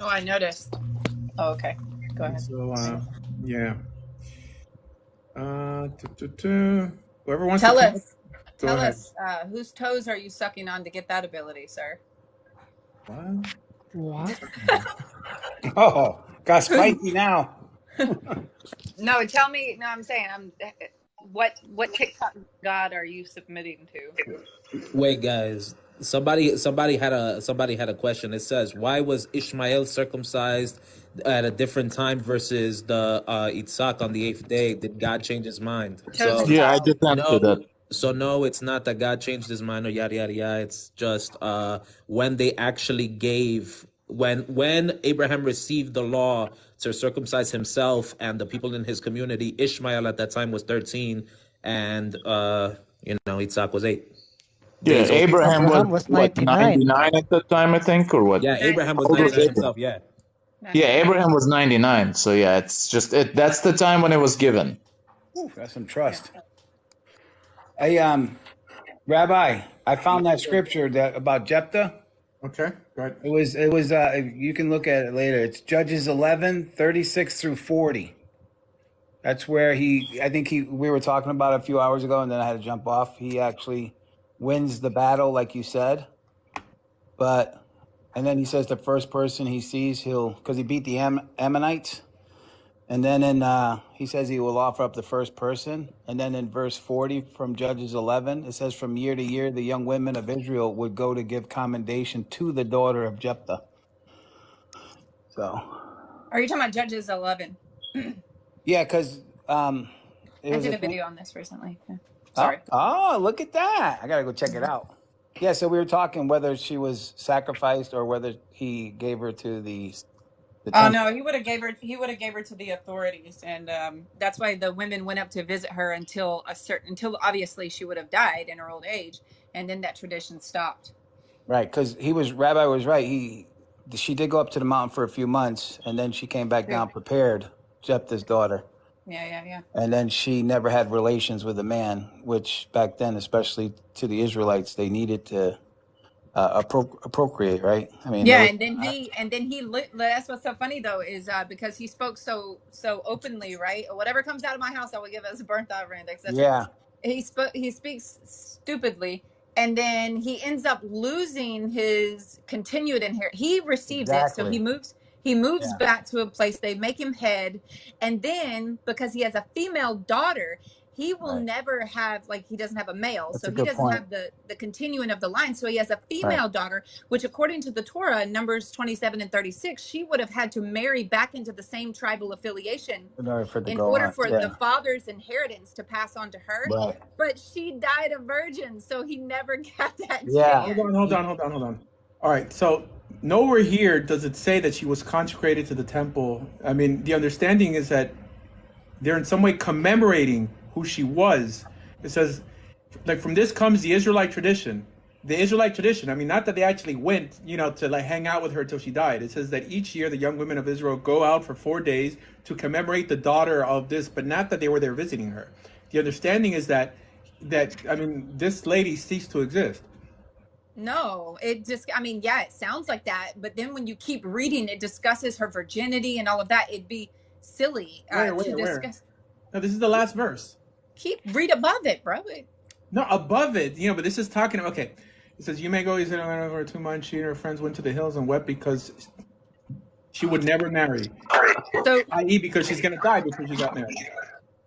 Oh, I noticed. Oh, okay. Go ahead. So, yeah. Whoever wants Tell to come us. up, Tell ahead. us, whose toes are you sucking on to get that ability, sir? What? Oh, got spicy now. No, tell me. No, I'm saying, what TikTok god are you submitting to? Wait, guys. Somebody had a question. It says, why was Ishmael circumcised at a different time versus the Yitzhak on the 8th day? Did God change his mind? Chosen Yeah, I child. just answered that. So no, it's not that God changed his mind or yada yada yada. It's just when they actually gave when Abraham received the law to circumcise himself and the people in his community, Ishmael at that time was 13, and Yitzhak was 8. Yeah, Abraham was was what 99. 99 at that time, I think, or what? Yeah, Abraham was How old 99 himself. Yeah. Yeah, Abraham was 99. So yeah, it's just that's the time when it was given. Ooh, that's some trust. Hey, Rabbi, I found that scripture about Jephthah. Okay, right. It was. You can look at it later. It's Judges 11:36 through 40. That's where I think we were talking about it a few hours ago, and then I had to jump off. He actually wins the battle, like you said. And then he says the first person he sees, because he beat the Ammonites. And then he says he will offer up the first person. And then in verse 40 from Judges 11, it says, from year to year, the young women of Israel would go to give commendation to the daughter of Jephthah. So. Are you talking about Judges 11? Yeah, because I did a video on this recently. Yeah. Sorry. Oh, look at that. I got to go check it out. Yeah, so we were talking whether she was sacrificed or whether he gave her to the Oh no, he would have gave her to the authorities, and that's why the women went up to visit her until obviously she would have died in her old age, and then that tradition stopped. Right, because Rabbi was right. She did go up to the mountain for a few months, and then she came back down prepared, Jephthah's daughter. Yeah. And then she never had relations with a man, which back then, especially to the Israelites, they needed to procreate, right? I mean, yeah, and then that's what's so funny though is because he spoke so openly, right? Whatever comes out of my house, I will give as a burnt offering. Yeah. He speaks stupidly, and then he ends up losing his continued inheritance. He receives it, so he moves back to a place. They make him head, and then because he has a female daughter, he will never have, like, he doesn't have a male. That's so a he good doesn't point. have the continuing of the line. So he has a female daughter, which according to the Torah, Numbers 27 and 36, she would have had to marry back into the same tribal affiliation in order for the father's inheritance to pass on to her. Right. But she died a virgin, so he never got that Yeah. chance. Hold on. All right, so nowhere here does it say that she was consecrated to the temple. I mean, the understanding is that they're in some way commemorating who she was. It says, like, from this comes the Israelite tradition. The Israelite tradition, I mean, not that they actually went, to like hang out with her till she died. It says that each year the young women of Israel go out for 4 days to commemorate the daughter of this, but not that they were there visiting her. The understanding is that this lady ceased to exist. No, it just, it sounds like that. But then when you keep reading, it discusses her virginity and all of that. It'd be silly to discuss. No, this is the last verse. Read above it, bro. No, above it, but this is talking about, okay. It says, you may go easy over 2 months. She and her friends went to the hills and wept because she would never marry. So, i.e., because she's going to die before she got married.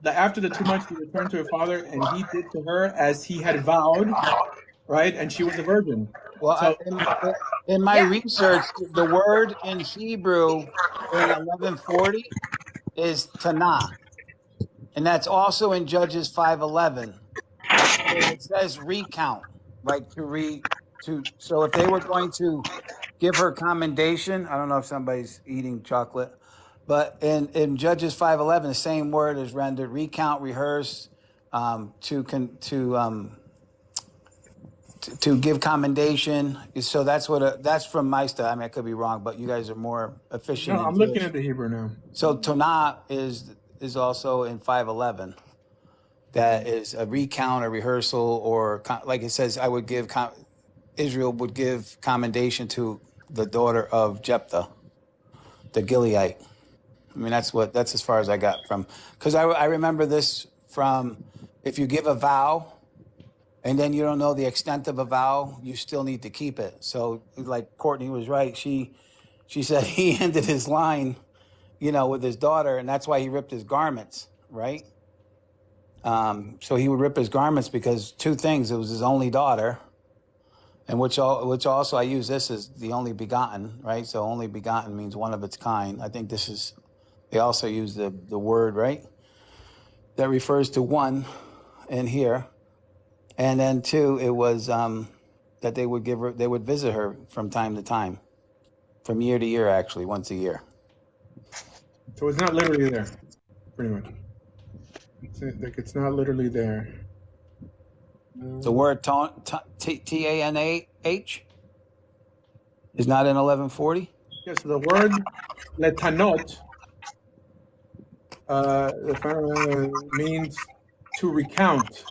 After the 2 months, she returned to her father, and he did to her as he had vowed, right? And she was a virgin. Well, in my research, the word in Hebrew in 1140 is tanah. And that's also in Judges 5:11. It says recount, like to So if they were going to give her commendation, I don't know if somebody's eating chocolate, but in Judges 5:11, the same word is rendered recount, rehearse, to give commendation. So that's that's from my study. I mean, I could be wrong, but you guys are more efficient No, in I'm looking Jewish. at the Hebrew now. So Tonah is also in 5:11. That is a recount, a rehearsal, or like it says, I would give Israel would give commendation to the daughter of Jephthah, the Gileadite. I mean, that's as far as I got from, because I remember this from, if you give a vow and then you don't know the extent of a vow, you still need to keep it. So like Courtney was right. She said he ended his line, with his daughter, and that's why he ripped his garments, right? So he would rip his garments because two things. It was his only daughter, and which also I use this as the only begotten, right? So only begotten means one of its kind. I think they also use the word, right? That refers to one in here. And then two, it was that they would visit her from time to time, from year to year, actually, once a year. So it's not literally there, pretty much. It's not literally there. The word T-A-N-A-H is not in 1140? Yes, the word letanot means to recount.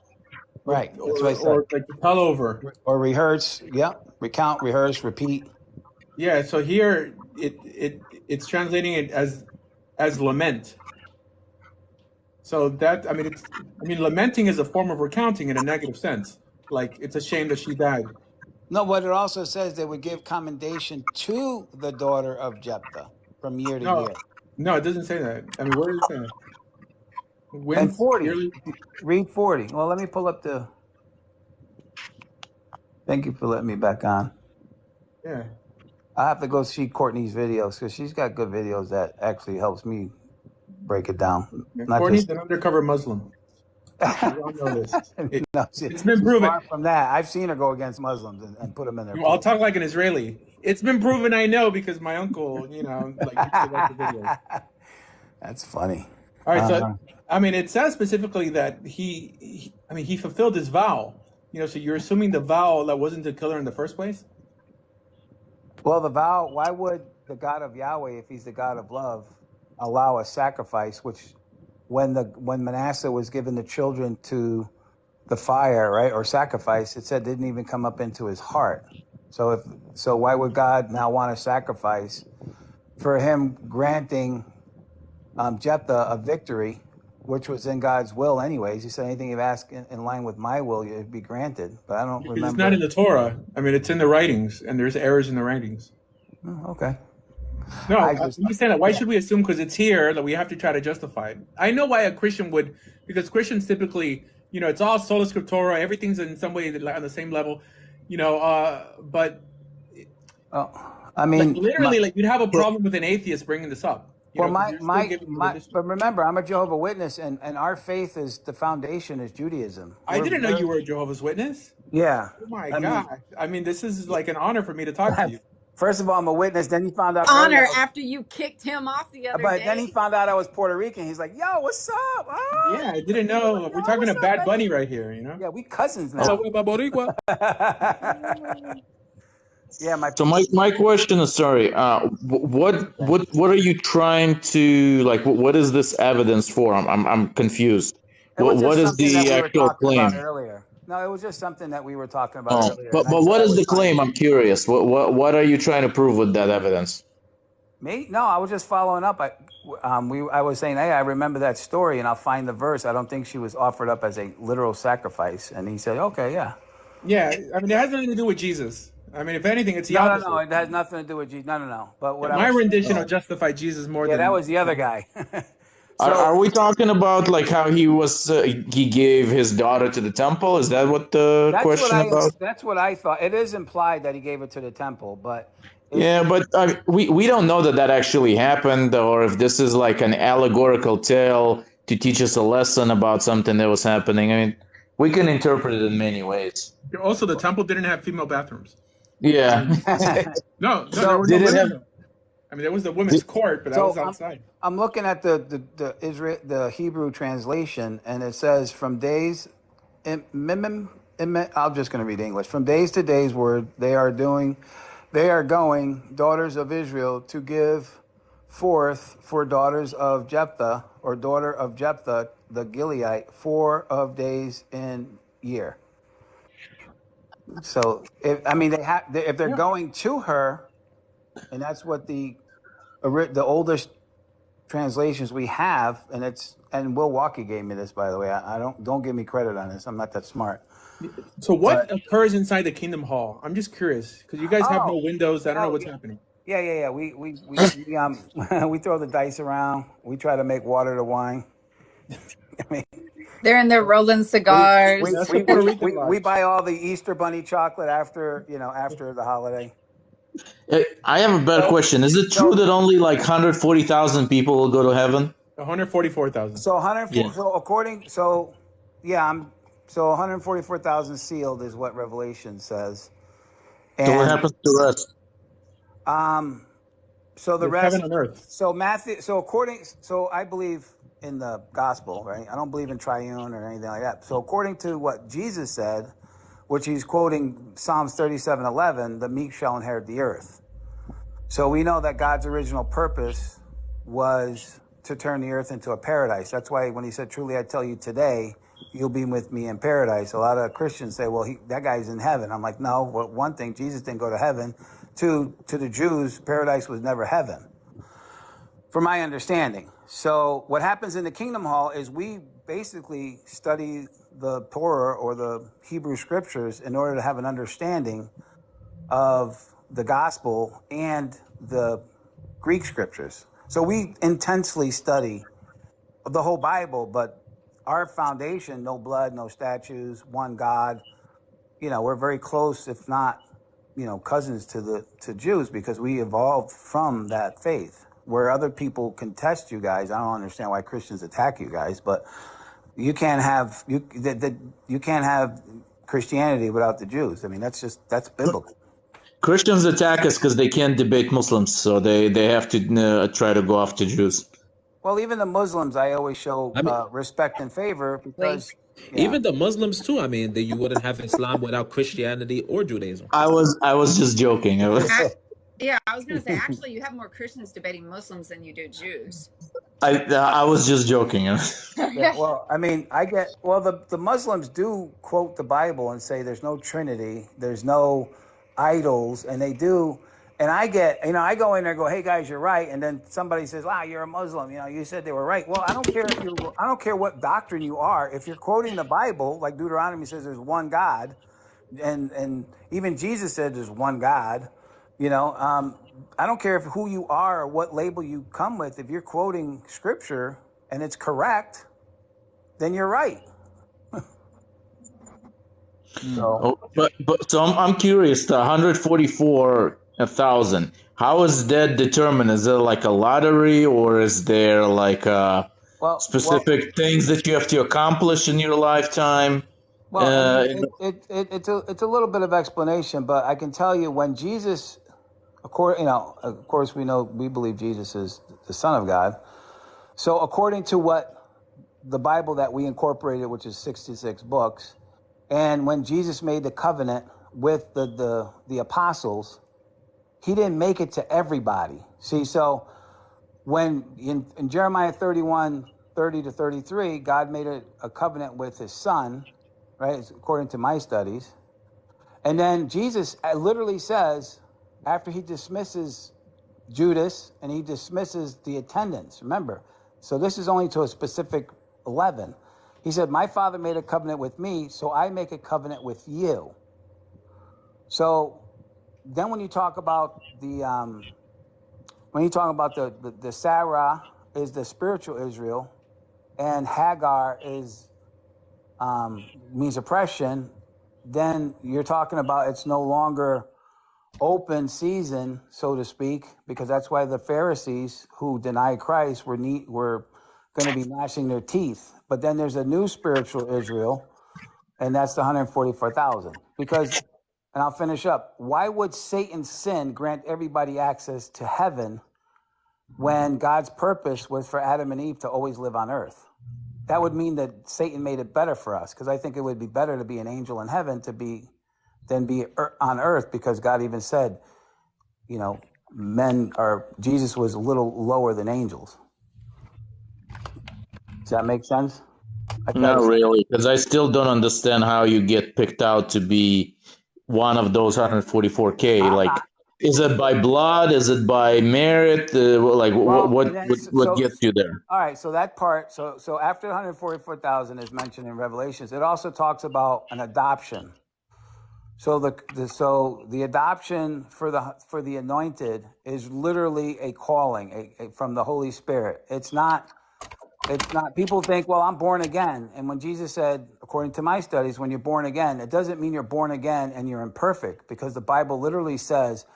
Right, that's what I said. Or like to tell over. Or rehearse, yeah. Recount, rehearse, repeat. Yeah, so here it's translating it as lament. So that lamenting is a form of recounting in a negative sense. Like it's a shame that she died. No, but it also says they would give commendation to the daughter of Jephthah from year to year. No, it doesn't say that. I mean, where does it say that? And 40. Read 40. Well, let me pull up the. Thank you for letting me back on. Yeah. I have to go see Courtney's videos because she's got good videos that actually helps me break it down. Yeah, Courtney's an undercover Muslim. We all know this. It's been proven. Far from that, I've seen her go against Muslims and put them in their. I'll talk like an Israeli. It's been proven. I know because my uncle, used to watch the videos. That's funny. All right, so it says specifically that he fulfilled his vow. So you're assuming the vow that wasn't to kill her in the first place? Well, the vow. Why would the God of Yahweh, if He's the God of love, allow a sacrifice? Which, when Manasseh was given the children to the fire, right, or sacrifice, it said didn't even come up into his heart. So why would God now want a sacrifice for him granting Jephthah a victory, which was in God's will anyways? He said anything you've asked in line with my will, it'd be granted. But I don't remember. It's not in the Torah. It's in the writings, and there's errors in the writings. Oh, okay. No, I understand that. Why should we assume because it's here that we have to try to justify it? I know why a Christian would, because Christians typically, it's all sola scriptura, everything's in some way on the same level, but literally, you'd have a problem with an atheist bringing this up. But remember, I'm a Jehovah's Witness, and our faith is the foundation is Judaism. I didn't know you were a Jehovah's Witness. Yeah. Oh my God. This is like an honor for me to talk to you. First of all, I'm a witness. Then he found out. Honor after you kicked him off the other day. But then he found out I was Puerto Rican. He's like, "Yo, what's up?" Oh, yeah, I didn't know. We're talking to Bad Bunny right here, Yeah, we cousins now. Yeah, So my question is, sorry, what are you trying to what is this evidence for? I'm confused. What is the actual claim? Earlier. No, it was just something that we were talking about earlier. But what is the claim? I'm curious. What are you trying to prove with that evidence? Me? No, I was just following up. I was saying, hey, I remember that story, and I'll find the verse. I don't think she was offered up as a literal sacrifice. And he said, okay, yeah. Yeah, it has nothing to do with Jesus. If anything, it's the opposite. No, it has nothing to do with Jesus. No. But my rendition will justify Jesus more than... Yeah, that was the other guy. So, are we talking about how he was? He gave his daughter to the temple. Is that what the question about? That's what I thought. It is implied that he gave it to the temple, but we don't know that actually happened, or if this is like an allegorical tale to teach us a lesson about something that was happening. We can interpret it in many ways. Also, the temple didn't have female bathrooms. Yeah. No, So- there were no Did it women. have- I mean, there was the women's court, but that was outside. I'm looking at the Hebrew translation, and it says from days, I'm just going to read English. From days to days, word they are going, daughters of Israel, to give forth for daughters of Jephthah, or daughter of Jephthah, the Gileadite, 4 of days in year. So if they're going to her, and that's what the oldest translations we have, and Will Walker gave me this, by the way. I don't give me credit on this. I'm not that smart. So what occurs inside the Kingdom Hall? I'm just curious because you guys have no windows. I don't know what's happening. Yeah. We we throw the dice around. We try to make water to wine. They're in there rolling cigars. We buy all the Easter Bunny chocolate after the holiday. I have a better question. Is it true that only like 140,000 people will go to heaven? 144,000. So 104. Yeah. So 144,000 sealed is what Revelation says. So what happens to the rest? So the There's rest. heaven on earth. So Matthew. So I believe in the gospel, right? I don't believe in triune or anything like that. So according to what Jesus said, which he's quoting Psalms 37:11, the meek shall inherit the earth. So we know that God's original purpose was to turn the earth into a paradise. That's why when he said, truly I tell you today, you'll be with me in paradise. A lot of Christians say, well, that guy's in heaven. I'm like, no, well, one thing, Jesus didn't go to heaven. Two, to the Jews, paradise was never heaven, from my understanding. So what happens in the Kingdom Hall is we basically study the Torah or the Hebrew scriptures in order to have an understanding of the gospel and the Greek scriptures. So we intensely study the whole Bible, but our foundation, no blood, no statues, one God, we're very close, if not, cousins to Jews, because we evolved from that faith. Where other people contest you guys, I don't understand why Christians attack you guys, but you can't have Christianity without the Jews. I mean, that's biblical. Christians attack us because they can't debate Muslims, so they have to try to go after Jews. Well, even the Muslims, I always show respect and favor because even the Muslims too. I mean, you wouldn't have Islam without Christianity or Judaism. I was just joking. I was going to say, actually, you have more Christians debating Muslims than you do Jews. I was just joking. Yeah, well, I mean, the Muslims do quote the Bible and say there's no Trinity, there's no idols, and they do. And I go in there and go, hey guys, you're right. And then somebody says, wow, you're a Muslim. You said they were right. Well, I don't care what doctrine you are. If you're quoting the Bible, like Deuteronomy says there's one God, and even Jesus said there's one God, I don't care who you are or what label you come with. If you're quoting scripture and it's correct, then you're right. So I'm curious. The 144,000. How is that determined? Is there like a lottery, or is there like specific things that you have to accomplish in your lifetime? Well, it's a little bit of explanation, but I can tell you when Jesus, of course, we believe Jesus is the Son of God. So according to what the Bible that we incorporated, which is 66 books, and when Jesus made the covenant with the apostles, he didn't make it to everybody. See, so when in Jeremiah 31:30-33, God made a covenant with his son, right, according to my studies. And then Jesus literally says, after he dismisses Judas and he dismisses the attendants, remember, so this is only to a specific 11. He said, my Father made a covenant with me, so I make a covenant with you. So then when you talk about the Sarah is the spiritual Israel, and Hagar means oppression, then you're talking about it's no longer open season, so to speak, because that's why the Pharisees who denied Christ were going to be gnashing their teeth. But then there's a new spiritual Israel And that's the 144,000. Because, and I'll finish up, why would Satan's sin grant everybody access to heaven when God's purpose was for Adam and Eve to always live on earth? That would mean that Satan made it better for us, because I think it would be better to be an angel in heaven than be on earth, because God even said, Jesus was a little lower than angels. Does that make sense? Not really, because I still don't understand how you get picked out to be one of those 144K. Like, is it by blood? Is it by merit? What gets you there? All right, so that part, so after 144,000 is mentioned in Revelations, it also talks about an adoption. So the adoption for the anointed is literally a calling from the Holy Spirit. It's not. People think, well, I'm born again, and when Jesus said, according to my studies, when you're born again, it doesn't mean you're born again and you're imperfect, because the Bible literally says,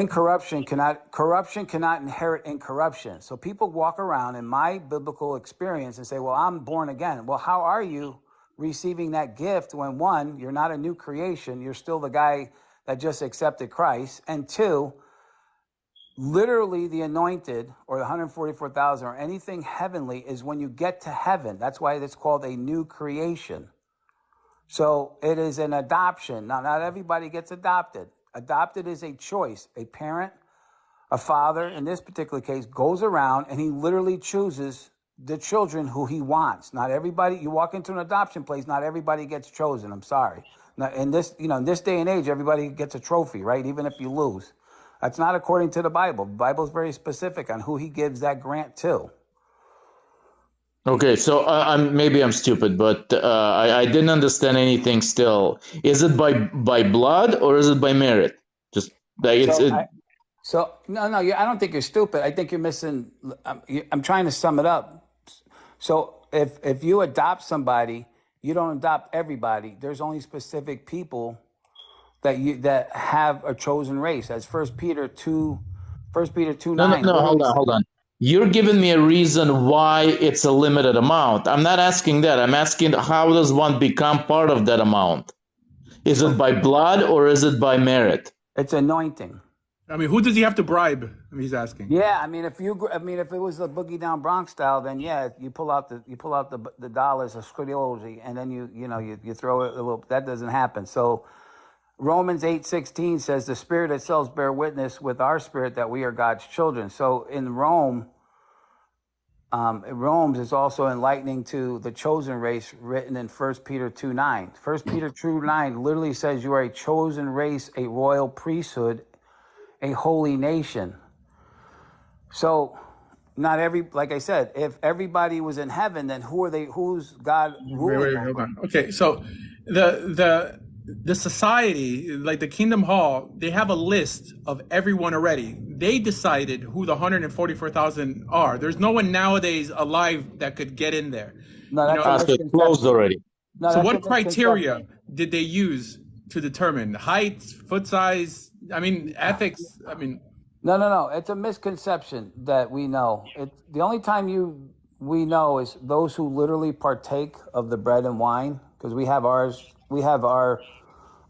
corruption cannot inherit incorruption. So people walk around in my biblical experience and say, well, I'm born again. Well, how are you receiving that gift when, one, you're not a new creation, you're still the guy that just accepted Christ, and two, literally the anointed or the 144,000 or anything heavenly is when you get to heaven. That's why it's called a new creation. So it is an adoption. Now, not everybody gets adopted. Adopted is a choice. A parent, a father, in this particular case, goes around and he literally chooses the children who he wants. Not everybody, you walk into an adoption place, not everybody gets chosen. I'm sorry. Now, in this day and age, everybody gets a trophy, right? Even if you lose. That's not according to the Bible. The Bible is very specific on who he gives that grant to. Okay, so maybe I'm stupid, but I didn't understand anything still. Is it by blood or is it by merit? Just like I don't think you're stupid. I think you're missing. I'm trying to sum it up. So if you adopt somebody, you don't adopt everybody. There's only specific people that have a chosen race. As 1 Peter 2:9. No, hold on. You're giving me a reason why it's a limited amount. I'm not asking that. I'm asking, how does one become part of that amount? Is it by blood or is it by merit? It's anointing. I mean, who does he have to bribe? He's asking. Yeah, if it was the Boogie Down Bronx style, then yeah, you pull out the dollars of scridiology, and then you throw it a little. That doesn't happen. So Romans 8:16 says the Spirit itself bear witness with our spirit that we are God's children. So in Rome is also enlightening to the chosen race, written in 1 Peter 2:9. 1 Peter 2:9 literally says you are a chosen race, a royal priesthood, a holy nation. So like I said, if everybody was in heaven, then who's God ruling over? Hold on. Okay, so the society, like the Kingdom Hall, they have a list of everyone already. They decided who the 144,000 are. There's no one nowadays alive that could get in there. No, that's it's closed already. No, so what criteria did they use to determine height, foot size? Ethics. No. It's a misconception that we know. The only time we know is those who literally partake of the bread and wine, because we have our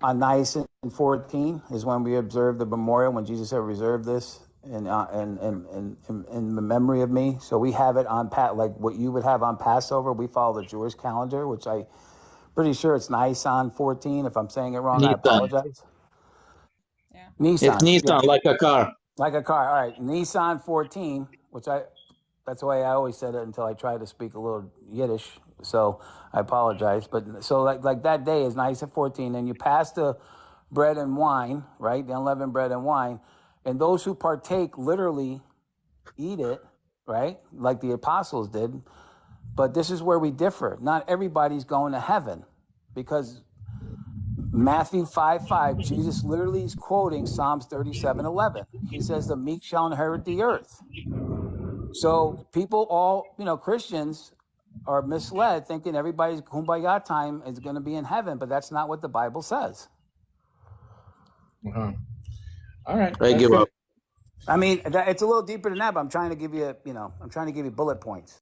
on Nisan 14 is when we observe the memorial, when Jesus said, "Reserve this in the memory of me." So we have it on like what you would have on Passover. We follow the Jewish calendar, which I pretty sure it's Nisan 14. If I'm saying it wrong, I apologize. Yeah. Nissan. It's Nissan, like a car. Like a car. All right. Nissan 14, that's the way I always said it until I tried to speak a little Yiddish. So I apologize. But so like that day is nice at 14, and you pass the bread and wine, right? The unleavened bread and wine. And those who partake literally eat it, right? Like the apostles did. But this is where we differ. Not everybody's going to heaven, because Matthew 5:5, Jesus literally is quoting Psalms 37:11. He says, the meek shall inherit the earth. So people Christians are misled, thinking everybody's kumbaya time is going to be in heaven, but that's not what the Bible says. Uh-huh. All right. I give up. It's a little deeper than that, but I'm trying to give you, bullet points.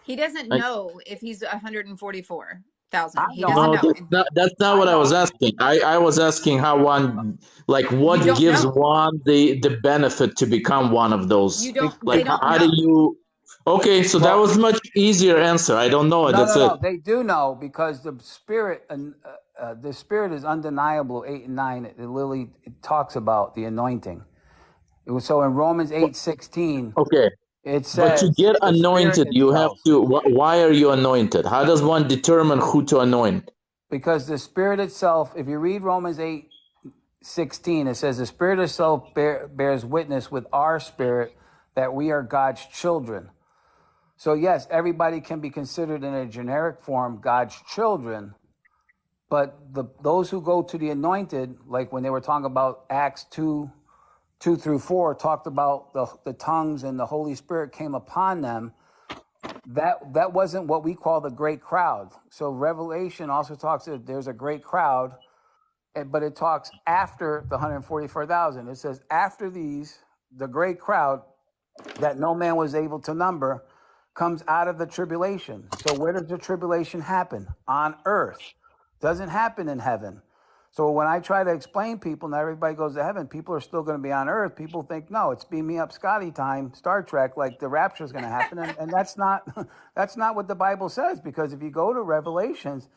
He doesn't know if he's 144. He know. doesn't No, know. that's not I what I was know. asking. I was asking how one, like, You what don't gives know. one the benefit to become one of those? They Like, don't how do know. you? Okay, so that Well, was much easier answer. I don't know it. That's it. no. They do know because the spirit is undeniable. 8 and 9. It literally talks about the anointing. So in Romans 8:16, Okay, it but to says get the spirit anointed, you have itself. to. Why are you anointed? How does one determine who to anoint? Because the spirit itself, if you read Romans 8:16, it says the spirit itself bears witness with our spirit that we are God's children. So yes, everybody can be considered in a generic form God's children, but those who go to the anointed, like when they were talking about Acts 2:2-4, talked about the tongues and the Holy Spirit came upon them. That wasn't what we call the great crowd. So Revelation also talks that there's a great crowd, but it talks after the 144,000. It says after these, the great crowd that no man was able to number comes out of the tribulation. So where does the tribulation happen? On earth. Doesn't happen in heaven. So when I try to explain people, not everybody goes to heaven, people are still going to be on earth. People think, no, it's beam me up Scotty time, Star Trek, like the rapture is going to happen. And that's not that's not what the Bible says, because if you go to Revelations,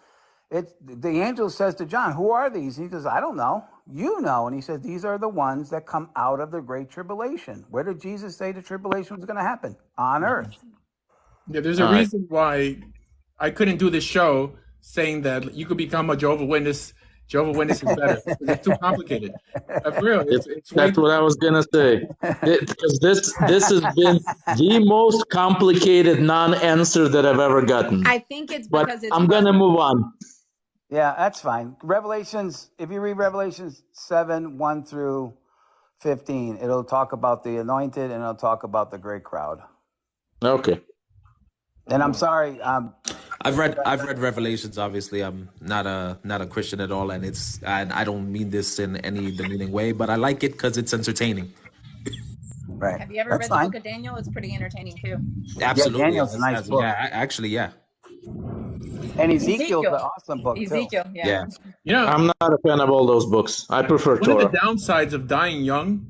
the angel says to John, who are these? And he goes, I don't know. You know. And he says, these are the ones that come out of the great tribulation. Where did Jesus say the tribulation was going to happen? On earth. Yeah, there's a reason why I couldn't do this show saying that you could become a Jehovah's Witness. Jehovah's Witness is better. It's too complicated. For real, it's way That's what I was gonna say. Because this has been the most complicated non-answer that I've ever gotten. I think it's But because it's I'm gonna move on. Yeah, that's fine. Revelations, if you read Revelations 7:1-15, it'll talk about the anointed and it'll talk about the great crowd. Okay. And I'm sorry. I've read Revelations. Obviously, I'm not a Christian at all, and I don't mean this in any demeaning way, but I like it because it's entertaining. Right. Have you ever read the book of Daniel? It's pretty entertaining too. Absolutely, Daniel's a nice book. Yeah, actually, yeah. And Ezekiel's an awesome book too. Yeah. You know, I'm not a fan of all those books. I prefer one Torah. of the downsides of dying young,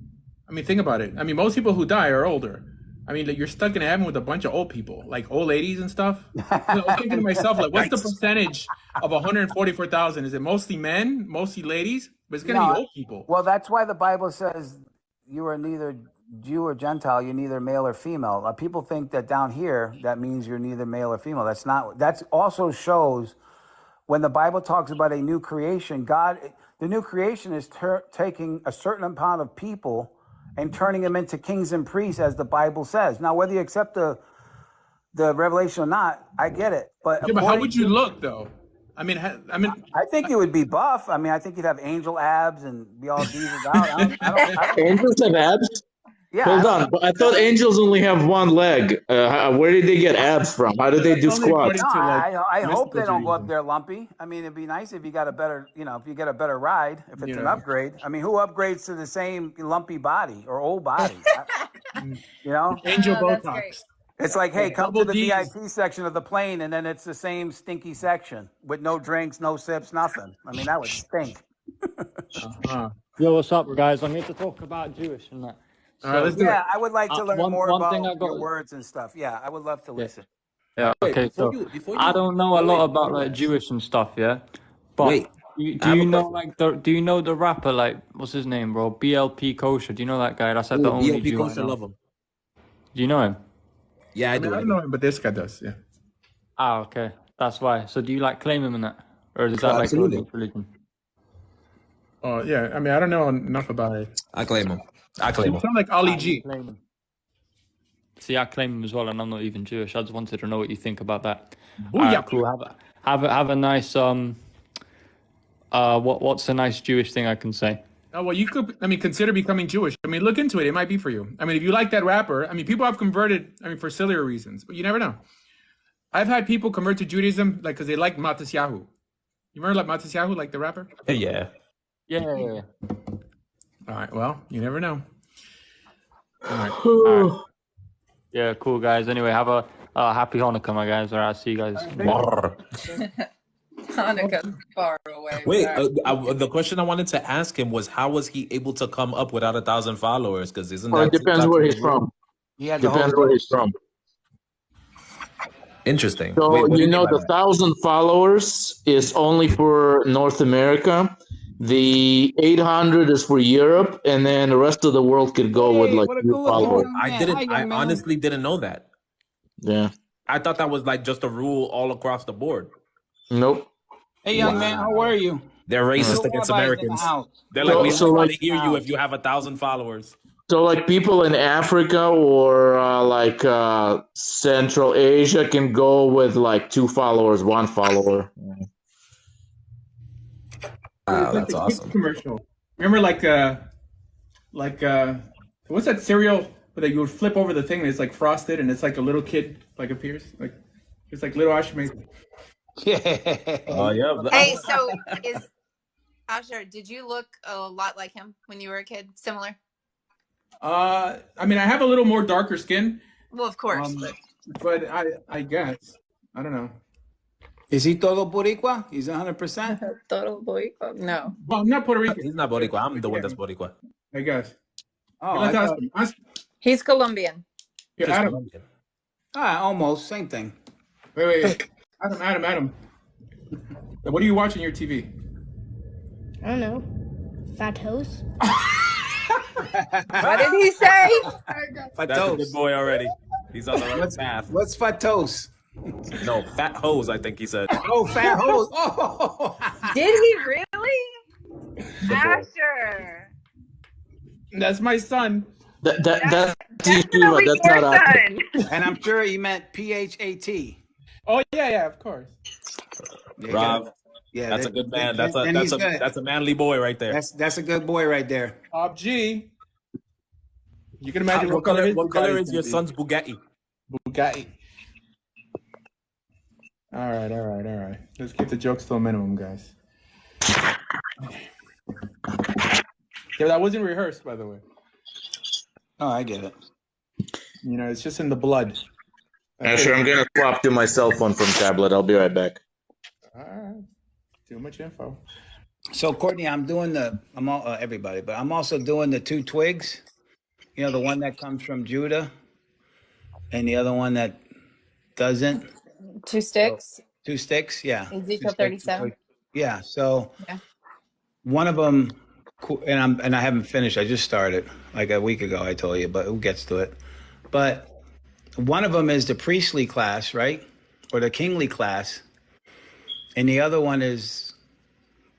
I mean, think about it. I mean, most people who die are older. I mean, like, you're stuck in heaven with a bunch of old people, like old ladies and stuff. I was thinking to myself, like, what's the percentage of 144,000? Is it mostly men, mostly ladies? But it's going to be old people. Well, that's why the Bible says you are neither Jew or Gentile. You're neither male or female. People think that down here that means you're neither male or female. That's not. That also shows when the Bible talks about a new creation. The new creation is taking a certain amount of people and turning them into kings and priests, as the Bible says. Now, whether you accept the revelation or not, I get it. But yeah, but how would you look, though? I think you would be buff. I mean, I think you'd have angel abs and be all beavered out. I don't Angels have abs? Yeah. Hold on. But I thought angels only have one leg. Where did they get abs from? How did they do squats? No, I hope they don't go up there lumpy. I mean, it'd be nice if you got a better, if you get a better ride, if it's an upgrade. I mean, who upgrades to the same lumpy body or old body? Angel Botox. It's like, hey, come to Double the Ds. VIP section of the plane, and then it's the same stinky section with no drinks, no sips, nothing. I mean, that would stink. Yo, what's up, guys? I'm here to talk about Jewish and that. All right, let's do it. I would like to learn more about thing I got, your words and stuff. Yeah, I would love to listen. Yeah, okay, so I don't know a lot about like Jewish and stuff, yeah. But do you know like do you know the rapper, like what's his name, bro? BLP Kosher. Do you know that guy? That's like the only BLP Jew I Kosher, know. love him. Do you know him? Yeah, I do. I don't know him, but this guy does. Yeah. Ah, okay, that's why. So do you like claim him in that, or is that like your religion? Oh yeah, I mean, I don't know enough about it. I claim him. I claim You him. sound like Ali G. See, I claim him as well, and I'm not even Jewish. I just wanted to know what you think about that. Booyah. Cool. Have a nice what's a nice Jewish thing I can say? Oh, well, you could, consider becoming Jewish. I mean, look into it. It might be for you. I mean, if you like that rapper, I mean, people have converted, for sillier reasons, but you never know. I've had people convert to Judaism, like, because they like Matisyahu. You remember, like, Matisyahu, like the rapper? Yeah. Yeah. All right, well, you never know. All right. All right. Yeah, cool, guys. Anyway, have a happy Hanukkah, my guys. All right, see you guys. Hanukkah's far away. Wait, Sorry. the question I wanted to ask him was how was he able to come up without 1,000 followers? Because isn't Well, it that depends TikTok's where new he's rule? from. He had the Holy Depends where he's Ghost. from. Interesting. So Wait, what do you you mean know, by the that? 1,000 followers is only for North America. The 800 is for Europe, and then the rest of the world could go with Hey, like what a few good-looking Oh, followers. young man. Hi, I young man. honestly didn't know that. Yeah. I thought that was like just a rule all across the board. Nope. Hey, young man, how are you? They're racist Little against rabbi is in the Americans. house. They're like, Little we So only rabbi want is to in hear the you house. if you have 1,000 followers. So like people in Africa or Central Asia can go with like 2 followers, 1 follower. Wow, It's like that's the kids awesome. commercial. Remember, what's that cereal that you would flip over the thing and it's like frosted and it's like a little kid like appears like it's like little Asher Meza. Oh, yeah. Hey, so is Asher? Did you look a lot like him when you were a kid? Similar? I mean, I have a little more darker skin. Well, of course, But I guess I don't know. Is he todo Boricua? He's 100%? Total boy. No. Well, I'm not Puerto Rican. He's not Boricua. I'm the one that's Boricua. I guess. Oh, Let's I ask thought... him. Ask, He's Colombian. here, Just Adam. Colombian. almost. Same thing. Wait. Adam. What do you watch on your TV? I don't know. Fat toast? What did he say? That's a good boy already. He's on the right path. What's fatos? No, fat hose, I think he said. Oh, fat hose. Oh. Did he really? Asher. That's my son. That's Definitely that's your not son. And I'm sure he meant PHAT. Oh yeah, of course. Rob. Yeah, that's a good man. That's a manly boy right there. That's a good boy right there. Top G. You can imagine What color is your son's Bugatti? Bugatti. All right. Let's keep the jokes to a minimum, guys. Yeah, that wasn't rehearsed, by the way. Oh, I get it. You know, it's just in the blood. Asher, I'm gonna swap to my cell phone from tablet. I'll be right back. All right. Too much info. So, Courtney, I'm everybody, but I'm also doing the 2 twigs. You know, the one that comes from Judah and the other one that doesn't. 2 sticks. 2 sticks, yeah. Ezekiel 37. Yeah. So Yeah. one of them, and I haven't finished. I just started like a week ago. I told you, but who gets to it? But one of them is the priestly class, right, or the kingly class, and the other one is,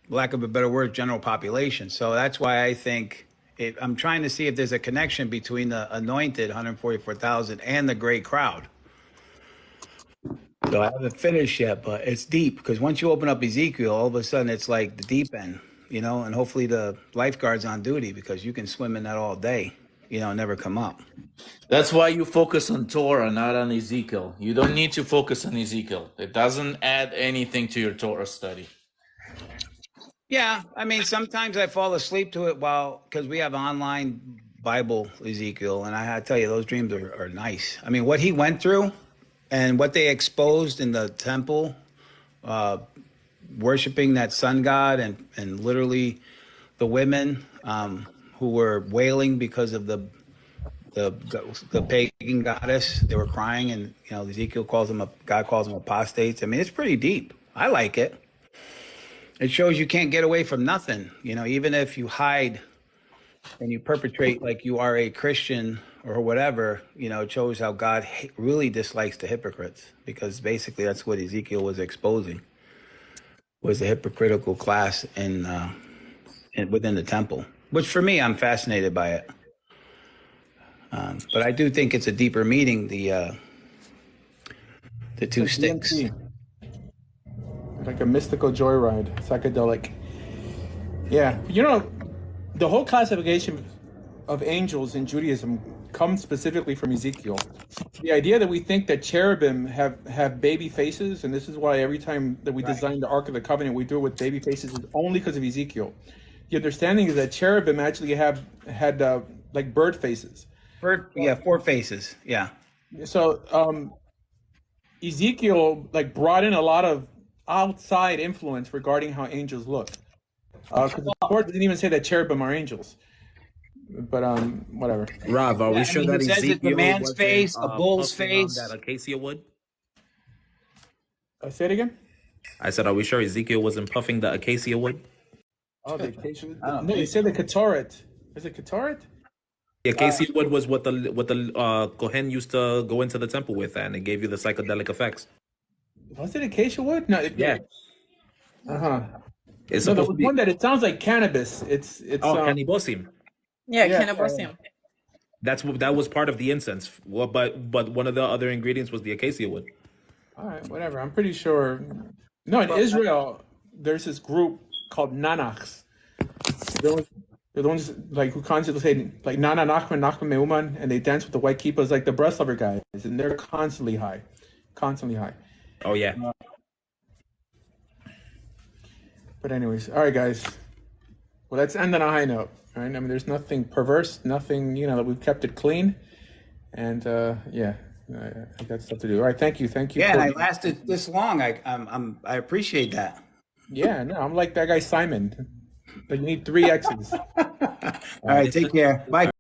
lack of a better word, general population. So that's why I think I'm trying to see if there's a connection between the anointed 144,000 and the great crowd. So I haven't finished yet, but it's deep because once you open up Ezekiel, all of a sudden it's like the deep end, you know, and hopefully the lifeguard's on duty because you can swim in that all day, you know, and never come up. That's why you focus on Torah, not on Ezekiel. You don't need to focus on Ezekiel. It doesn't add anything to your Torah study. Yeah, I mean, sometimes I fall asleep to it because we have online Bible Ezekiel, and I tell you, those dreams are nice. I mean, what he went through and what they exposed in the temple, worshiping that sun god, and literally the women who were wailing because of the pagan goddess, they were crying, and you know, Ezekiel God calls them apostates. I mean, it's pretty deep. I like it. It shows you can't get away from nothing. You know, even if you hide and you perpetrate like you are a Christian or whatever, you know, it shows how God really dislikes the hypocrites, because basically that's what Ezekiel was exposing, was the hypocritical class within the temple, which for me, I'm fascinated by it. But I do think it's a deeper meaning, the 2 sticks. Like a mystical joyride, psychedelic. Yeah, you know, the whole classification of angels in Judaism comes specifically from Ezekiel. The idea that we think that cherubim have baby faces, and this is why every time that we design the Ark of the Covenant, we do it with baby faces, is only because of Ezekiel. The understanding is that cherubim actually had like bird faces. 4 faces, yeah. So Ezekiel like brought in a lot of outside influence regarding how angels look. Because the Torah didn't even say that cherubim are angels. But whatever. Rav, are we sure that it says it's a Ezekiel man's wasn't face, a bull's puffing on face. that acacia wood? Say it again. I said, are we sure Ezekiel wasn't puffing the acacia wood? Oh, the acacia wood. No, you said the ketoret. Is it ketoret? The acacia wood was what the Kohen used to go into the temple with, and it gave you the psychedelic effects. Was it acacia wood? No. Yeah. It's no, there was one that it sounds like cannabis. It's cannabosim. Yeah, cannabosim. That was part of the incense. Well, but one of the other ingredients was the acacia wood. All right, whatever. I'm pretty sure. No, in Israel, there's this group called Nanachs. They're the ones like who constantly say like Nana Nachman Nachman Meuman, and they dance with the white kippahs like the Breslover guys, and they're constantly high. Oh yeah. But anyways, all right, guys. Well, let's end on a high note. All right. I mean, there's nothing perverse, nothing. That we've kept it clean, and yeah. I got stuff to do. All right, thank you. Yeah, and I lasted this long. I appreciate that. Yeah, no, I'm like that guy Simon. Like you need 3 X's. All right, take care. Bye.